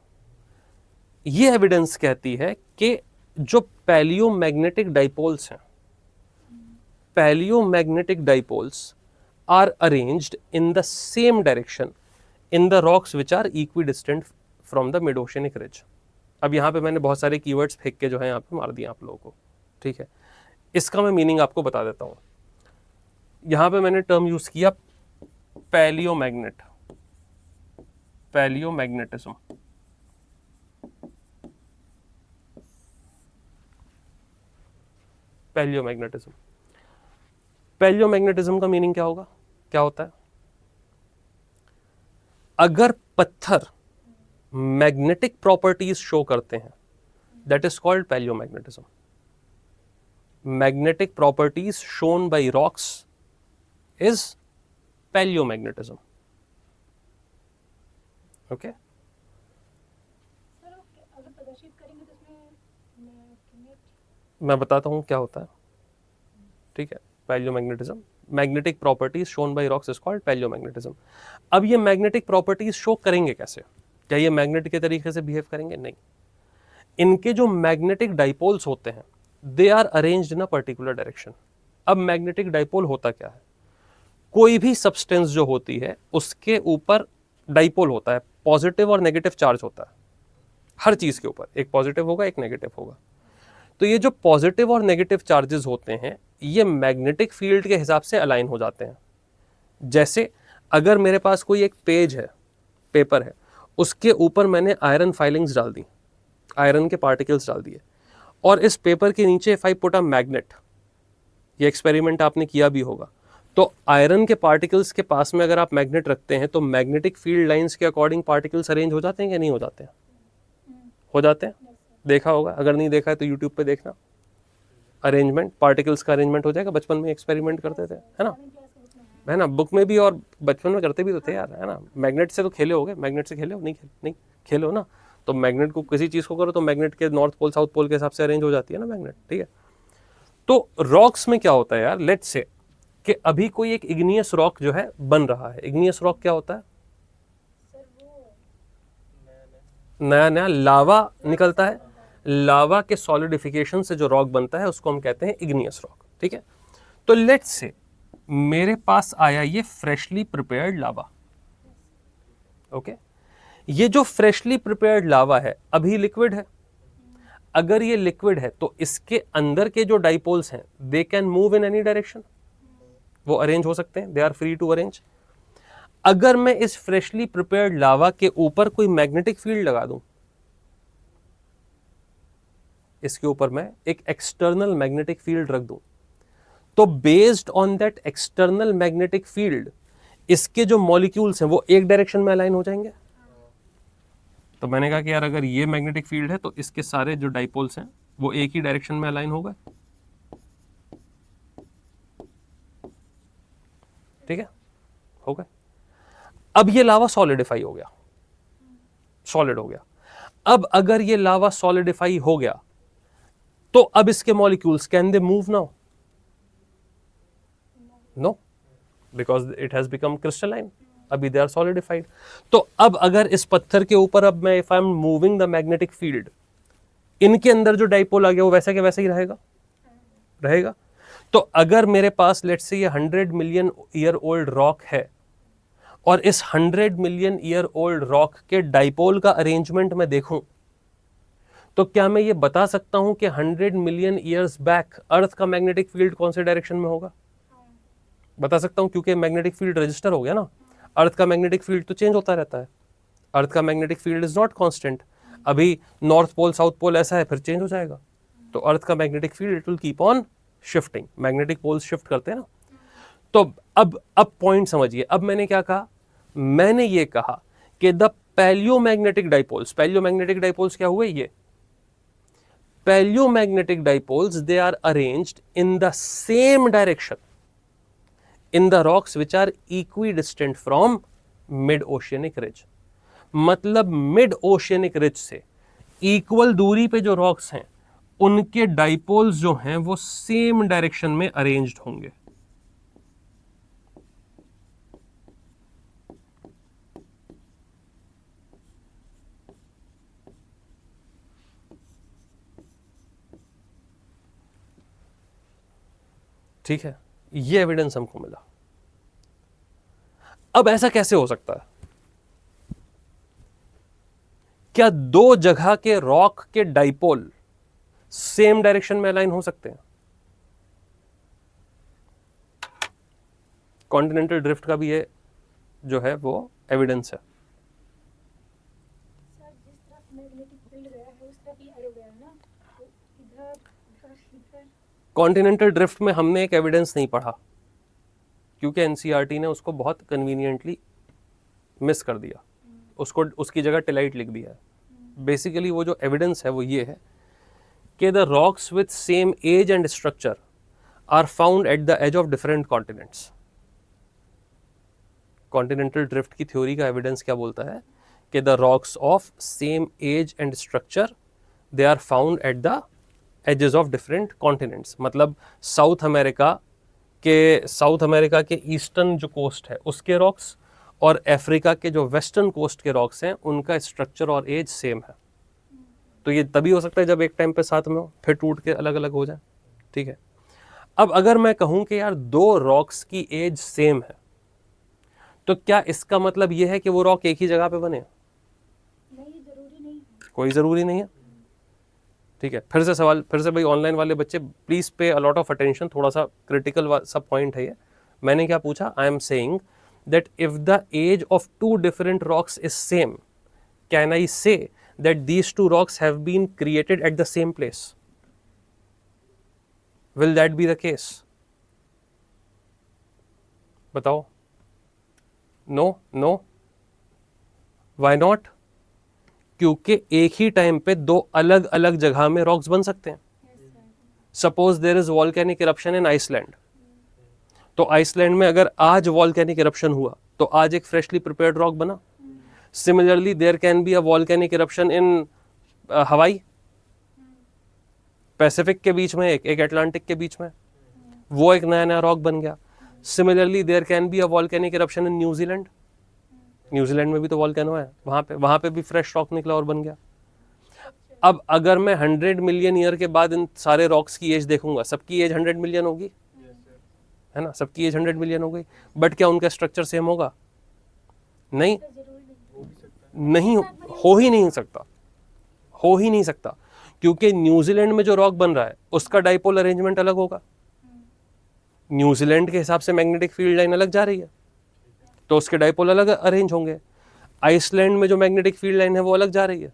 ये एविडेंस कहती है कि जो पैलियोमैग्नेटिक डाइपोल्स हैं, पैलियोमैग्नेटिक dipoles are arranged in the same direction in the rocks which are equidistant from the mid-oceanic ridge. अब यहाँ पे मैंने बहुत सारे कीवर्ड्स फेंक के जो है यहाँ पे मार दिए आप लोगों को, ठीक है। इसका मैं मीनिंग आपको बता देता हूं। यहां पे मैंने टर्म यूज किया पैलियोमैग्नेट, पैलियोमैग्नेटिज्म। पैलियोमैग्नेटिज्म, पैलियोमैग्नेटिज्म का मीनिंग क्या होगा, क्या होता है? अगर पत्थर मैग्नेटिक प्रॉपर्टीज शो करते हैं, that is called palaeomagnetism. Magnetic properties shown by rocks is palaeomagnetism. Okay, sir अगर प्रदर्शित करेंगे तो उसमें मैं बताता हूं क्या होता है। ठीक है, palaeomagnetism, magnetic properties shown by rocks is called palaeomagnetism. अब ये मैग्नेटिक प्रॉपर्टीज शो करेंगे कैसे? क्या ये मैग्नेट के तरीके से बिहेव करेंगे? नहीं। इनके जो मैग्नेटिक डाइपोल्स होते हैं, they are arranged in a particular direction. अब मैग्नेटिक डाइपोल होता क्या है? कोई भी सब्सटेंस जो होती है उसके ऊपर डाइपोल होता है, पॉजिटिव और नेगेटिव चार्ज होता है हर चीज के ऊपर, एक पॉजिटिव होगा एक नेगेटिव होगा। तो ये जो पॉजिटिव और नेगेटिव चार्जेस होते हैं ये मैग्नेटिक फील्ड के हिसाब से अलाइन हो जाते हैं। जैसे अगर मेरे पास कोई एक पेज है, पेपर है, उसके ऊपर मैंने आयरन फाइलिंग्स डाल दी, आयरन के पार्टिकल्स डाल दिए, और इस पेपर के नीचे if I put a magnet, ये एक्सपेरिमेंट आपने किया भी होगा, तो आयरन के पार्टिकल्स के पास में अगर आप मैग्नेट रखते हैं तो मैग्नेटिक फील्ड लाइंस के अकॉर्डिंग पार्टिकल्स अरेंज हो जाते हैं या नहीं हो जाते हैं? हो जाते हैं। देखा होगा, अगर नहीं देखा है तो यूट्यूब पे देखना, अरेंजमेंट, पार्टिकल्स का अरेंजमेंट हो जाएगा। बचपन में एक्सपेरिमेंट करते थे, है ना, है ना, बुक में भी और बचपन में करते भी तो थे यार, है ना। मैग्नेट से तो खेले होगे, मैग्नेट से खेले हो? नहीं खेलो ना। तो मैग्नेट को, किसी चीज को करो तो मैग्नेट के नॉर्थ पोल साउथ पोल के हिसाब से अरेंज हो जाती है ना मैग्नेट, ठीक है। तो रॉक्स में क्या होता है यार, लेट्स से कि अभी कोई एक इग्नियस रॉक जो है बन रहा है। इग्नियस रॉक क्या होता है? नया नया लावा निकलता है, लावा के सॉलिडिफिकेशन से जो रॉक बनता है उसको हम कहते हैं इग्नियस रॉक, ठीक है। तो लेट्स से मेरे पास आया ये फ्रेशली प्रिपेयर्ड लावा, ओके। ये जो फ्रेशली प्रिपेयर्ड लावा है अभी लिक्विड है। अगर ये लिक्विड है तो इसके अंदर के जो डाइपोल्स हैं they can move in any direction, वो अरेंज हो सकते हैं, they are free to arrange. अगर मैं इस फ्रेशली प्रिपेयर्ड लावा के ऊपर कोई मैग्नेटिक फील्ड लगा दूं, इसके ऊपर मैं एक एक्सटर्नल मैग्नेटिक फील्ड रख दूं, तो based on that external magnetic field इसके जो मॉलिक्यूल्स हैं वो एक डायरेक्शन में अलाइन हो जाएंगे। तो मैंने कहा कि यार अगर ये मैग्नेटिक फील्ड है तो इसके सारे जो डाइपोल्स हैं वो एक ही डायरेक्शन में अलाइन हो गए, ठीक है, हो गए। अब ये लावा सॉलिडिफाई हो गया, सॉलिड हो गया। अब अगर ये लावा सॉलिडिफाई हो गया तो अब इसके molecules can they move now? No, because it has become crystalline, अभी दे आर सॉलिडिफाइड। तो अब अगर इस पत्थर के ऊपर अब मैं if I am moving the magnetic field, इनके अंदर जो डाइपोल आ गया वो वैसा के वैसा ही रहेगा। तो अगर मेरे पास लेट्स से ये 100 मिलियन ईयर ओल्ड रॉक है और इस 100 मिलियन ईयर ओल्ड रॉक के डाइपोल का अरेंजमेंट मैं देखूं, तो क्या मैं ये बता सकता हूं कि 100 मिलियन ईयर्स बैक अर्थ का मैग्नेटिक फील्ड कौन से डायरेक्शन में होगा? बता सकता हूं, क्योंकि मैग्नेटिक फील्ड रजिस्टर हो गया ना। अर्थ का मैग्नेटिक फील्ड तो चेंज होता रहता है, अर्थ का magnetic field is not constant. अभी नॉर्थ पोल साउथ पोल ऐसा है, फिर चेंज हो जाएगा। तो अर्थ का magnetic field it will keep on shifting, magnetic poles shift करते हैं ना। तो अब पॉइंट समझिए। अब मैंने क्या कहा? मैंने ये कहा कि the palaeomagnetic dipoles, palaeomagnetic dipoles क्या हुए? ये palaeomagnetic dipoles they are arranged in the same direction in the rocks which are equidistant from mid oceanic ridge। मतलब मिड ओशियनिक रिज से इक्वल दूरी पे जो रॉक्स हैं उनके डाइपोल्स जो हैं वो सेम डायरेक्शन में अरेंज्ड होंगे। ठीक है, ये एविडेंस हमको मिला। अब ऐसा कैसे हो सकता है? क्या दो जगह के रॉक के डाइपोल सेम डायरेक्शन में अलाइन हो सकते हैं? कॉन्टिनेंटल ड्रिफ्ट का भी ये जो है वो एविडेंस है। सर जिस तरफ मैग्नेटिक फील्ड गया है उस तरफ ही एरो गया है ना, तो इधर इधर इधर कॉन्टिनेंटल ड्रिफ्ट में हमने एक एविडेंस नहीं पढ़ा क्योंकि एनसीईआरटी ने उसको बहुत कन्वीनियंटली मिस कर दिया, उसको उसकी जगह टिलाइट लिख दिया है। बेसिकली वो जो एविडेंस है वो ये है कि the rocks with same age and structure are found at the as of different continents. Continental drift की थ्योरी का एविडेंस क्या बोलता है कि the rocks of same age and structure they are found at the edges of different continents. मतलब South America के eastern जो coast है उसके रॉक्स और अफ्रीका के जो वेस्टर्न कोस्ट के रॉक्स हैं उनका स्ट्रक्चर और एज सेम है। तो ये तभी हो सकता है जब एक टाइम पे साथ में हो, फिर टूट के अलग अलग हो जाए। ठीक है, अब अगर मैं कहूं कि यार दो रॉक्स की एज सेम है तो क्या इसका मतलब ये है कि वो रॉक एक ही जगह पे बने? नहीं, जरूरी नहीं है। कोई ज़रूरी नहीं है। ठीक है, फिर से भाई ऑनलाइन वाले बच्चे प्लीज़ पे अलॉट ऑफ अटेंशन, थोड़ा सा क्रिटिकल सब पॉइंट है ये। मैंने क्या पूछा? I am saying that if the as of two different rocks is same, can I say that these two rocks have been created at the same place? Will that be the case? बताओ। No, why not? क्योंकि एक ही time पे दो अलग अलग जगह में rocks बन सकते हैं। Suppose there is volcanic eruption in Iceland, तो आइसलैंड में अगर आज वॉल्केनिक इरप्शन हुआ तो आज एक फ्रेशली प्रिपेयर्ड रॉक बना। Similarly there can be a volcanic eruption in Hawaii, Pacific के बीच में एक अटलांटिक के बीच में, वो एक नया नया रॉक बन गया। Similarly there can be a volcanic eruption in New Zealand, New Zealand में भी तो वॉल्केनो है, वहां पे भी फ्रेश रॉक निकला और बन गया। अब अगर मैं 100 मिलियन ईयर के बाद इन सारे रॉक्स की एज देखूंगा, सबकी एज 100 मिलियन होगी, है ना, सबकी एज 100 मिलियन हो गई, बट क्या उनका स्ट्रक्चर सेम होगा? नहीं, नहीं हो ही नहीं सकता, हो ही नहीं सकता, क्योंकि न्यूजीलैंड में जो रॉक बन रहा है उसका डाइपोल अरेंजमेंट अलग होगा। न्यूजीलैंड के हिसाब से मैग्नेटिक फील्ड लाइन अलग जा रही है तो उसके डाइपोल अलग अरेंज होंगे। आइसलैंड में जो मैग्नेटिक फील्ड लाइन है वो अलग जा रही है,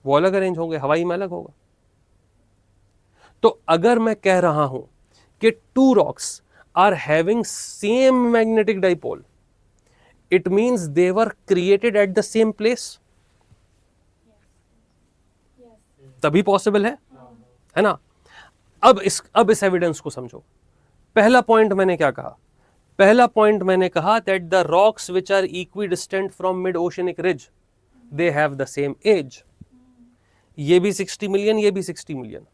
वो अलग अरेंज होंगे, हवाई में अलग होगा। तो अगर मैं कह रहा हूं कि two rocks are having same magnetic dipole, it means they were created at the same place, तभी पॉसिबल है ना। अब इस एविडेंस को समझो। पहला पॉइंट मैंने क्या कहा? पहला पॉइंट मैंने कहा that the rocks which are equidistant from mid oceanic ridge they have the same age. ये भी 60 मिलियन, ये भी 60 मिलियन।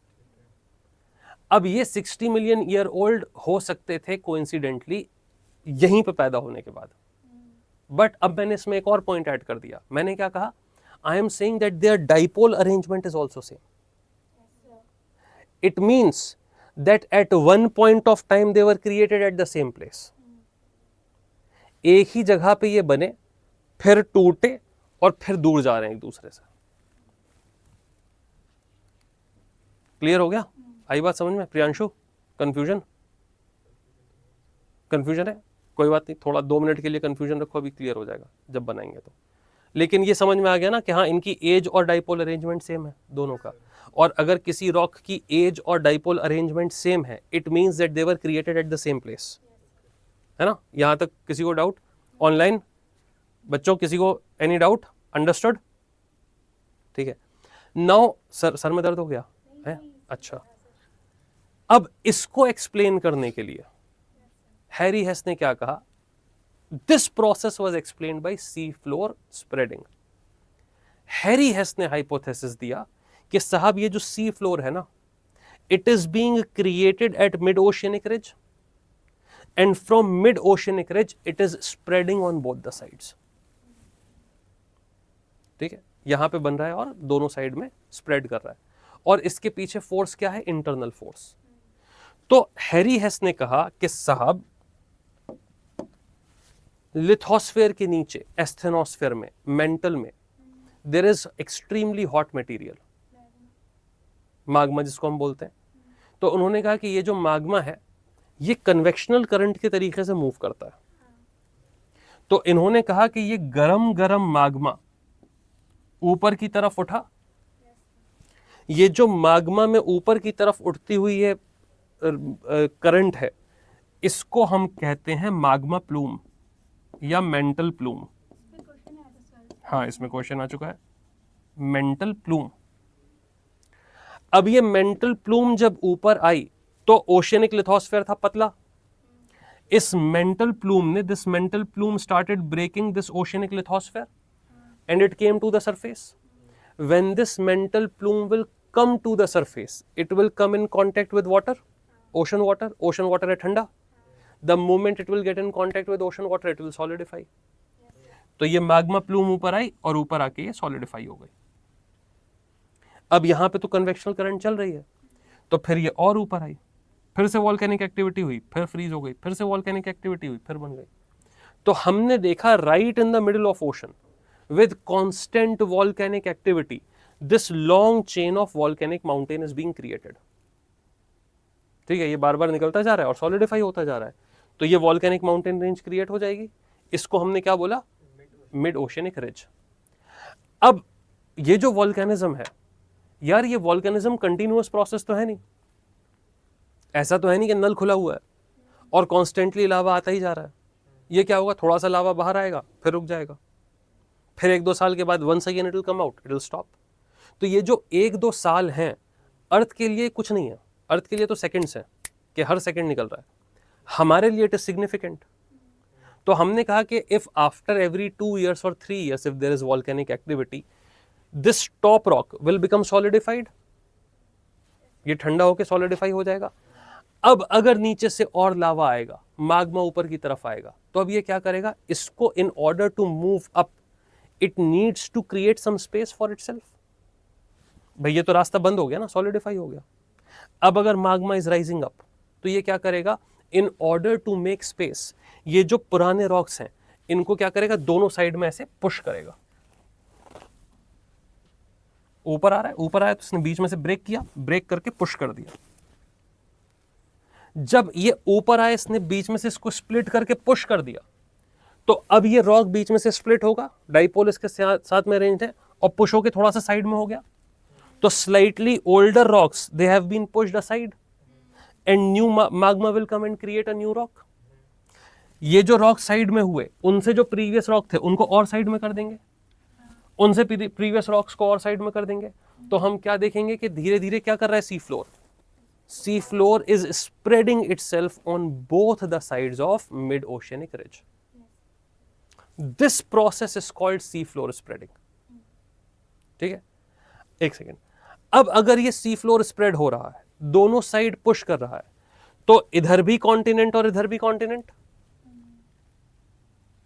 अब ये 60 मिलियन ईयर ओल्ड हो सकते थे कोइंसिडेंटली यहीं पे पैदा होने के बाद, बट अब मैंने इसमें एक और पॉइंट ऐड कर दिया। मैंने क्या कहा? I am saying that their dipole arrangement is also same. It means that at one point of time they were created at the same place. एक ही जगह पे ये बने, फिर टूटे और फिर दूर जा रहे हैं एक दूसरे से। क्लियर हो गया? आई बात समझ में? प्रियांशु, कंफ्यूजन है? कोई बात नहीं, थोड़ा 2 मिनट के लिए कंफ्यूजन रखो, अभी क्लियर हो जाएगा जब बनाएंगे तो। लेकिन ये समझ में आ गया ना कि हाँ, इनकी एज और डाइपोल अरेंजमेंट सेम है दोनों का। और अगर किसी रॉक की एज और डाइपोल अरेंजमेंट सेम है, it means that they were created at the same place, है ना। यहां तक किसी को डाउट? ऑनलाइन बच्चों किसी को एनी डाउट? अंडरस्टूड? ठीक है। नाउ सर में दर्द हो गया है? अच्छा, अब इसको एक्सप्लेन करने के लिए हैरी हेस ने क्या कहा? This process was explained bye C floor spreading. Harry हेस ने हाइपोथेसिस दिया कि साहब ये जो सी फ्लोर है ना, it is being created at mid oceanic ridge and from mid oceanic ridge it is spreading on both the sides. ठीक है, यहां पे बन रहा है और दोनों साइड में स्प्रेड कर रहा है, और इसके पीछे फोर्स क्या है? Internal force. तो हैरी हेस ने कहा कि साहब लिथोस्फेयर के नीचे, एस्थेनोस्फेयर में, मेंटल में, there is extremely hot material, magma जिसको हम बोलते हैं। तो उन्होंने कहा कि ये जो माग्मा है ये कन्वेक्शनल करंट के तरीके से मूव करता है। तो इन्होंने कहा कि ये गरम गरम मैग्मा ऊपर की तरफ उठा, ये जो मैग्मा में ऊपर की तरफ उठती हुई ये करंट है, इसको हम कहते हैं मैग्मा प्लूम या मेंटल प्लूम। इसमें क्वेश्चन आया था सर। हाँ, इसमें क्वेश्चन आ चुका है, मेंटल प्लूम। अब ये मेंटल प्लूम जब ऊपर आई तो ओशियनिक लिथोस्फेयर था पतला, इस मेंटल प्लूम ने, this mantle plume started breaking this oceanic lithosphere and it came to the surface. When this mental plume will come to the surface, it will come in contact with water, ocean water है ठंडा, the moment it will get in contact with ocean water it will solidify. तो ये magma plume ऊपर आई और ऊपर आके ये solidify हो गई। अब यहां पे तो कन्वेक्शनल करंट चल रही है, तो फिर ये और ऊपर आई, फिर से वॉल्केनिक एक्टिविटी हुई, फिर फ्रीज हो गई, फिर से वॉल्केनिक एक्टिविटी हुई, फिर बन गई। तो हमने देखा right in the middle of ocean with constant volcanic activity, this long chain of volcanic mountain is being created. ठीक है, ये बार बार निकलता जा रहा है और सॉलिडिफाई होता जा रहा है, तो ये वॉल्केनिक माउंटेन रेंज क्रिएट हो जाएगी। इसको हमने क्या बोला, मिड ओशियनिक रिज। अब ये जो वॉल्केनिज्म है यार, ये वॉल्केनिज्म कंटिन्यूअस प्रोसेस तो है नहीं, ऐसा तो है नहीं कि नल खुला हुआ है और कॉन्स्टेंटली लावा आता ही जा रहा है। ये क्या होगा, थोड़ा सा लावा बाहर आएगा फिर रुक जाएगा, फिर 1-2 साल के बाद once again it will come out, it will stop. तो ये जो 1-2 साल हैं, अर्थ के लिए कुछ नहीं है, अर्थ के लिए तो सेकंड्स हैं कि हर सेकंड निकल रहा है, हमारे लिए इट इज सिग्निफिकेंट। तो हमने कहा कि इफ आफ्टर एवरी 2 years और 3 years if there is volcanic activity, this top rock will become solidified, ये ठंडा होकर सॉलिडिफाई हो जाएगा। अब अगर नीचे से और लावा आएगा, मैग्मा ऊपर की तरफ आएगा, तो अब ये क्या करेगा, इसको in order to move up it needs to create some space for itself. भाई ये तो रास्ता बंद हो गया ना, सॉलिडिफाई हो गया। अब अगर magma is rising up, तो ये क्या करेगा, in order to make space, ये जो पुराने रॉक्स हैं इनको क्या करेगा, दोनों साइड में ऐसे पुश करेगा। ऊपर आ रहा है तो इसने बीच में से ब्रेक किया, ब्रेक करके पुश कर दिया। जब ये ऊपर आए, इसने बीच में से इसको स्प्लिट करके पुश कर दिया, तो अब ये रॉक बीच में से स्प्लिट होगा, डाइपोल इसके साथ में अरेंज्ड है और पुश होके थोड़ा सा साइड में हो गया, तो slightly older rocks they have been pushed aside and new magma will come and create a new rock. ये जो रॉक साइड में हुए, उनसे जो प्रीवियस रॉक थे उनको और साइड में कर देंगे, उनसे प्रीवियस रॉक्स को और साइड में कर देंगे। तो हम क्या देखेंगे कि धीरे धीरे क्या कर रहा है sea floor is spreading itself on both the sides of mid oceanic ridge. This process is called sea floor spreading. ठीक है, एक सेकेंड। अब अगर ये सी फ्लोर स्प्रेड हो रहा है, दोनों साइड पुश कर रहा है, तो इधर भी कॉन्टिनेंट और इधर भी कॉन्टिनेंट,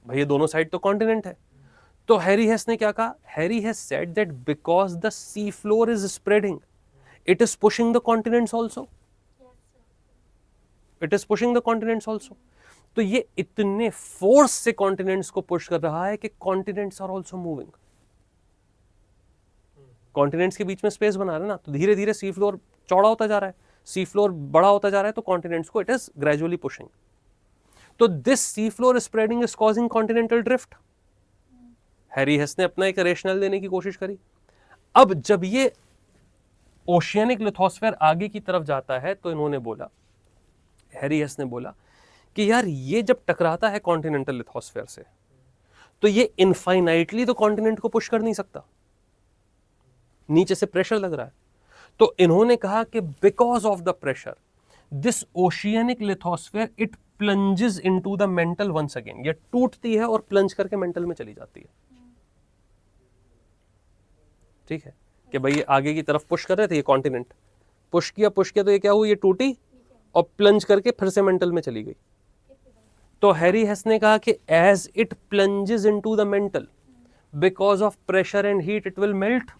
भाई ये दोनों साइड तो कॉन्टिनेंट है। तो हैरी हेस ने क्या कहा, Harry हेस said that because the sea floor is spreading, it is pushing the continents also, it is pushing the continents also. तो ये इतने फोर्स से कॉन्टिनेंट्स को पुश कर रहा है कि continents are also moving. Continents के बीच में स्पेस बना रहा है ना, तो धीरे धीरे सी फ्लोर चौड़ा होता जा रहा है, सी फ्लोर बड़ा होता जा रहा है, तो कॉन्टिनेंट्स को इट इज ग्रेजुअली पुशिंग। तो this sea floor spreading is causing continental drift. Harry हेस ने अपना एक रेशनल देने की कोशिश करी। अब जब ये ओशियनिक लिथोस्फेयर आगे की तरफ जाता है, तो इन्होंने बोला, हैरी हेस ने बोला कि यार ये जब टकराता है कॉन्टिनेंटल लिथोस्फेयर से, तो ये इनफाइनाइटली तो कॉन्टिनेंट को पुश कर नहीं सकता, नीचे से प्रेशर लग रहा है। तो इन्होंने कहा कि because of the pressure this oceanic lithosphere it plunges into the mantle once again, ये टूटती है और प्लंज करके मेंटल में चली जाती है। ठीक है, कि भाई ये आगे की तरफ पुश कर रहे थे, ये कॉन्टिनेंट पुश किया तो ये क्या हुई, ये टूटी और प्लंज करके फिर से मेंटल में चली गई। तो हैरी हेस ने कहा कि as it plunges into the mantle, because of pressure and heat it will melt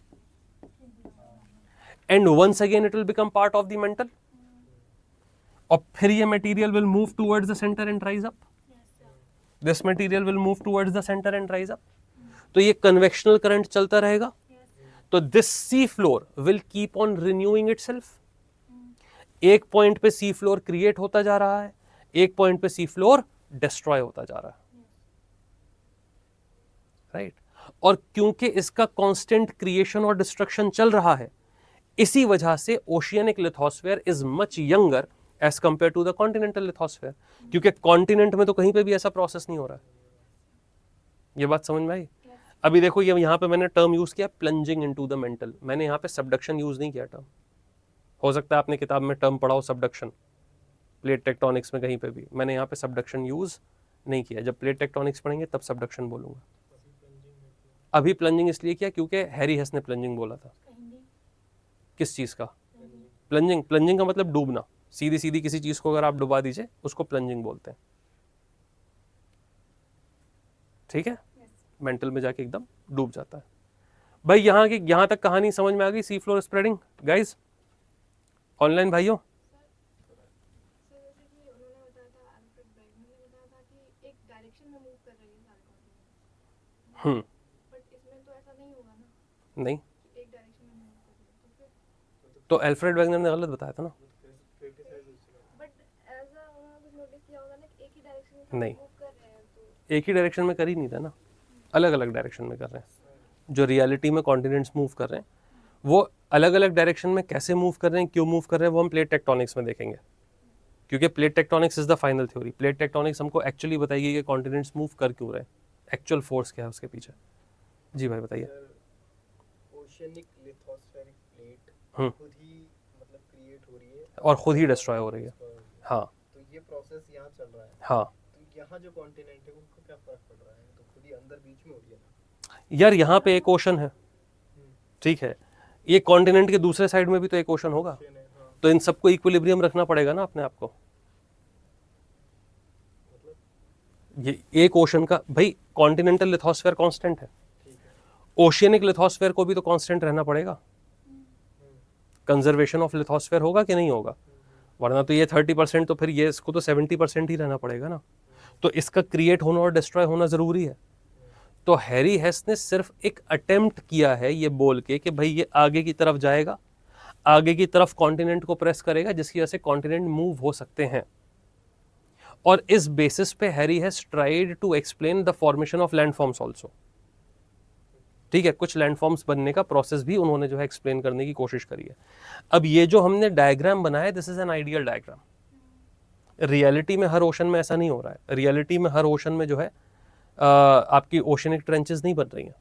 and once again it will become part of the mantle, और फिर ये material will move towards the centre and rise up, this material will move towards the centre and rise up. तो ये convectional current चलता रहेगा, तो this sea floor will keep on renewing itself. एक point पे सी फ्लोर क्रिएट होता जा रहा है, एक पॉइंट पे सी फ्लोर डिस्ट्रॉय होता जा रहा है। राइट। और क्योंकि इसका कांस्टेंट क्रिएशन और डिस्ट्रक्शन चल रहा है, इसी वजह से oceanic lithosphere is much younger age compare to the continental lithosphere, क्योंकि कॉन्टिनेंट में तो कहीं पे भी ऐसा प्रोसेस नहीं हो रहा है। ये बात समझ में आई? अभी देखो ये यहाँ पे मैंने टर्म यूज किया प्लंजिंग इनटू द मेंटल, मैंने यहाँ पे सबडक्शन यूज नहीं किया टर्म। हो सकता है आपने किताब में टर्म पढ़ा हो सबडक्शन, प्लेट टेक्टोनिक्स में कहीं पे भी, मैंने यहाँ पे सबडक्शन यूज नहीं किया। जब प्लेट टेक्टोनिक्स पढ़ेंगे तब सबडक्शन बोलूंगा। अभी प्लंजिंग इसलिए किया क्योंकि हैरी हेस ने प्लंजिंग बोला था। किस चीज का? प्लंजिंग। प्लंजिंग का मतलब डूबना, सीधी सीधी किसी चीज को अगर आप डुबा दीजिए उसको प्लंजिंग बोलते हैं। ठीक है, मेंटल में जाके एकदम डूब जाता है। भाई यहाँ तक कहानी समझ में आ गई? सी फ्लोर स्प्रेडिंग गाइस, ऑनलाइन भाइयों। सर जैसे कि उन्होंने बताया था, अल्फ्रेड ब्रैगमैन ने बताया था कि एक डायरेक्शन में मूव कर रही है सारे कॉन्टिनेंट्स, बट इसमें तो ऐसा नहीं होगा ना, नहीं, कि एक डायरेक्शन में मूव कर रही है, तो फिर तो अल्फ्रेड वेगनर ने गलत बताया था ना। बट एज अ उन्होंने कुछ नोटिस किया होगा ना कि एक ही डायरेक्शन में नहीं, मूव कर रहे हैं, तो एक ही डायरेक्शन में कर ही नहीं था ना, अलग अलग डायरेक्शन में कर रहे हैं। जो रियलिटी में कॉन्टिनेंट्स मूव कर रहे हैं वो अलग अलग डायरेक्शन में कैसे मूव कर रहे हैं, क्यों मूव कर रहे हैं, वो हम प्लेट टेक्टोनिक्स में देखेंगे, क्योंकि plate tectonics is the final theory. Plate tectonics हमको एक्चुअली बताएगी कि कॉन्टिनेंट्स मूव कर क्यों रहे हैं, एक्चुअल फोर्स क्या है उसके पीछे। जी भाई बताइए। ओशियनिक लिथोस्फेरिक प्लेट हम्म। खुद ही मतलब क्रिएट हो रही है और खुद ही डिस्ट्रॉय हो रही है। हाँ तो ये प्रोसेस यहाँ चल रहा है, हाँ तो यहाँ जो कॉन्टिनेंट है उनको क्या फर्क पड़ रहा है? तो खुद ही अंदर बीच में हो रही है ना। यार, यहाँ पे एक ओशन है, ठीक है, ये कॉन्टिनेंट के दूसरे साइड में भी तो एक ओशन होगा, ओशन है, हाँ, तो इन सबको इक्विलिब्रियम रखना पड़ेगा ना अपने आप को। मतलब ये एक ओशन का भाई कॉन्टिनेंटल लिथोस्फीयर कांस्टेंट है, ठीक है। ओशियनिक लिथोस्फीयर को भी तो कांस्टेंट रहना पड़ेगा। कंजर्वेशन ऑफ लिथोस्फीयर होगा कि नहीं होगा? वरना तो ये 30%, तो फिर ये इसको तो 70% ही रहना पड़ेगा ना। तो इसका क्रिएट होना और डिस्ट्रॉय होना जरूरी है। तो हैरी हेस ने सिर्फ एक अटेम्प्ट किया है ये बोल के कि भाई ये आगे की तरफ जाएगा, आगे की तरफ कॉन्टिनेंट को प्रेस करेगा, जिसकी वजह से कॉन्टिनेंट मूव हो सकते हैं। और इस बेसिस पे Harry has tried to explain the formation of landforms also. ठीक है, कुछ लैंडफॉर्म्स बनने का प्रोसेस भी उन्होंने जो है एक्सप्लेन करने की कोशिश करी है। अब ये जो हमने डायग्राम बनाया, this is an ideal diagram. Reality में हर ओशन में ऐसा नहीं हो रहा है। रियलिटी में हर ओशन में जो है आपकी ओशनिक ट्रेंचेस नहीं बन रही हैं,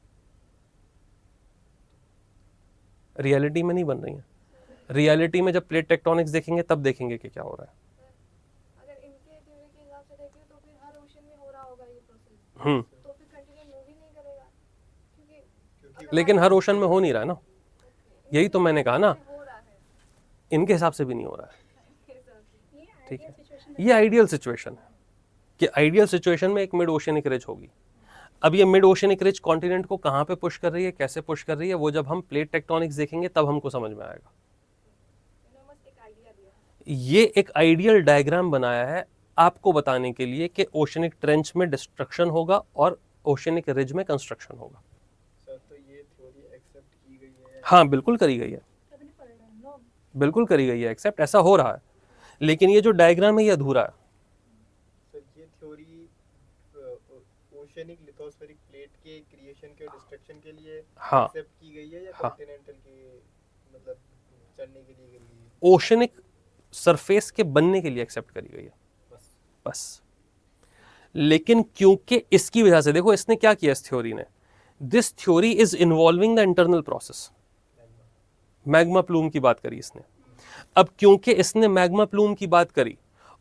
रियलिटी में नहीं बन रही हैं। रियलिटी में जब प्लेट टेक्टोनिक्स देखेंगे तब देखेंगे कि क्या हो रहा है। अगर इनके थ्योरी के हिसाब से देखें तो फिर हर ओशन में हो रहा होगा ये प्रोसेस, हम्म, तो फिर कंटिन्यू मूव ही नहीं करेगा, क्योंकि लेकिन हर ओशन में हो नहीं रहा है ना, यही तो मैंने कहा ना, हो रहा है इनके हिसाब से भी नहीं हो रहा है। इनके हिसाब से। ये ठीक आइडियल है, सिचुएशन ये आइडियल सिचुएशन है कि आइडियल सिचुएशन में एक मिड ओशियनिक रिज होगी। अब ये मिड ओशियनिक रिज कॉन्टिनेंट को कहाँ पे पुश कर रही है, कैसे पुश कर रही है, वो जब हम प्लेट टेक्टोनिक्स देखेंगे तब हमको समझ में आएगा। इन्होंने बस एक आइडिया दिया। ये एक आइडियल डायग्राम बनाया है आपको बताने के लिए कि ओशियनिक ट्रेंच में डिस्ट्रक्शन होगा और ओशियनिक रिज में कंस्ट्रक्शन होगा। सर तो ये थ्योरी एक्सेप्ट की गई है? हाँ बिल्कुल करी गई है, तभी पढ़ रहे हैं लोग। बिल्कुल करी गई है, एक्सेप्ट ऐसा हो रहा है, लेकिन ये जो डायग्राम है ये अधूरा है। सर ये थ्योरी ओशियनिक लिथोस्फेरिक प्लेट के क्रिएशन के डिस्ट्रक्शन के लिए हाँ एक्सेप्ट की गई है या हाँ। कॉन्टिनेंटल के मतलब चलने के लिए गई है? ओशनिक सरफेस के बनने के लिए एक्सेप्ट करी गई है बस बस। लेकिन क्योंकि इसकी वजह से देखो इसने क्या किया इस थ्योरी ने, this theory is involving the internal process. Magma plume की बात करी इसने। अब क्योंकि इसने मैग्मा प्लूम की बात करी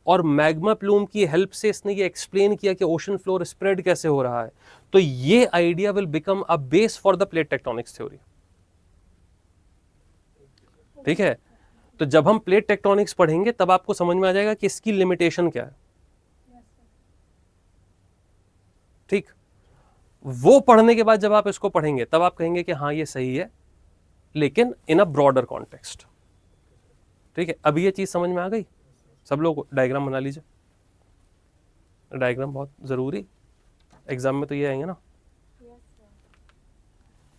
और मैग्मा प्लूम की हेल्प से इसने ये एक्सप्लेन किया कि ओशन फ्लोर स्प्रेड कैसे हो रहा है, तो ये idea will become a base for the plate tectonics theory. ठीक है, तो जब हम प्लेट टेक्टोनिक्स पढ़ेंगे तब आपको समझ में आ जाएगा कि इसकी लिमिटेशन क्या है। ठीक, वो पढ़ने के बाद जब आप इसको पढ़ेंगे तब आप कहेंगे कि हाँ ये सही है, लेकिन इन अ ब्रॉडर कॉन्टेक्स्ट। ठीक है, अभी ये चीज समझ में आ गई सब लोग? डायग्राम बना लीजिए, डायग्राम बहुत जरूरी, एग्जाम में तो ये आएंगे ना।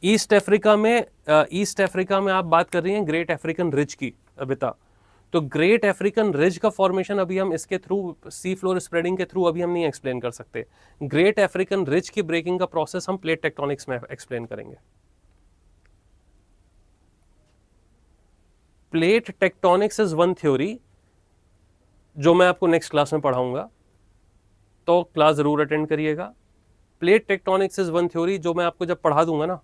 ईस्ट अफ्रीका में आप बात कर रही हैं ग्रेट अफ्रीकन रिज की अबिता, तो ग्रेट अफ्रीकन रिज का फॉर्मेशन अभी हम इसके थ्रू, सी फ्लोर स्प्रेडिंग के थ्रू अभी हम नहीं एक्सप्लेन कर सकते। ग्रेट अफ्रीकन रिज की ब्रेकिंग का प्रोसेस हम प्लेट टेक्टोनिक्स में एक्सप्लेन करेंगे। Plate tectonics is one theory जो मैं आपको नेक्स्ट क्लास में पढ़ाऊंगा, तो क्लास जरूर अटेंड करिएगा। Plate tectonics is one theory जो मैं आपको जब पढ़ा दूंगा ना,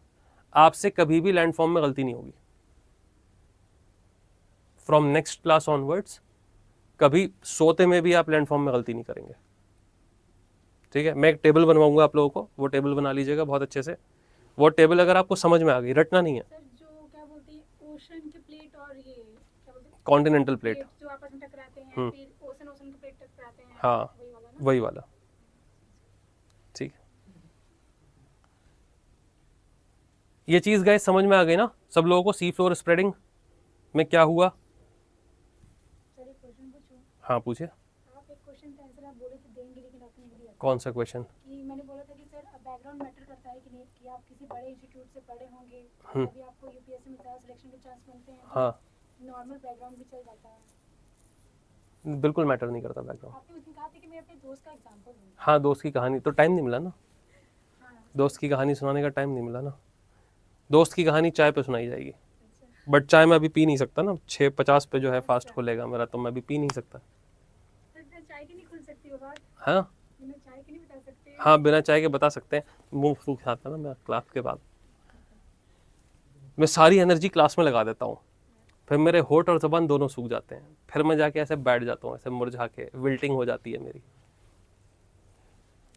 आपसे कभी भी लैंडफॉर्म में गलती नहीं होगी। फ्रॉम नेक्स्ट क्लास ऑनवर्ड्स कभी सोते में भी आप लैंडफॉर्म में गलती नहीं करेंगे, ठीक है। मैं एक टेबल बनवाऊंगा आप लोगों को, वो टेबल बना लीजिएगा बहुत अच्छे से। वो टेबल अगर आपको समझ में आ गई, रटना नहीं है। सर जो क्या बोलते हैं ओशन की प्लेट और ये क्या बोलते हैं कॉन्टिनेंटल प्लेट, प्लेट जो आपस में टकराते हैं, फिर ओशन ओशन की प्लेट टकराते हैं, हाँ वही वाला ना। वही वाला, ठीक है। ये चीज गाइस समझ में आ गई ना सब लोगों को, सी फ्लोर स्प्रेडिंग में क्या हुआ? सर एक क्वेश्चन पूछूं? हाँ पूछिए। आप एक क्वेश्चन का आंसर आप बोले थे देंगे, लेकिन आपने नहीं दिया। कौन सा क्वेश्चन? कि मैंने बोला था कि सर बैकग्राउंड मैटर करता है कि नहीं, कि आप किसी बड़े इंस्टीट्यूट से पढ़े होंगे तभी आपको यूपीएससी में ज़्यादा सिलेक्शन के चांस बनते हैं। हाँ नॉर्मल बैकग्राउंड भी चल जाता है। बिल्कुल मैटर नहीं करता बैकग्राउंड। आपने उस दिन कहा था कि मैं अपने दोस्त का एग्जांपल दूंगा। हाँ दोस्त की कहानी तो टाइम नहीं मिला ना, हाँ दोस्त की कहानी सुनाने का टाइम नहीं मिला ना। दोस्त की कहानी चाय पे सुनाई जाएगी, अच्छा। बट चाय मैं अभी पी नहीं सकता ना, 6:50 पे जो है फास्ट खुलेगा मेरा, तो मैं अभी पी नहीं सकता। सर बिना चाय की नहीं खुल सकती वो बात, हाँ बिना चाय के नहीं बता सकते। हाँ बिना चाय के बता सकते हैं। मुंह सूख जाता ना मैं क्लास के बाद, मैं सारी एनर्जी क्लास में लगा देता हूँ, फिर मेरे होठ और जबान दोनों सूख जाते हैं, फिर मैं जाके ऐसे बैठ जाता हूँ, ऐसे मुरझा के, विल्टिंग हो जाती है मेरी।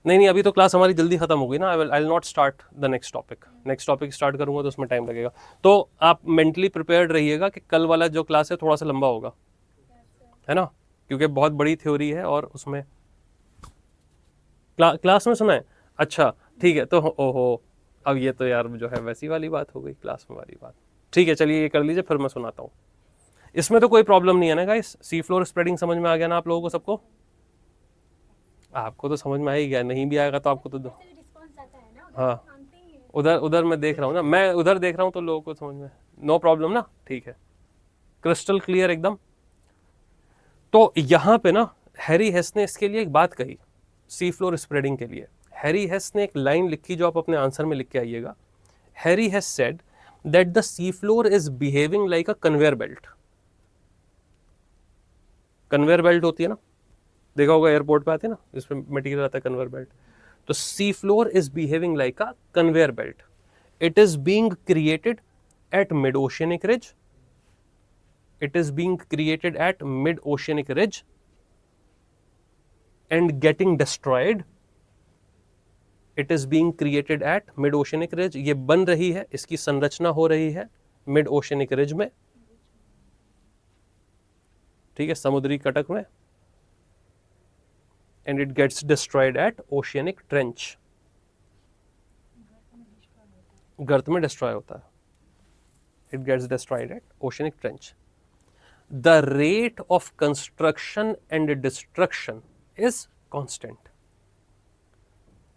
नहीं अभी तो क्लास हमारी जल्दी खत्म हो गई ना, I will not start the next topic. Next topic start करूंगा तो उसमें टाइम लगेगा, तो आप मेंटली प्रिपेयर्ड रहिएगा कि कल वाला जो क्लास है थोड़ा सा लंबा होगा, है ना, क्योंकि बहुत बड़ी थ्योरी है और उसमें क्लास में सुना है। अच्छा ठीक है, तो ओहो अब ये तो यार जो है वैसी वाली बात हो गई, क्लास में वाली बात। ठीक है चलिए ये कर लीजिए, फिर मैं सुनाता हूँ। इसमें तो कोई प्रॉब्लम नहीं है ना गाइस, सी फ्लोर स्प्रेडिंग समझ में आ गया ना आप लोगों को सबको? आपको तो समझ में आ ही गया, नहीं भी आएगा तो आपको तो रिस्पांस आता है ना, उधर हाँ मानते ही हैं। उधर मैं देख रहा हूँ ना, मैं उधर देख रहा हूँ तो लोगों को समझ में, नो प्रॉब्लम ना, ठीक है, क्रिस्टल क्लियर एकदम। तो यहाँ पे ना हैरी हेस ने इसके लिए एक बात कही, सी फ्लोर स्प्रेडिंग के लिए। हैरी हेस ने एक लाइन लिखी जो आप अपने आंसर में लिख के आइएगा। Harry हेस said that the sea floor is behaving like a conveyor belt. Conveyor belt होती है ना, देखा होगा एयरपोर्ट पे आते हैं ना, इसमें मटेरियल आता है कन्वेयर बेल्ट। तो sea floor is behaving like a conveyor belt. It is being created at mid oceanic ridge, it is being created at mid oceanic ridge and getting destroyed. It is being created at mid oceanic ridge, ये बन रही है, इसकी संरचना हो रही है mid oceanic ridge में, ठीक है, समुद्री कटक में। and it gets destroyed at oceanic trench, गर्त में डिस्ट्रॉय होता है, it gets destroyed at oceanic trench. The rate of construction and destruction is constant.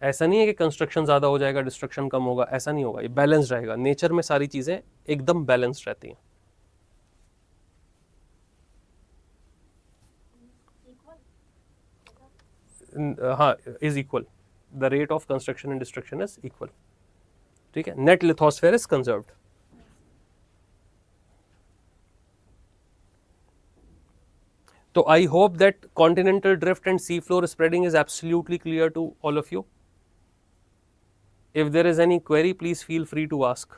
ऐसा नहीं है कि कंस्ट्रक्शन ज्यादा हो जाएगा डिस्ट्रक्शन कम होगा, ऐसा नहीं होगा, ये बैलेंस रहेगा। नेचर में सारी चीजें एकदम बैलेंस रहती हैं। हाँ is equal, the rate of construction and destruction is equal, ठीक है। Net lithosphere is conserved. So I hope that continental drift and sea floor spreading is absolutely clear to all of you. If there is any query, please feel free to ask.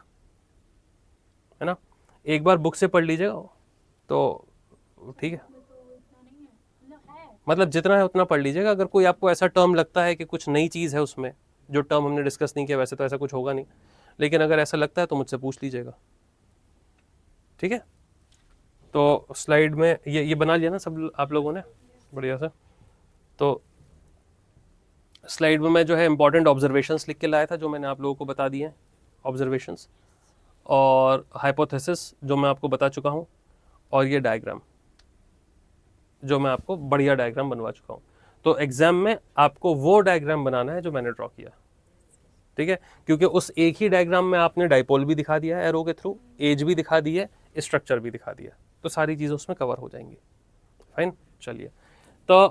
है ना, एक बार book से पढ़ लीजिएगा तो ठीक है, मतलब जितना है उतना पढ़ लीजिएगा। अगर कोई आपको ऐसा टर्म लगता है कि कुछ नई चीज़ है उसमें, जो टर्म हमने डिस्कस नहीं किया, वैसे तो ऐसा कुछ होगा नहीं, लेकिन अगर ऐसा लगता है तो मुझसे पूछ लीजिएगा, ठीक है। तो स्लाइड में ये बना लिया ना सब आप लोगों ने बढ़िया से। तो स्लाइड में मैं जो है इंपॉर्टेंट ऑब्जर्वेशंस लिख के लाया था, जो मैंने आप लोगों को बता दिए हैं ऑब्जर्वेशंस, और हाइपोथेसिस जो मैं आपको बता चुका हूँ, और ये डायग्राम जो मैं आपको बढ़िया डायग्राम बनवा चुका हूँ। तो एग्जाम में आपको वो डायग्राम बनाना है जो मैंने ड्रॉ किया, ठीक है, क्योंकि उस एक ही डायग्राम में आपने डाइपोल भी दिखा दिया है एरो के थ्रू, एज भी दिखा दी है, स्ट्रक्चर भी दिखा दिया, तो सारी चीज़ें उसमें कवर हो जाएंगी। फाइन, चलिए तो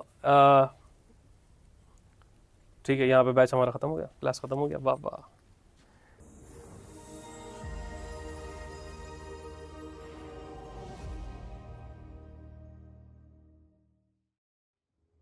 ठीक है, यहाँ पे बैच हमारा ख़त्म हो गया, क्लास ख़त्म हो गया, वाह वाह।